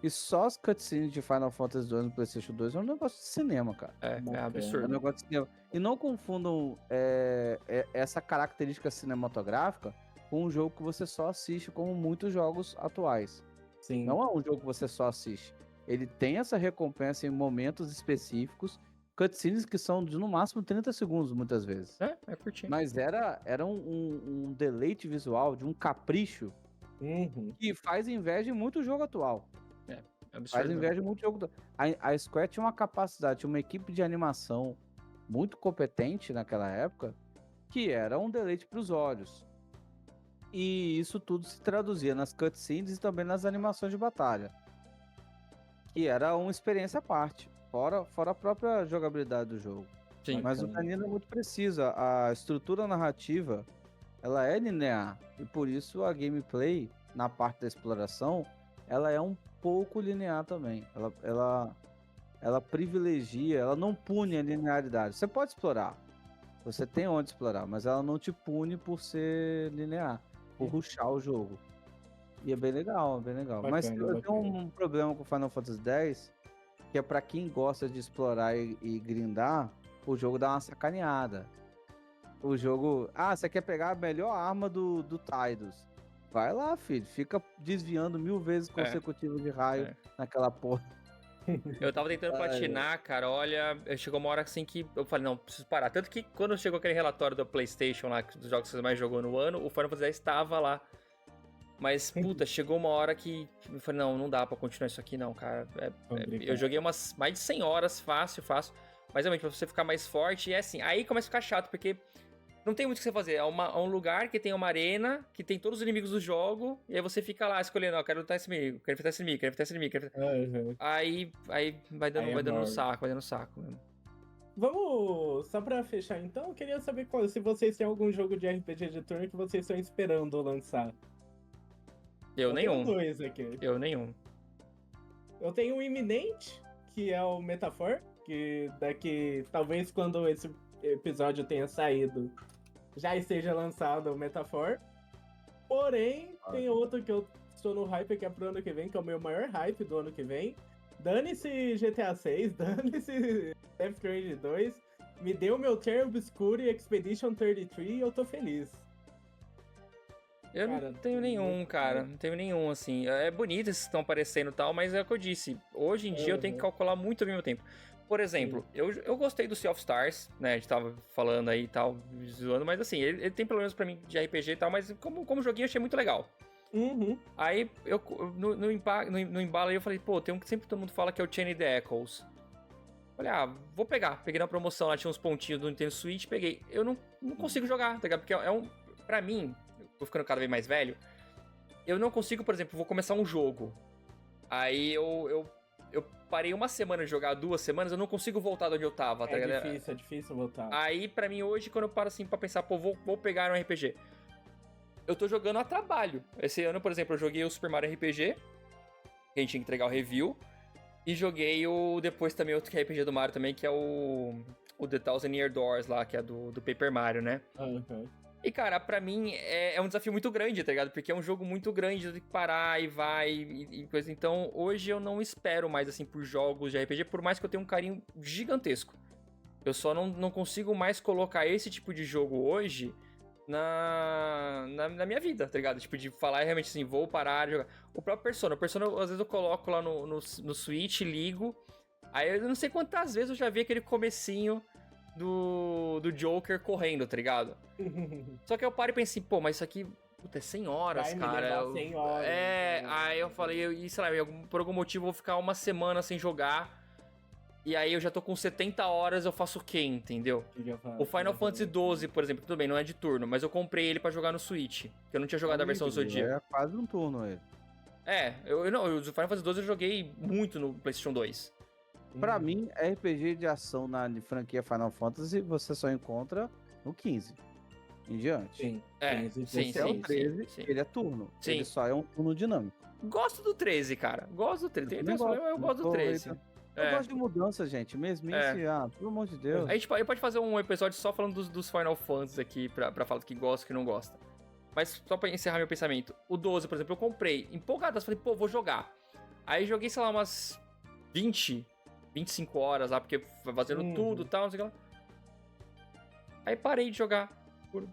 E só as cutscenes de Final Fantasy 2 no PlayStation 2 é um negócio de cinema, cara. É absurdo. É um negócio de cinema. E não confundam essa característica cinematográfica com um jogo que você só assiste, como muitos jogos atuais. Sim. Não é um jogo que você só assiste. Ele tem essa recompensa em momentos específicos, cutscenes que são de no máximo 30 segundos, muitas vezes. É curtinho. Mas era um deleite visual, de um capricho, que faz inveja em muito jogo atual. Absurdo. Faz inveja muito jogo. A Square tinha uma capacidade, tinha uma equipe de animação muito competente naquela época, que era um deleite para os olhos. E isso tudo se traduzia nas cutscenes e também nas animações de batalha, que era uma experiência à parte, fora a própria jogabilidade do jogo. Sim. Mas o Danilo é muito preciso. A estrutura narrativa, ela é linear, e por isso a gameplay, na parte da exploração, ela é um pouco linear também. Ela privilegia, ela não pune a linearidade. Você pode explorar, você tem onde explorar, mas ela não te pune por ser linear, por rushar o jogo. E é bem legal, Bacana, mas eu tenho um problema com Final Fantasy X, que é pra quem gosta de explorar e grindar, o jogo dá uma sacaneada. O jogo... você quer pegar a melhor arma do Tidus. Vai lá, filho. Fica desviando 1000 vezes consecutivas de raio naquela porra. Eu tava tentando platinar, cara. Olha, chegou uma hora assim que eu falei, não, preciso parar. Tanto que quando chegou aquele relatório do PlayStation lá, dos jogos que você mais jogou no ano, o Final Fantasy X estava lá. Mas, puta, chegou uma hora que eu falei, não dá pra continuar isso aqui não, cara. Eu joguei umas mais de 100 horas, fácil. Mas realmente, pra você ficar mais forte, assim, aí começa a ficar chato, porque não tem muito o que você fazer. É um lugar que tem uma arena, que tem todos os inimigos do jogo, e aí você fica lá escolhendo, eu quero lutar esse inimigo, quero enfrentar esse inimigo, quero enfrentar esse inimigo. Aí vai dando saco mesmo. Vamos, só pra fechar então, eu queria saber se vocês têm algum jogo de RPG de turno que vocês estão esperando lançar. Eu nenhum. Tenho 2 aqui. Eu nenhum. Eu tenho o iminente, que é o Metaphor, que daqui, talvez quando esse episódio tenha saído, já esteja lançado o Metaphor. Porém, tem outro que eu estou no hype, que é pro ano que vem, que é o meu maior hype do ano que vem. Dane-se GTA 6, dane-se Death Stranding 2, me deu meu Terra Obscura e Expedition 33 e eu tô feliz. Eu não tenho nenhum, cara. Não tenho nenhum, assim. É bonito esses que estão aparecendo e tal, mas é o que eu disse. Hoje em dia eu tenho que calcular muito ao mesmo tempo. Por exemplo, eu gostei do Sea of Stars, né? A gente tava falando aí e tal, zoando, mas assim, ele tem problemas pra mim de RPG e tal, mas como joguinho eu achei muito legal. Aí, no embalo aí eu falei, pô, tem um que sempre todo mundo fala que é o Chained the Echoes. Falei, vou pegar. Peguei na promoção, lá tinha uns pontinhos do Nintendo Switch, peguei. Eu não consigo jogar, tá ligado? Porque pra mim, vou ficando cada vez mais velho, eu não consigo, por exemplo, vou começar um jogo. Aí eu parei uma semana de jogar, 2 semanas, eu não consigo voltar de onde eu tava, tá ligado? É difícil voltar. Aí, pra mim, hoje, quando eu paro assim pra pensar, pô, vou pegar um RPG. Eu tô jogando a trabalho. Esse ano, por exemplo, eu joguei o Super Mario RPG, que a gente tinha que entregar o review. E joguei depois também outro RPG do Mario também, que é o The Thousand Year Doors lá, que é do Paper Mario, né? Uhum. E, cara, pra mim é um desafio muito grande, tá ligado? Porque é um jogo muito grande, eu tenho que parar e vai e coisa. Então, hoje eu não espero mais, assim, por jogos de RPG, por mais que eu tenha um carinho gigantesco. Eu só não consigo mais colocar esse tipo de jogo hoje na minha vida, tá ligado? Tipo, de falar realmente assim, vou parar de jogar. O próprio Persona. Às vezes eu coloco lá no Switch, ligo. Aí eu não sei quantas vezes eu já vi aquele comecinho do Joker correndo, tá ligado? Só que eu paro e penso assim, pô, mas isso aqui, puta, é 100 horas, Vai cara. Me levar 100 horas. Aí eu falei, sei lá, por algum motivo eu vou ficar uma semana sem jogar. E aí eu já tô com 70 horas, eu faço o quê, entendeu? O Final Fantasy XII, por exemplo, tudo bem, não é de turno, mas eu comprei ele pra jogar no Switch, que eu não tinha jogado a versão do Zodíaco. É quase um turno ele. O Final Fantasy XII eu joguei muito no PlayStation 2. Pra mim, RPG de ação na franquia Final Fantasy, você só encontra no 15 em diante. Sim. Sim, o 13, ele é turno. Sim. Ele só é um turno dinâmico. Gosto do 13, cara. Gosto do 13. Eu gosto do 13. Eu gosto de mudança, gente. Mesmice, pelo amor de Deus. A gente pode fazer um episódio só falando dos Final Fantasy aqui, pra falar do que gosta e que não gosta. Mas só pra encerrar meu pensamento. O 12, por exemplo, eu comprei empolgado. Falei, pô, vou jogar. Aí joguei, sei lá, umas 25 horas lá, porque fazendo tudo e tal, não sei o que lá. Aí parei de jogar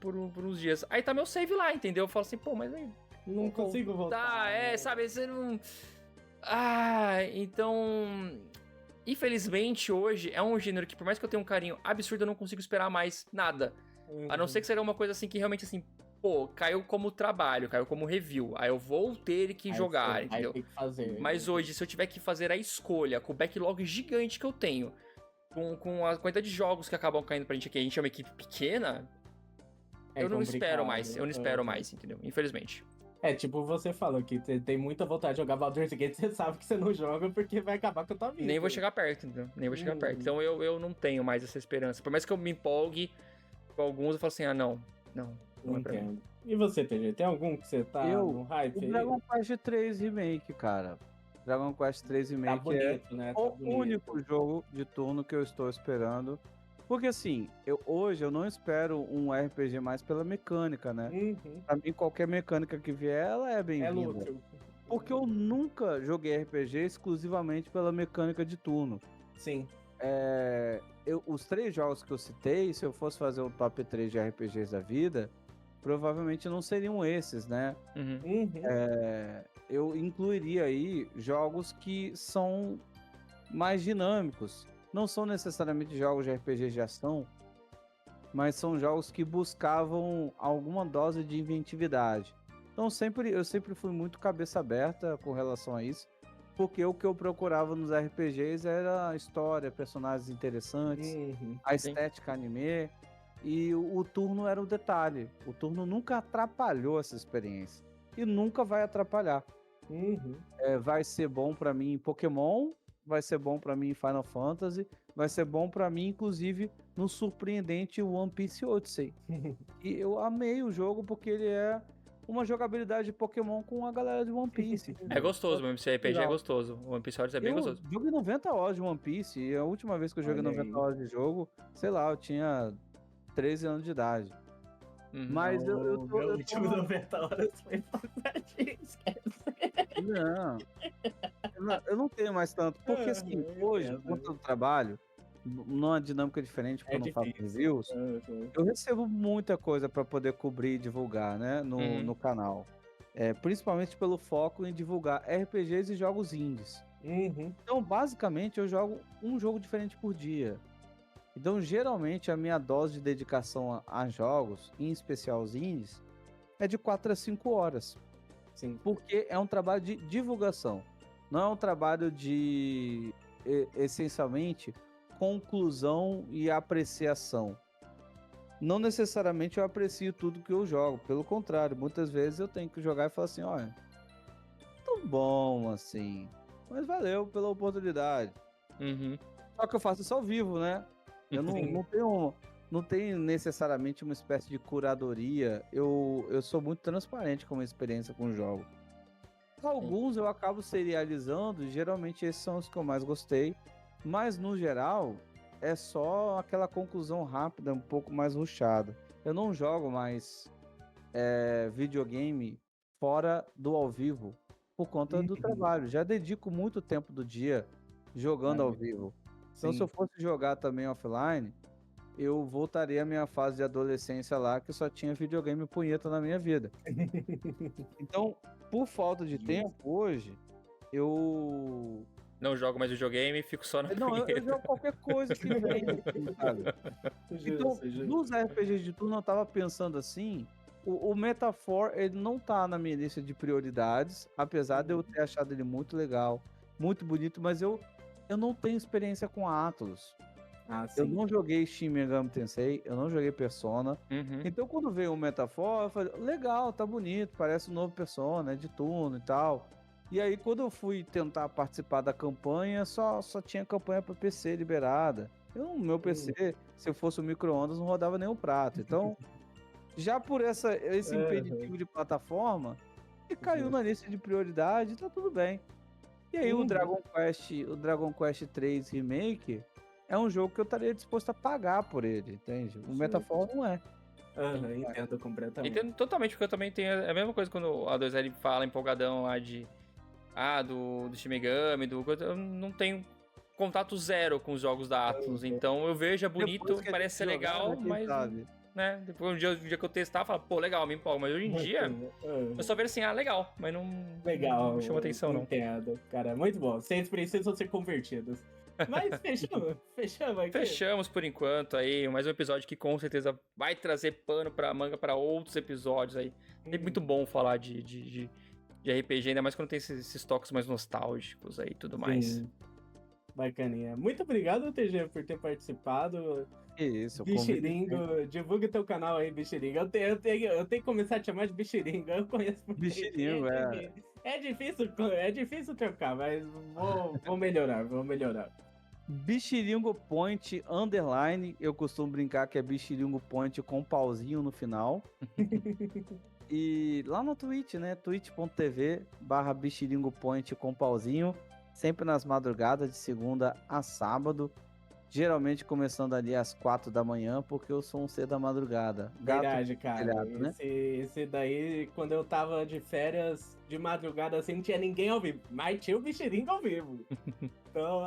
por uns dias. Aí tá meu save lá, entendeu? Eu falo assim, pô, mas aí... Não consigo voltar. Sabe, você não... Então... Infelizmente, hoje, é um gênero que, por mais que eu tenha um carinho absurdo, eu não consigo esperar mais nada. A não ser que seja uma coisa assim que realmente, assim, pô, caiu como trabalho, caiu como review. Aí eu vou ter que jogar, entendeu? Aí tem que fazer. Mas hoje, se eu tiver que fazer a escolha, com o backlog gigante que eu tenho, com a quantidade de jogos que acabam caindo pra gente aqui, a gente é uma equipe pequena, eu não espero mais. Eu não espero mais, entendeu? Infelizmente. Tipo, você falou que tem muita vontade de jogar Baldur's Gate, você sabe que você não joga porque vai acabar com a tua vida. Nem vou chegar perto, entendeu? Nem vou chegar perto. Então eu não tenho mais essa esperança. Por mais que eu me empolgue com alguns, eu falo assim, não é pra mim. E você, PG, tem algum que você tá no hype aí? Dragon Quest 3 Remake, cara. Dragon Quest 3 Remake bonito, né? O único jogo de turno que eu estou esperando. Porque assim, hoje eu não espero um RPG mais pela mecânica, né? Pra mim, qualquer mecânica que vier, ela é bem-vinda. Porque eu nunca joguei RPG exclusivamente pela mecânica de turno. Sim. Os 3 jogos que eu citei, se eu fosse fazer o top 3 de RPGs da vida, provavelmente não seriam esses, né? Eu incluiria aí jogos que são mais dinâmicos. Não são necessariamente jogos de RPG de ação, mas são jogos que buscavam alguma dose de inventividade. Então eu sempre fui muito cabeça aberta com relação a isso, porque o que eu procurava nos RPGs era história, personagens interessantes, a estética anime, e o turno era o detalhe. O turno nunca atrapalhou essa experiência e nunca vai atrapalhar. Vai ser bom pra mim em Pokémon, vai ser bom pra mim em Final Fantasy, vai ser bom pra mim, inclusive, no surpreendente One Piece Odyssey. E eu amei o jogo porque ele é uma jogabilidade de Pokémon com a galera de One Piece. É gostoso, o esse RPG é gostoso. O One Piece Odyssey é bem gostoso. Eu joguei 90 horas de One Piece e a última vez que eu joguei 90 horas de jogo, sei lá, eu tinha 13 anos de idade. Mas eu tô... Meu último 90 horas foi passadinho, esquece. Não, eu não tenho mais tanto, porque assim, hoje, por conta do trabalho, numa dinâmica diferente, porque eu não faço reviews, eu recebo muita coisa para poder cobrir e divulgar, né, no canal. Principalmente pelo foco em divulgar RPGs e jogos indies. Então, basicamente, eu jogo um jogo diferente por dia. Então, geralmente, a minha dose de dedicação a jogos, em especial os indies, é de 4 a 5 horas. Sim. Porque é um trabalho de divulgação. Não é um trabalho de, essencialmente, conclusão e apreciação. não necessariamente eu aprecio tudo que eu jogo. Pelo contrário, muitas vezes eu tenho que jogar e falar assim, olha, tão bom assim, mas valeu pela oportunidade. Só que eu faço isso ao vivo, né? Eu não tenho necessariamente uma espécie de curadoria. Eu sou muito transparente com a minha experiência com o jogo. Alguns eu acabo serializando, e geralmente esses são os que eu mais gostei. Mas, no geral, é só aquela conclusão rápida, um pouco mais rushada. Eu não jogo mais videogame fora do ao vivo, por conta do trabalho. Já dedico muito tempo do dia jogando ao vivo. Então, se eu fosse jogar também offline, eu voltaria à minha fase de adolescência lá, que só tinha videogame e punheta na minha vida. Então, por falta de tempo, hoje, eu... Não jogo mais videogame, fico só na punheta. Eu jogo qualquer coisa que vem, sabe? Então, nos RPGs de turno, eu tava pensando assim, o Metaphor, ele não tá na minha lista de prioridades, apesar de eu ter achado ele muito legal, muito bonito, mas eu não tenho experiência com Atlus. Eu não joguei Shin Megami Tensei, eu não joguei Persona. Então, quando veio o Metaphor, eu falei, legal, tá bonito, parece um novo Persona, é de turno e tal. E aí, quando eu fui tentar participar da campanha, só tinha campanha para PC liberada. Meu PC, se eu fosse um micro-ondas, não rodava nem um prato. Então, já por esse impeditivo de plataforma, ele caiu na lista de prioridade, tá tudo bem. E aí, o Dragon Quest 3 Remake é um jogo que eu estaria disposto a pagar por ele, entende? O Metaphor não é. Entendo completamente. Entendo totalmente, porque eu também tenho a mesma coisa quando a 2L fala empolgadão lá do Shin Megami, eu não tenho contato zero com os jogos da Atlus, então eu vejo, é bonito, parece ser legal, mas... Né? Depois um dia que eu testar, eu falo, pô, legal, me empolgo. Mas hoje em dia, eu só vejo assim, legal, mas não chama atenção, não. Entendo, cara, muito bom. Vocês precisam ser convertidos. Mas fechamos aqui. Fechamos por enquanto aí, mais um episódio que com certeza vai trazer pano pra manga pra outros episódios aí. É muito bom falar de RPG, ainda mais quando tem esses toques mais nostálgicos aí e tudo mais. Bacaninha. Muito obrigado, TG, por ter participado. Isso, Bichiringo, divulga teu canal aí, Bichiringo. Eu tenho que começar a te chamar de Bichiringo. Eu conheço muito. Bichiringo, É difícil trocar, mas vou melhorar. Bichiringo Point Underline, eu costumo brincar que é Bichiringo Point com pauzinho no final. E lá no Twitch, né? twitch.tv/Bichiringo Point com pauzinho, sempre nas madrugadas de segunda a sábado. Geralmente começando ali às 4 da manhã, porque eu sou um cedo da madrugada. Verdade, cara. Né? Esse daí, quando eu tava de férias de madrugada, assim, não tinha ninguém ao vivo. Mas tinha o Bichiringo ao vivo. Então,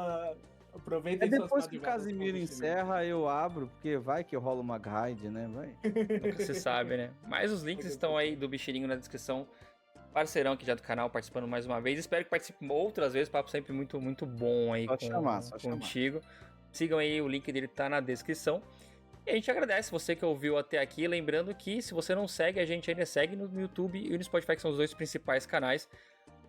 aproveita aí. Depois que o Casimiro encerra, eu abro, porque vai que rola uma raid, né? Vai. Nunca se sabe, né? Mas os links estão aí do Bichiringo na descrição. Parceirão aqui já do canal, participando mais uma vez. Espero que participe outras vezes. Papo sempre muito, muito bom aí contigo. Sigam aí, o link dele tá na descrição. E a gente agradece você que ouviu até aqui. Lembrando que se você não segue, a gente ainda segue no YouTube e no Spotify, que são os dois principais canais.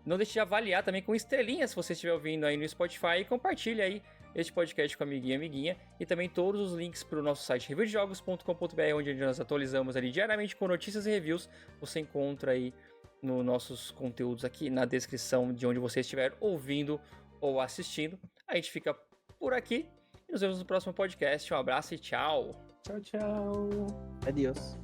Não deixe de avaliar também com estrelinhas se você estiver ouvindo aí no Spotify. E compartilhe aí este podcast com amiguinho e amiguinha. E também todos os links para o nosso site reviewdejogos.com.br, onde nós atualizamos ali diariamente com notícias e reviews. Você encontra aí nos nossos conteúdos aqui na descrição de onde você estiver ouvindo ou assistindo. A gente fica por aqui. Nos vemos no próximo podcast. Um abraço e tchau. Tchau. Adeus.